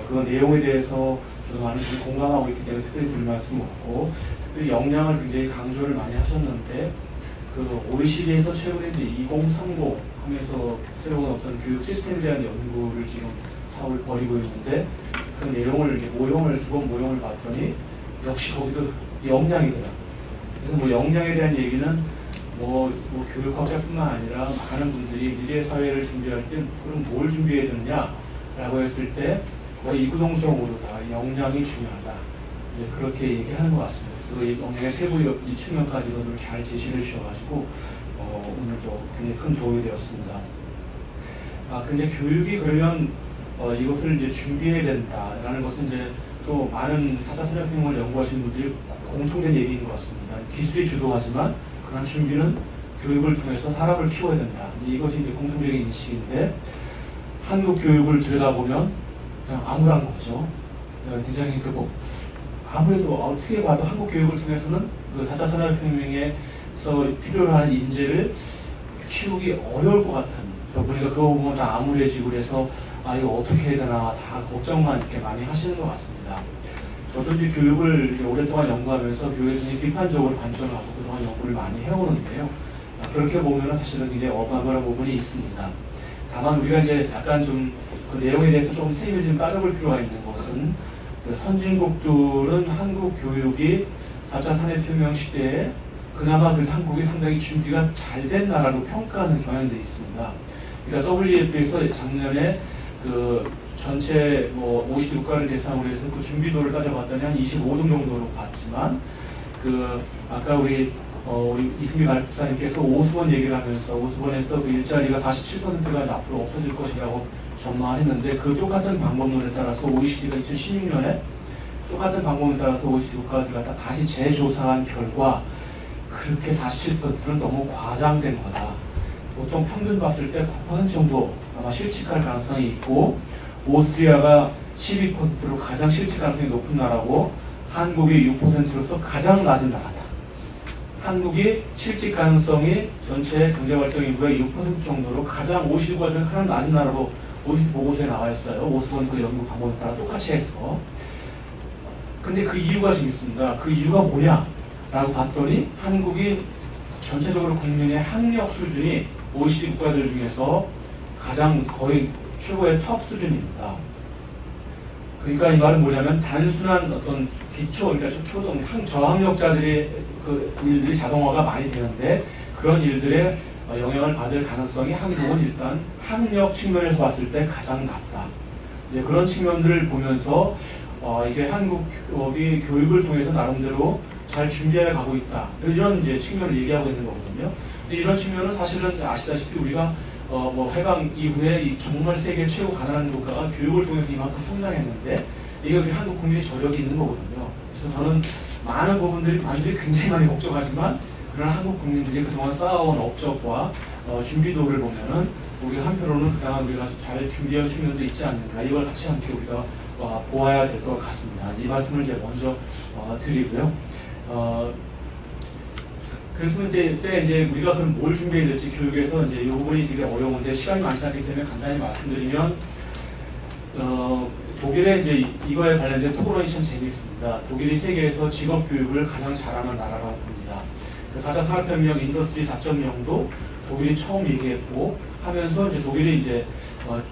그 내용에 대해서 저도 많은 분이 공감하고 있기 때문에 특별히 드릴 말씀 없고, 특별히 역량을 굉장히 강조를 많이 하셨는데, 그 OECD에서 최근에 이제 2030 하면서 새로운 어떤 교육 시스템에 대한 연구를 지금 사업을 벌이고 있는데, 그 내용을 이제 기본 모형을 봤더니 역시 거기도 역량이더라고요. 그래서 뭐 역량에 대한 얘기는 뭐 교육학자뿐만 아니라 많은 분들이 미래 사회를 준비할 때 그럼 뭘 준비해야 되느냐라고 했을 때 거의 이구동성으로 다 역량이 중요하다. 이제 그렇게 얘기하는 것 같습니다. 그래서 이 역량의 세부 이 측면까지도 잘 제시해 주셔가지고 오늘도 굉장히 큰 도움이 되었습니다. 근데 교육이 그러면 이것을 이제 준비해야 된다라는 것은 이제 또 많은 4차 산업혁명을 연구하시는 분들이 공통된 얘기인 것 같습니다. 기술이 주도하지만 그런 준비는 교육을 통해서 사람을 키워야 된다. 이것이 이제 공통적인 인식인데 한국 교육을 들여다보면 그냥 암울한 거죠. 굉장히 아무래도 어떻게 봐도 한국 교육을 통해서는 그 4차 산업혁명에서 필요로 하는 인재를 키우기 어려울 것 같은. 보니까 그거 보면 다 암울해지고 그래서 이거 어떻게 해야 되나 다 걱정만 이렇게 많이 하시는 것 같습니다. 저도 이제 교육을 이제 오랫동안 연구하면서 교육에 굉장히 비판적으로 관점을 갖고 그동안 연구를 많이 해오는데요. 그렇게 보면 사실은 굉장히 어마어마한 부분이 있습니다. 다만 우리가 이제 약간 좀 그 내용에 대해서 조금 세밀히 좀 따져볼 필요가 있는 것은 그 선진국들은 한국 교육이 4차 산업혁명 시대에 그나마 그래도 한국이 상당히 준비가 잘 된 나라로 평가하는 경향도 있습니다. 그러니까 WEF에서 작년에 그 전체 뭐 50국가를 대상으로 해서 그 준비도를 따져봤더니 한 25등 정도로 봤지만 그 아까 우리 이승기 박사님께서 오수원 얘기를 하면서 오수원에서 그 일자리가 47%가 앞으로 없어질 것이라고 전망했는데 그 똑같은 방법론에 따라서 OECD가 2016년에 똑같은 방법론에 따라서 OECD 국가들이 다시 재조사한 결과 그렇게 47%는 너무 과장된 거다. 보통 평균 봤을 때 9% 정도 아마 실직할 가능성이 있고 오스트리아가 12%로 가장 실직 가능성이 높은 나라고 한국이 6%로서 가장 낮은 나라다. 한국이 실직 가능성이 전체 경제활동 인구의 6% 정도로 가장 OECD 국가 중에 가장 낮은 나라로 OECD 보고서에 나와 있어요. 오스본 그 연구 방법에 따라 똑같이 해서. 근데 그 이유가 좀 있습니다. 그 이유가 뭐냐? 라고 봤더니 한국이 전체적으로 국민의 학력 수준이 OECD 국가들 중에서 가장 거의 최고의 톱 수준입니다. 그러니까 이 말은 뭐냐면 단순한 어떤 기초, 그러니까 초등, 저학력자들의 그 일들이 자동화가 많이 되는데 그런 일들에 영향을 받을 가능성이 한국은 일단 학력 측면에서 봤을 때 가장 낮다. 이제 그런 측면들을 보면서 이게 한국이 교육을 통해서 나름대로 잘 준비해 가고 있다. 이런 이제 측면을 얘기하고 있는 거거든요. 근데 이런 측면은 사실은 아시다시피 우리가 뭐 해방 이후에 정말 세계 최고 가난한 국가가 교육을 통해서 이만큼 성장했는데 이게 우리 한국 국민의 저력이 있는 거거든요. 그래서 저는 많은 부분들이 굉장히 많이 걱정하지만 그러나 한국 국민들이 그동안 쌓아온 업적과 준비도를 보면은 우리가 한편으로는 그동안 우리가 잘 준비한 측면도 있지 않는가 이걸 같이 함께 우리가 보아야 될 것 같습니다. 이 말씀을 이제 먼저 드리고요. 그래서 이제 우리가 그럼 뭘 준비해야 될지 교육에서 이제 이 부분이 되게 어려운데 시간이 많지 않기 때문에 간단히 말씀드리면 독일의 이제 이거에 관련된 토론이 참 재미있습니다. 독일이 세계에서 직업 교육을 가장 잘하는 나라라고 봅니다. 4차 산업혁명 인더스트리 4.0도 독일이 처음 얘기했고 하면서 이제 독일이 이제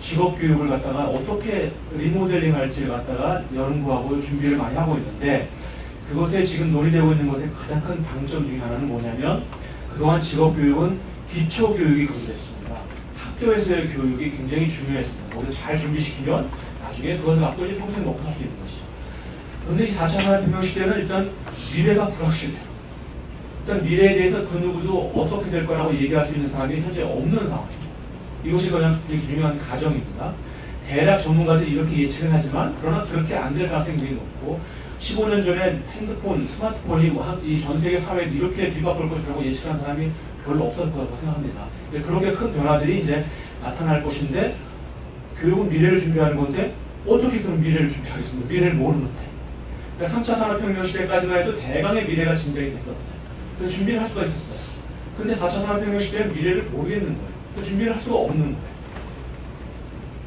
직업 교육을 갖다가 어떻게 리모델링 할지를 갖다가 연구하고 준비를 많이 하고 있는데 그것에 지금 논의되고 있는 것의 가장 큰 방점 중에 하나는 뭐냐면 그동안 직업 교육은 기초 교육이 그랬습니다. 학교에서의 교육이 굉장히 중요했습니다. 거기서 잘 준비시키면 나중에 그것을 갖고 이제 평생 먹고 살 수 있는 것이죠. 그런데 이 4차 산업혁명 시대는 일단 미래가 불확실해요. 일단 미래에 대해서 그 누구도 어떻게 될 거라고 얘기할 수 있는 사람이 현재 없는 상황입니다. 이것이 가장 중요한 가정입니다. 대략 전문가들이 이렇게 예측을 하지만 그러나 그렇게 안 될 가능성이 굉장히 높고 15년 전에 핸드폰, 스마트폰이 이 전 세계 사회에 이렇게 뒤바꿀 것이라고 예측한 사람이 별로 없었을 거라고 생각합니다. 그런 게 큰 변화들이 이제 나타날 것인데 교육은 미래를 준비하는 건데 어떻게 그런 미래를 준비하겠습니까? 미래를 모르는데. 그러니까 3차 산업혁명 시대까지만 해도 대강의 미래가 짐작이 됐었어요. 그래서 준비를 할 수가 있었어요. 근데 4차 산업혁명 시대는 미래를 모르겠는 거예요. 준비를 할 수가 없는 거예요.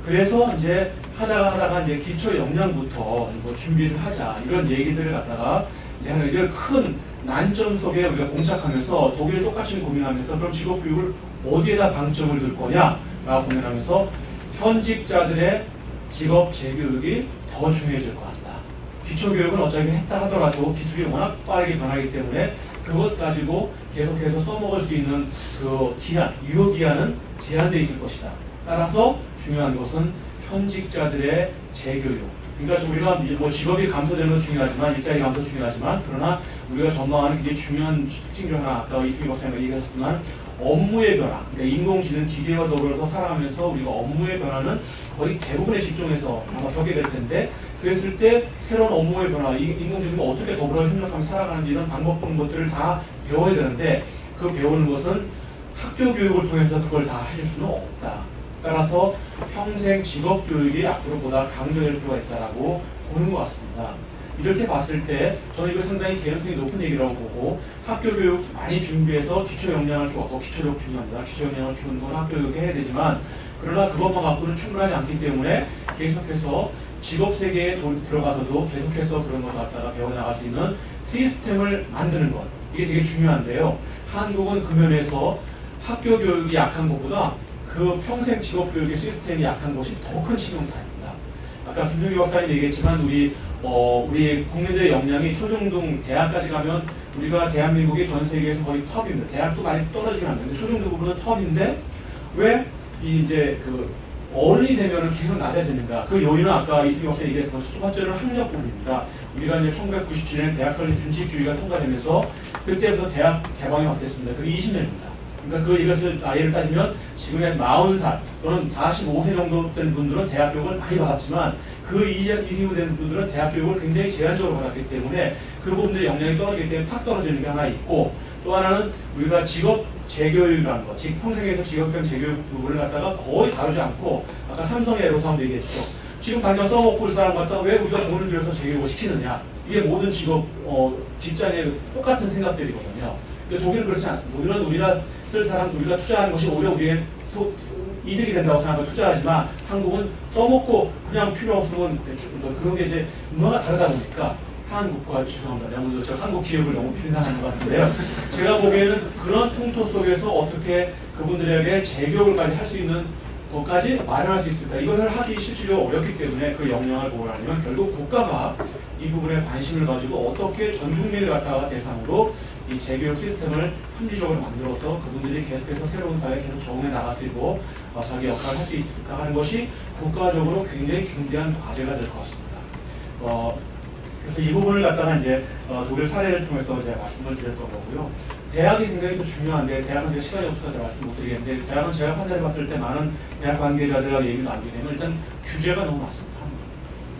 그래서 이제 하다가 이제 기초 역량부터 뭐 준비를 하자 이런 얘기들을 갖다가 이제 하는 이걸 큰 난점 속에 우리가 봉착하면서 독일이 똑같이 고민하면서 그럼 직업 교육을 어디에다 방점을 둘 거냐라고 고민하면서 현직자들의 직업 재교육이 더 중요해질 것 같다. 기초 교육은 어차피 했다 하더라도 기술이 워낙 빠르게 변하기 때문에 그것 가지고 계속해서 써먹을 수 있는 그 기한, 유효기한은 제한되어 있을 것이다. 따라서 중요한 것은 현직자들의 재교육. 그러니까 우리가 뭐 직업이 감소되는 건 중요하지만 일자리 감소 중요하지만 그러나 우리가 전망하는 굉장히 중요한 특징 중 하나 아까 이수미 박사님이 얘기하셨지만 업무의 변화. 그러니까 인공지능 기계와 더불어서 살아가면서 우리가 업무의 변화는 거의 대부분의 직종에서 아마 겪게 될 텐데 그랬을 때 새로운 업무의 변화, 인공지능과 어떻게 더불어 협력하면서 살아가는지 이런 방법 같은 것들을 다 배워야 되는데 그 배우는 것은 학교 교육을 통해서 그걸 다 해줄 수는 없다. 따라서 평생 직업 교육이 앞으로보다 강조될 필요가 있다라고 보는 것 같습니다. 이렇게 봤을 때 저는 이거 상당히 개연성이 높은 얘기라고 보고 학교 교육 많이 준비해서 기초 역량을 키웠고 기초력 중요합니다. 기초 역량을 키우는 건 학교 교육 해야 되지만 그러나 그것만 갖고는 충분하지 않기 때문에 계속해서 직업 세계에 들어가서도 계속해서 그런 것을 갖다가 배워나갈 수 있는 시스템을 만드는 것 이게 되게 중요한데요. 한국은 그 면에서 학교 교육이 약한 것보다 그 평생 직업 교육의 시스템이 약한 것이 더 큰 치명타입니다. 아까 김종기 박사님 얘기했지만 우리 국민들의 역량이 초중등 대학까지 가면 우리가 대한민국이 전 세계에서 거의 톱입니다. 대학도 많이 떨어지긴 합니다. 근데 초중등 부분은 톱인데 왜 이제 그 어른이 되면은 계속 낮아지는가? 그 요인은 아까 이수미 박사님 얘기했던 첫 번째로는 학력 부분입니다. 우리가 이제 1997년에 대학 설립 준칙주의가 통과되면서 그때부터 대학 개방이 어땠습니다. 그게 20년입니다. 그러니까 이것을 나이를 따지면 지금의 40살 또는 45세 정도 된 분들은 대학 교육을 많이 받았지만 그 이후 된 분들은 대학 교육을 굉장히 제한적으로 받았기 때문에 그 부분들의 역량이 떨어지기 때문에 팍 떨어지는 게 하나 있고 또 하나는 우리가 직업 재교육이라는 것, 평생에서 직업형 재교육 부분을 갖다가 거의 다루지 않고 아까 삼성의 애로사항도 얘기했죠. 지금 당장 써먹고 올 사람 갖다가 왜 우리가 돈을 들여서 재교육을 시키느냐. 이게 모든 직장의 똑같은 생각들이거든요. 독일은 그렇지 않습니다. 독일은 우리가 쓸 사람, 우리가 투자하는 것이 오히려 우리의 이득이 된다고 생각하고 투자하지만 한국은 써먹고 그냥 필요 없으면 그런 게 이제 문화가 다르다 보니까 한국과 죄송합니다. 너무 저 한국 기업을 너무 비난하는 것 같은데요. 제가 보기에는 그런 풍토 속에서 어떻게 그분들에게 재교육을까지 할 수 있는 것까지 마련할 수 있을까? 이것을 하기 실질적으로 어렵기 때문에 그 역량을 보호하려면 결국 국가가 이 부분에 관심을 가지고 어떻게 전 국민을 갖다가 대상으로 이 재교육 시스템을 합리적으로 만들어서 그분들이 계속해서 새로운 사회에 계속 적응해 나갈 수 있고 자기 역할을 할 수 있을까 하는 것이 국가적으로 굉장히 중대한 과제가 될 것 같습니다. 그래서 이 부분을 갖다가 이제 독일 사례를 통해서 이제 말씀을 드렸던 거고요. 대학이 굉장히 또 중요한데 대학은 제가 시간이 없어서 제가 말씀 못 드리겠는데 대학은 제가 판단해 봤을 때 많은 대학 관계자들과 얘기를 나누게 되면 일단 규제가 너무 많습니다.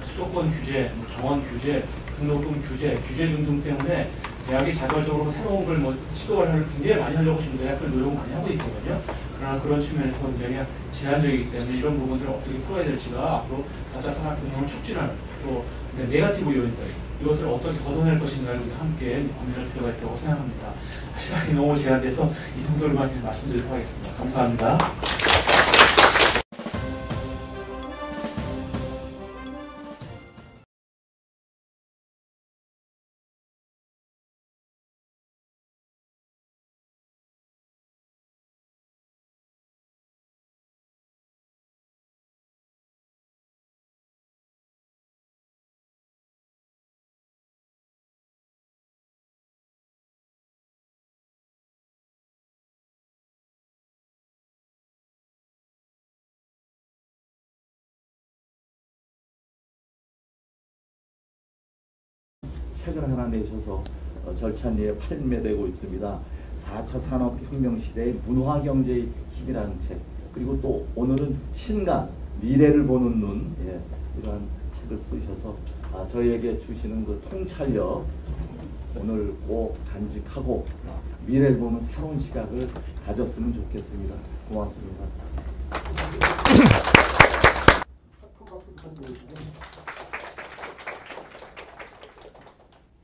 수도권 규제, 정원 규제, 등록금 규제 등등 때문에 대학이 자발적으로 새로운 걸 뭐 시도를 하는 굉장히 많이 하려고 지금 대학들 노력을 많이 하고 있거든요. 그러나 그런 측면에서 굉장히 제한적이기 때문에 이런 부분들을 어떻게 풀어야 될지가 앞으로 4차 산업혁명을 촉진하는 또 네거티브 요인들 이것들을 어떻게 걷어낼 것인가를 우리 함께 고민할 필요가 있다고 생각합니다. 시간이 너무 제한돼서 이 정도로만 말씀드리도록 하겠습니다. 감사합니다. 책을 하나 내셔서 절찬리에 판매되고 있습니다. 4차 산업혁명 시대의 문화경제의 힘이라는 책, 그리고 또 오늘은 신간, 미래를 보는 눈, 이러한 책을 쓰셔서 저희에게 주시는 그 통찰력 오늘 꼭 간직하고 미래를 보는 새로운 시각을 가졌으면 좋겠습니다. 고맙습니다.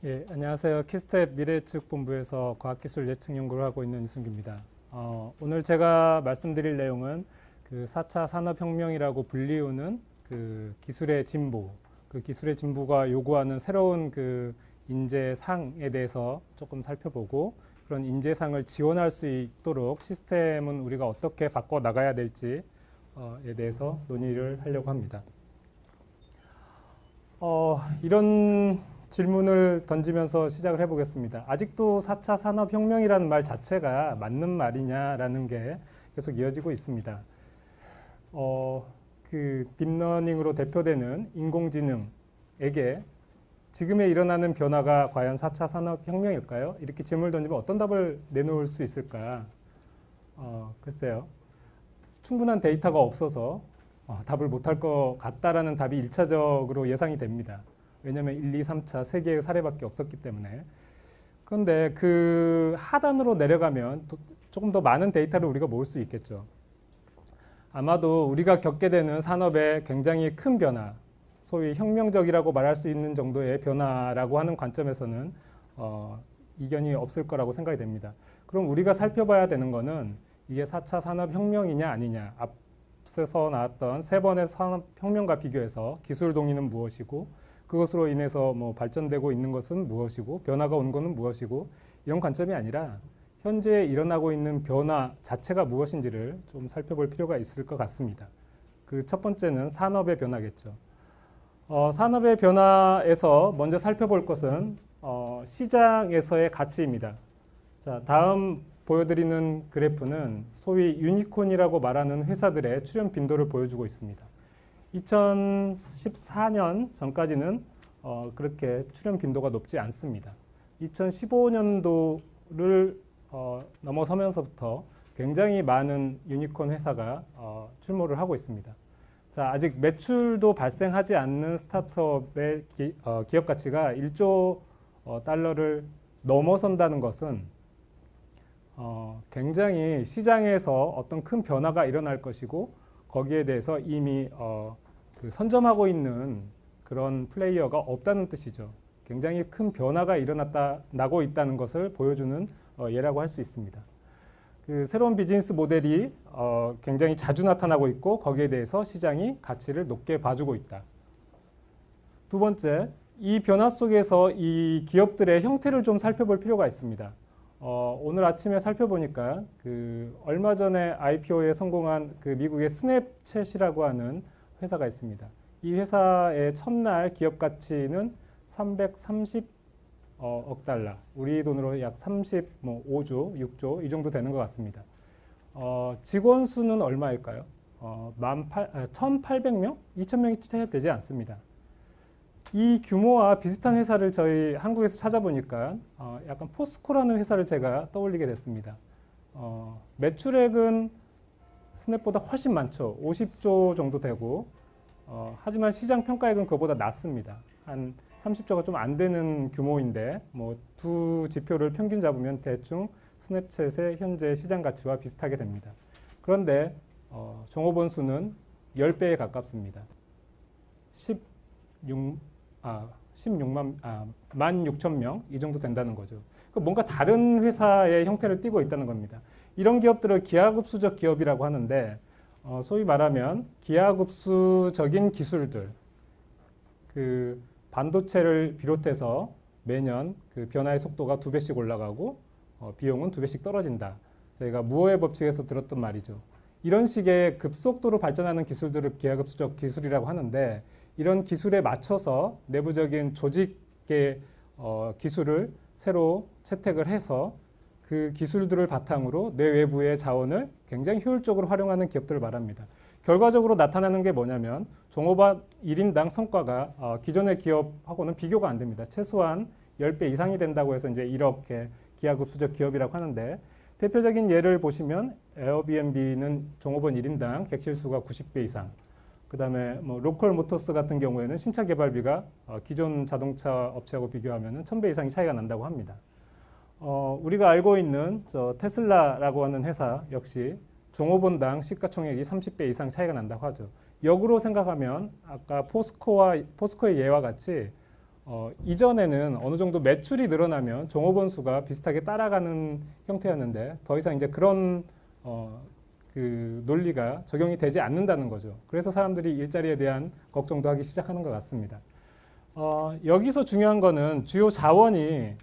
예, 안녕하세요. 키스텝 미래예측 본부에서 과학기술 예측 연구를 하고 있는 이승규입니다. 오늘 제가 말씀드릴 내용은 그 4차 산업혁명이라고 불리우는 그 기술의 진보, 그 기술의 진보가 요구하는 새로운 그 인재상에 대해서 조금 살펴보고, 그런 인재상을 지원할 수 있도록 시스템은 우리가 어떻게 바꿔 나가야 될지에 대해서 논의를 하려고 합니다. 이런 질문을 던지면서 시작을 해보겠습니다. 아직도 4차 산업혁명이라는 말 자체가 맞는 말이냐라는 게 계속 이어지고 있습니다. 그 딥러닝으로 대표되는 인공지능에게 지금에 일어나는 변화가 과연 4차 산업혁명일까요? 이렇게 질문을 던지면 어떤 답을 내놓을 수 있을까? 글쎄요. 충분한 데이터가 없어서 답을 못할 것 같다라는 답이 1차적으로 예상이 됩니다. 왜냐하면 1, 2, 3차 세 개의 사례밖에 없었기 때문에. 그런데 그 하단으로 내려가면 조금 더 많은 데이터를 우리가 모을 수 있겠죠. 아마도 우리가 겪게 되는 산업의 굉장히 큰 변화, 소위 혁명적이라고 말할 수 있는 정도의 변화라고 하는 관점에서는 이견이 없을 거라고 생각이 됩니다. 그럼 우리가 살펴봐야 되는 거는 이게 4차 산업혁명이냐 아니냐, 앞서서 나왔던 세 번의 산업혁명과 비교해서 기술 동의는 무엇이고 그것으로 인해서 뭐 발전되고 있는 것은 무엇이고 변화가 온 것은 무엇이고, 이런 관점이 아니라 현재 일어나고 있는 변화 자체가 무엇인지를 좀 살펴볼 필요가 있을 것 같습니다. 그 첫 번째는 산업의 변화겠죠. 산업의 변화에서 먼저 살펴볼 것은 시장에서의 가치입니다. 자, 다음 보여드리는 그래프는 소위 유니콘이라고 말하는 회사들의 출현 빈도를 보여주고 있습니다. 2014년 전까지는 그렇게 출현 빈도가 높지 않습니다. 2015년도를 넘어서면서부터 굉장히 많은 유니콘 회사가 출몰을 하고 있습니다. 자, 아직 매출도 발생하지 않는 스타트업의 기업 가치가 1조 달러를 넘어선다는 것은 굉장히 시장에서 어떤 큰 변화가 일어날 것이고, 거기에 대해서 이미 그 선점하고 있는 그런 플레이어가 없다는 뜻이죠. 굉장히 큰 변화가 나고 있다는 것을 보여주는 예라고 할 수 있습니다. 그 새로운 비즈니스 모델이 굉장히 자주 나타나고 있고, 거기에 대해서 시장이 가치를 높게 봐주고 있다. 두 번째, 이 변화 속에서 이 기업들의 형태를 좀 살펴볼 필요가 있습니다. 오늘 아침에 살펴보니까 그 얼마 전에 IPO에 성공한 그 미국의 스냅챗이라고 하는 회사가 있습니다. 이 회사의 첫날 기업 가치는 330억 달러, 우리 돈으로 약 35조, 6조 이 정도 되는 것 같습니다. 직원 수는 얼마일까요? 1,800명? 2,000명이 채 되지 않습니다. 이 규모와 비슷한 회사를 저희 한국에서 찾아보니까 약간 포스코라는 회사를 제가 떠올리게 됐습니다. 매출액은 스냅보다 훨씬 많죠. 50조 정도 되고, 하지만 시장 평가액은 그보다 낮습니다. 한 30조가 좀 안 되는 규모인데 뭐 두 지표를 평균 잡으면 대충 스냅챗의 현재 시장 가치와 비슷하게 됩니다. 그런데 종업원 수는 10배에 가깝습니다. 16,000명 이 정도 된다는 거죠. 뭔가 다른 회사의 형태를 띠고 있다는 겁니다. 이런 기업들을 기하급수적 기업이라고 하는데 소위 말하면 기하급수적인 기술들, 그 반도체를 비롯해서 매년 그 변화의 속도가 2배씩 올라가고 비용은 2배씩 떨어진다. 저희가 무어의 법칙에서 들었던 말이죠. 이런 식의 급속도로 발전하는 기술들을 기하급수적 기술이라고 하는데 이런 기술에 맞춰서 내부적인 조직의 기술을 새로 채택을 해서 그 기술들을 바탕으로 내 외부의 자원을 굉장히 효율적으로 활용하는 기업들을 말합니다. 결과적으로 나타나는 게 뭐냐면 종업원 1인당 성과가 기존의 기업하고는 비교가 안 됩니다. 최소한 10배 이상이 된다고 해서 이제 이렇게 기하급수적 기업이라고 하는데 대표적인 예를 보시면 에어비앤비는 종업원 1인당 객실수가 90배 이상, 그 다음에 뭐 로컬 모터스 같은 경우에는 신차 개발비가 기존 자동차 업체하고 비교하면 1000배 이상이 차이가 난다고 합니다. 우리가 알고 있는 테슬라라고 하는 회사 역시 종업원당 시가총액이 30배 이상 차이가 난다고 하죠. 역으로 생각하면 아까 포스코의 예와 같이 이전에는 어느 정도 매출이 늘어나면 종업원 수가 비슷하게 따라가는 형태였는데 더 이상 이제 그런 그 논리가 적용이 되지 않는다는 거죠. 그래서 사람들이 일자리에 대한 걱정도 하기 시작하는 것 같습니다. 여기서 중요한 거는 주요 자원이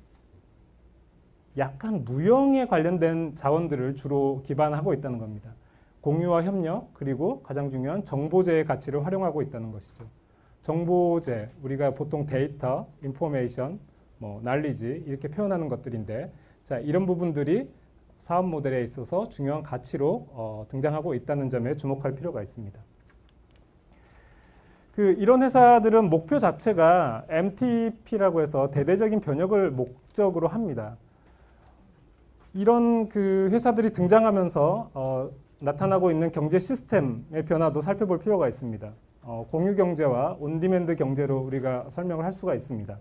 약간 무형에 관련된 자원들을 주로 기반하고 있다는 겁니다. 공유와 협력, 그리고 가장 중요한 정보제의 가치를 활용하고 있다는 것이죠. 정보제, 우리가 보통 데이터, 인포메이션, 뭐 날리지 이렇게 표현하는 것들인데, 자, 이런 부분들이 사업 모델에 있어서 중요한 가치로 등장하고 있다는 점에 주목할 필요가 있습니다. 이런 회사들은 목표 자체가 MTP라고 해서 대대적인 변혁을 목적으로 합니다. 이런 그 회사들이 등장하면서 나타나고 있는 경제 시스템의 변화도 살펴볼 필요가 있습니다. 공유 경제와 온디맨드 경제로 우리가 설명을 할 수가 있습니다.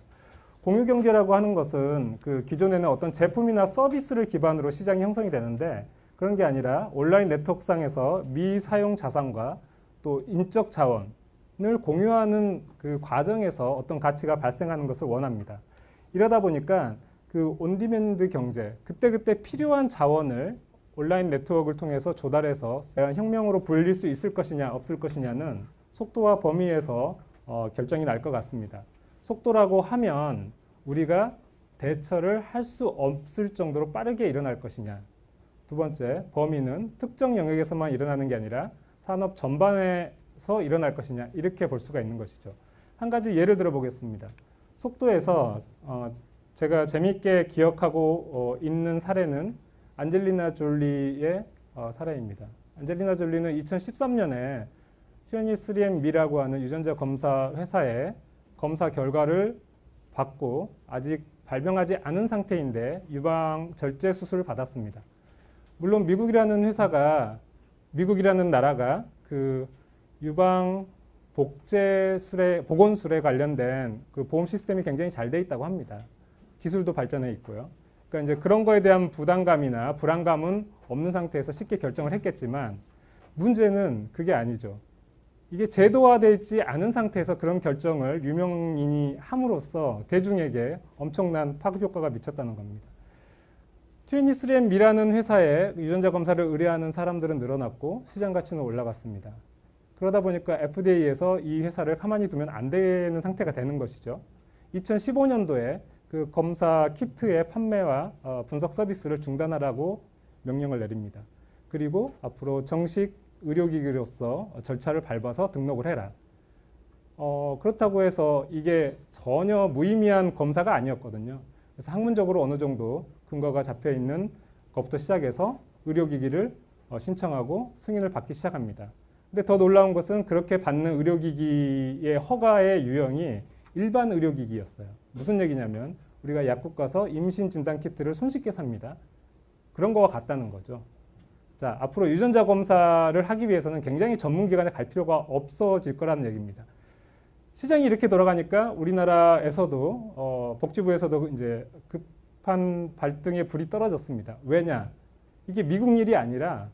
공유 경제라고 하는 것은 그 기존에는 어떤 제품이나 서비스를 기반으로 시장이 형성이 되는데 그런 게 아니라 온라인 네트워크상에서 미사용 자산과 또 인적 자원을 공유하는 그 과정에서 어떤 가치가 발생하는 것을 원합니다. 이러다 보니까 그 온디맨드 경제, 그때그때 필요한 자원을 온라인 네트워크를 통해서 조달해서 혁명으로 불릴 수 있을 것이냐 없을 것이냐는 속도와 범위에서 결정이 날 것 같습니다. 속도라고 하면 우리가 대처를 할 수 없을 정도로 빠르게 일어날 것이냐. 두 번째, 범위는 특정 영역에서만 일어나는 게 아니라 산업 전반에서 일어날 것이냐. 이렇게 볼 수가 있는 것이죠. 한 가지 예를 들어 보겠습니다. 속도에서 제가 재미있게 기억하고 있는 사례는 안젤리나 졸리의 사례입니다. 안젤리나 졸리는 2013년에 23andMe라고 하는 유전자 검사 회사에 검사 결과를 받고 아직 발병하지 않은 상태인데 유방 절제 수술을 받았습니다. 물론 미국이라는 나라가 그 유방 보건술에 관련된 그 보험 시스템이 굉장히 잘 돼 있다고 합니다. 기술도 발전해 있고요. 그러니까 이제 그런 거에 대한 부담감이나 불안감은 없는 상태에서 쉽게 결정을 했겠지만 문제는 그게 아니죠. 이게 제도화되지 않은 상태에서 그런 결정을 유명인이 함으로써 대중에게 엄청난 파급 효과가 미쳤다는 겁니다. 23andMe라는 회사에 유전자 검사를 의뢰하는 사람들은 늘어났고 시장 가치는 올라갔습니다. 그러다 보니까 FDA에서 이 회사를 가만히 두면 안 되는 상태가 되는 것이죠. 2015년도에 그 검사 키트의 판매와 분석 서비스를 중단하라고 명령을 내립니다. 그리고 앞으로 정식 의료기기로서 절차를 밟아서 등록을 해라. 그렇다고 해서 이게 전혀 무의미한 검사가 아니었거든요. 그래서 학문적으로 어느 정도 근거가 잡혀 있는 것부터 시작해서 의료기기를 신청하고 승인을 받기 시작합니다. 근데 더 놀라운 것은 그렇게 받는 의료기기의 허가의 유형이 일반 의료기기였어요. 무슨 얘기냐면 우리가 약국 가서 임신 진단 키트를 손쉽게 삽니다. 그런 거와 같다는 거죠. 자, 앞으로 유전자 검사를 하기 위해서는 굉장히 전문 기관에 갈 필요가 없어질 거라는 얘기입니다. 시장이 이렇게 돌아가니까 우리나라에서도 복지부에서도 이제 급한 발등에 불이 떨어졌습니다. 왜냐? 이게 미국 일이 아니라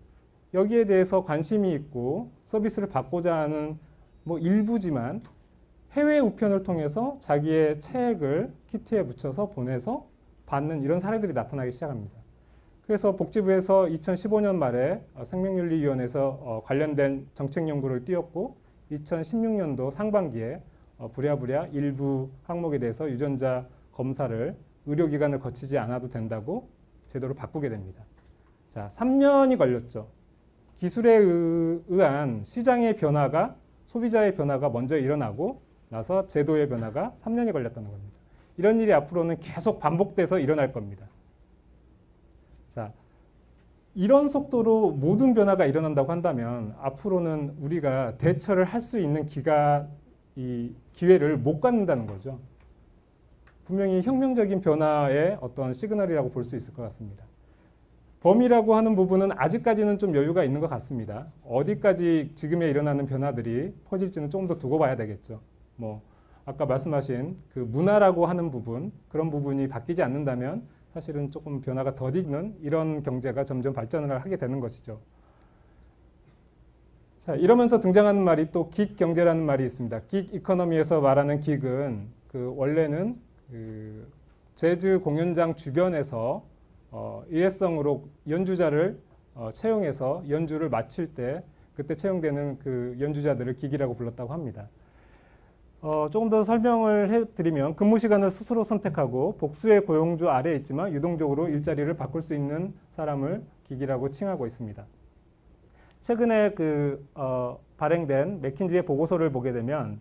여기에 대해서 관심이 있고 서비스를 받고자 하는 뭐 일부지만 해외 우편을 통해서 자기의 체액을 키트에 묻혀서 보내서 받는 이런 사례들이 나타나기 시작합니다. 그래서 복지부에서 2015년 말에 생명윤리위원회에서 관련된 정책 연구를 띄웠고 2016년도 상반기에 부랴부랴 일부 항목에 대해서 유전자 검사를 의료기관을 거치지 않아도 된다고 제도를 바꾸게 됩니다. 자, 3년이 걸렸죠. 기술에 의한 시장의 변화가, 소비자의 변화가 먼저 일어나고 나서 제도의 변화가 3년이 걸렸다는 겁니다. 이런 일이 앞으로는 계속 반복돼서 일어날 겁니다. 자, 이런 속도로 모든 변화가 일어난다고 한다면 앞으로는 우리가 대처를 할 수 있는 기회를 못 갖는다는 거죠. 분명히 혁명적인 변화의 어떤 시그널이라고 볼 수 있을 것 같습니다. 범위라고 하는 부분은 아직까지는 좀 여유가 있는 것 같습니다. 어디까지 지금에 일어나는 변화들이 퍼질지는 조금 더 두고 봐야 되겠죠. 뭐 아까 말씀하신 그 문화라고 하는 부분, 그런 부분이 바뀌지 않는다면 사실은 조금 변화가 더디는 이런 경제가 점점 발전을 하게 되는 것이죠. 자, 이러면서 등장하는 말이 또 긱 경제라는 말이 있습니다. 긱 이코노미에서 말하는 긱은 원래는 재즈 공연장 주변에서 일회성으로 연주자를 채용해서 연주를 마칠 때 그때 채용되는 그 연주자들을 긱이라고 불렀다고 합니다. 조금 더 설명을 해드리면 근무 시간을 스스로 선택하고 복수의 고용주 아래에 있지만 유동적으로 일자리를 바꿀 수 있는 사람을 긱이라고 칭하고 있습니다. 최근에 발행된 맥킨지의 보고서를 보게 되면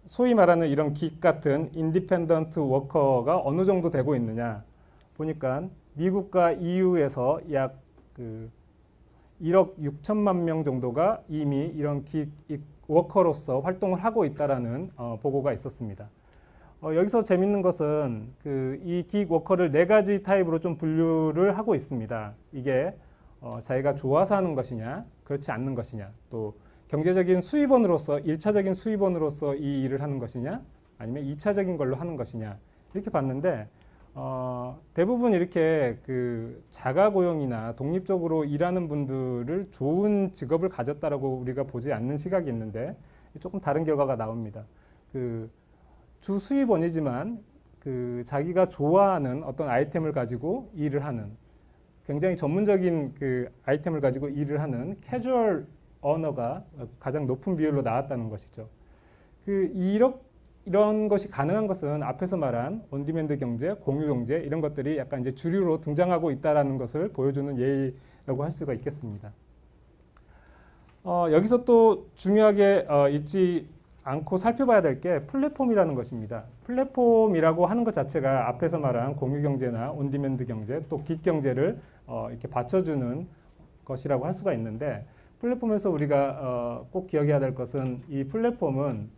소위 말하는 이런 긱 같은 인디펜던트 워커가 어느 정도 되고 있느냐 보니까 미국과 EU에서 약 1억 6천만 명 정도가 이미 이런 긱 워커로서 활동을 하고 있다라는 보고가 있었습니다. 여기서 재밌는 것은 이 긱 워커를 4가지 타입으로 좀 분류를 하고 있습니다. 이게 자기가 좋아서 하는 것이냐, 그렇지 않는 것이냐, 또 경제적인 수입원으로서 1차적인 수입원으로서 이 일을 하는 것이냐, 아니면 2차적인 걸로 하는 것이냐 이렇게 봤는데 대부분 이렇게 자가고용이나 독립적으로 일하는 분들을 좋은 직업을 가졌다라고 우리가 보지 않는 시각이 있는데 조금 다른 결과가 나옵니다. 주 수입원이지만 자기가 좋아하는 어떤 아이템을 가지고 일을 하는 굉장히 전문적인 아이템을 가지고 일을 하는 캐주얼 어너가 가장 높은 비율로 나왔다는 것이죠. 이런 것이 가능한 것은 앞에서 말한 온디맨드 경제, 공유 경제 이런 것들이 약간 이제 주류로 등장하고 있다는 것을 보여주는 예라고 할 수가 있겠습니다. 여기서 또 중요하게 잊지 않고 살펴봐야 될 게 플랫폼이라는 것입니다. 플랫폼이라고 하는 것 자체가 앞에서 말한 공유 경제나 온디맨드 경제, 또 긱 경제를 이렇게 받쳐주는 것이라고 할 수가 있는데 플랫폼에서 우리가 꼭 기억해야 될 것은 이 플랫폼은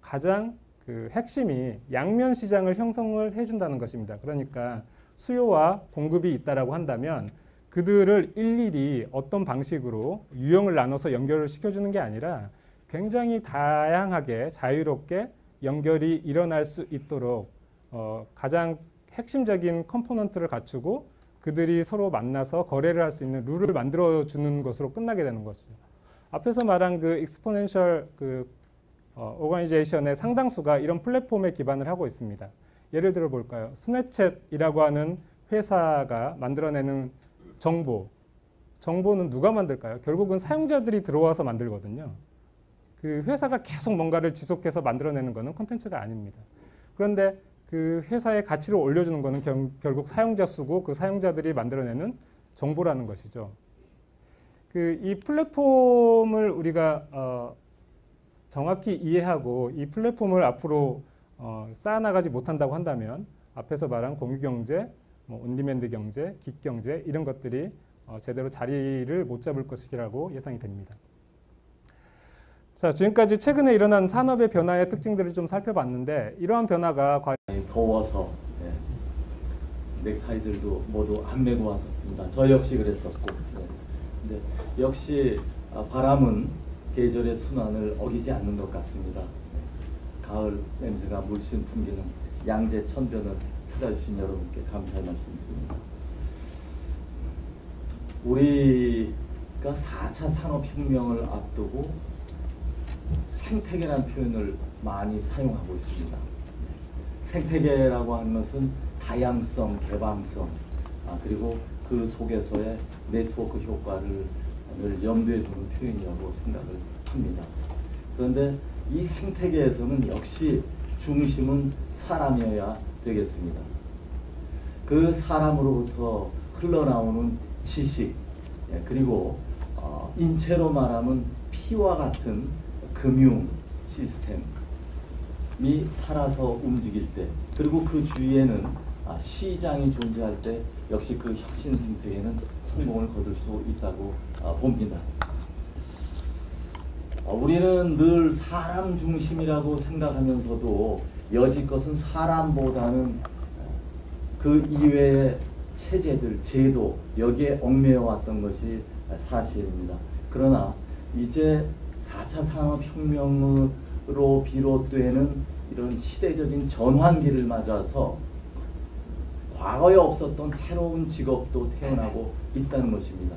가장 핵심이 양면 시장을 형성을 해준다는 것입니다. 그러니까 수요와 공급이 있다라고 한다면 그들을 일일이 어떤 방식으로 유형을 나눠서 연결을 시켜주는 게 아니라 굉장히 다양하게 자유롭게 연결이 일어날 수 있도록 가장 핵심적인 컴포넌트를 갖추고 그들이 서로 만나서 거래를 할 수 있는 룰을 만들어주는 것으로 끝나게 되는 것이죠. 앞에서 말한 익스포넨셜 오거니제이션의 상당수가 이런 플랫폼에 기반을 하고 있습니다. 예를 들어 볼까요? 스냅챗이라고 하는 회사가 만들어내는 정보는 누가 만들까요? 결국은 사용자들이 들어와서 만들거든요. 회사가 계속 뭔가를 지속해서 만들어내는 것은 콘텐츠가 아닙니다. 그런데 회사의 가치를 올려주는 것은 결국 사용자 수고 그 사용자들이 만들어내는 정보라는 것이죠. 이 플랫폼을 우리가 정확히 이해하고 이 플랫폼을 앞으로 쌓아나가지 못한다고 한다면 앞에서 말한 공유경제, 온디맨드 경제, 긱 경제 이런 것들이 제대로 자리를 못 잡을 것이라고 예상이 됩니다. 자, 지금까지 최근에 일어난 산업의 변화의 특징들을 좀 살펴봤는데 이러한 변화가 과연 더워서 넥타이들도 모두 안 메고 왔었습니다. 저 역시 그랬었고 근데 역시 바람은 계절의 순환을 어기지 않는 것 같습니다. 가을 냄새가 물씬 풍기는 양재 천변을 찾아주신 여러분께 감사의 말씀드립니다. 우리가 4차 산업혁명을 앞두고 생태계라는 표현을 많이 사용하고 있습니다. 생태계라고 하는 것은 다양성, 개방성, 그리고 그 속에서의 네트워크 효과를 염두에 두는 표현이라고 생각을 합니다. 그런데 이 생태계에서는 역시 중심은 사람이어야 되겠습니다. 그 사람으로부터 흘러나오는 지식, 그리고 인체로 말하면 피와 같은 금융 시스템이 살아서 움직일 때, 그리고 그 주위에는 시장이 존재할 때 역시 그 혁신 생태계는 성공을 거둘 수 있다고 봅니다. 우리는 늘 사람 중심이라고 생각하면서도 여지껏은 사람보다는 그 이외의 체제들, 제도, 여기에 얽매여 왔던 것이 사실입니다. 그러나 이제 4차 산업혁명으로 비롯되는 이런 시대적인 전환기를 맞아서 과거에 없었던 새로운 직업도 태어나고 있다는 것입니다.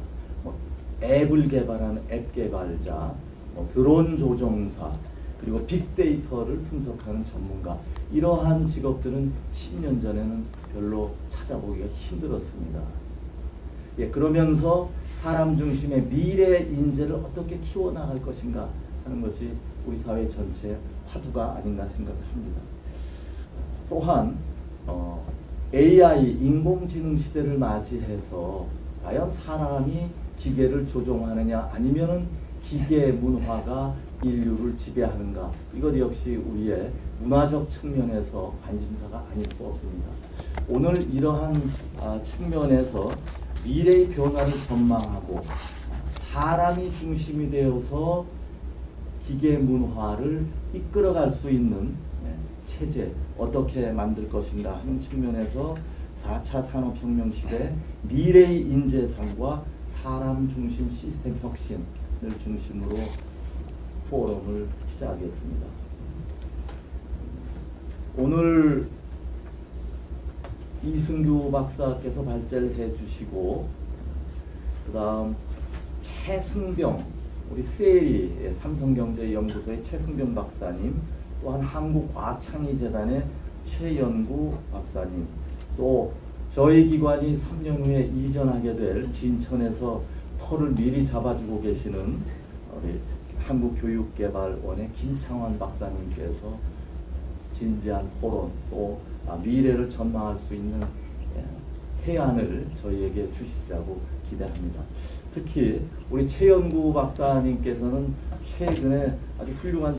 앱을 개발하는 앱 개발자, 드론 조종사, 그리고 빅데이터를 분석하는 전문가, 이러한 직업들은 10년 전에는 별로 찾아보기가 힘들었습니다. 그러면서 사람 중심의 미래 인재를 어떻게 키워나갈 것인가 하는 것이 우리 사회 전체의 화두가 아닌가 생각을 합니다. 또한 AI, 인공지능 시대를 맞이해서 과연 사람이 기계를 조종하느냐 아니면은 기계 문화가 인류를 지배하는가, 이것 역시 우리의 문화적 측면에서 관심사가 아닐 수 없습니다. 오늘 이러한 측면에서 미래의 변화를 전망하고 사람이 중심이 되어서 기계 문화를 이끌어갈 수 있는 체제 어떻게 만들 것인가 하는 측면에서 4차 산업혁명 시대 미래의 인재상과 사람 중심 시스템 혁신을 중심으로 포럼을 시작하겠습니다. 오늘 이승규 박사께서 발제를 해주시고, 그 다음 최승병, 우리 세리 삼성경제연구소의 최승병 박사님, 또한 한국과학창의재단의 최연구 박사님, 또 저희 기관이 3년 후에 이전하게 될 진천에서 터를 미리 잡아주고 계시는 우리 한국교육개발원의 김창환 박사님께서 진지한 토론, 또 미래를 전망할 수 있는 해안을 저희에게 주시리라고 기대합니다. 특히 우리 최연구 박사님께서는 최근에 아주 훌륭한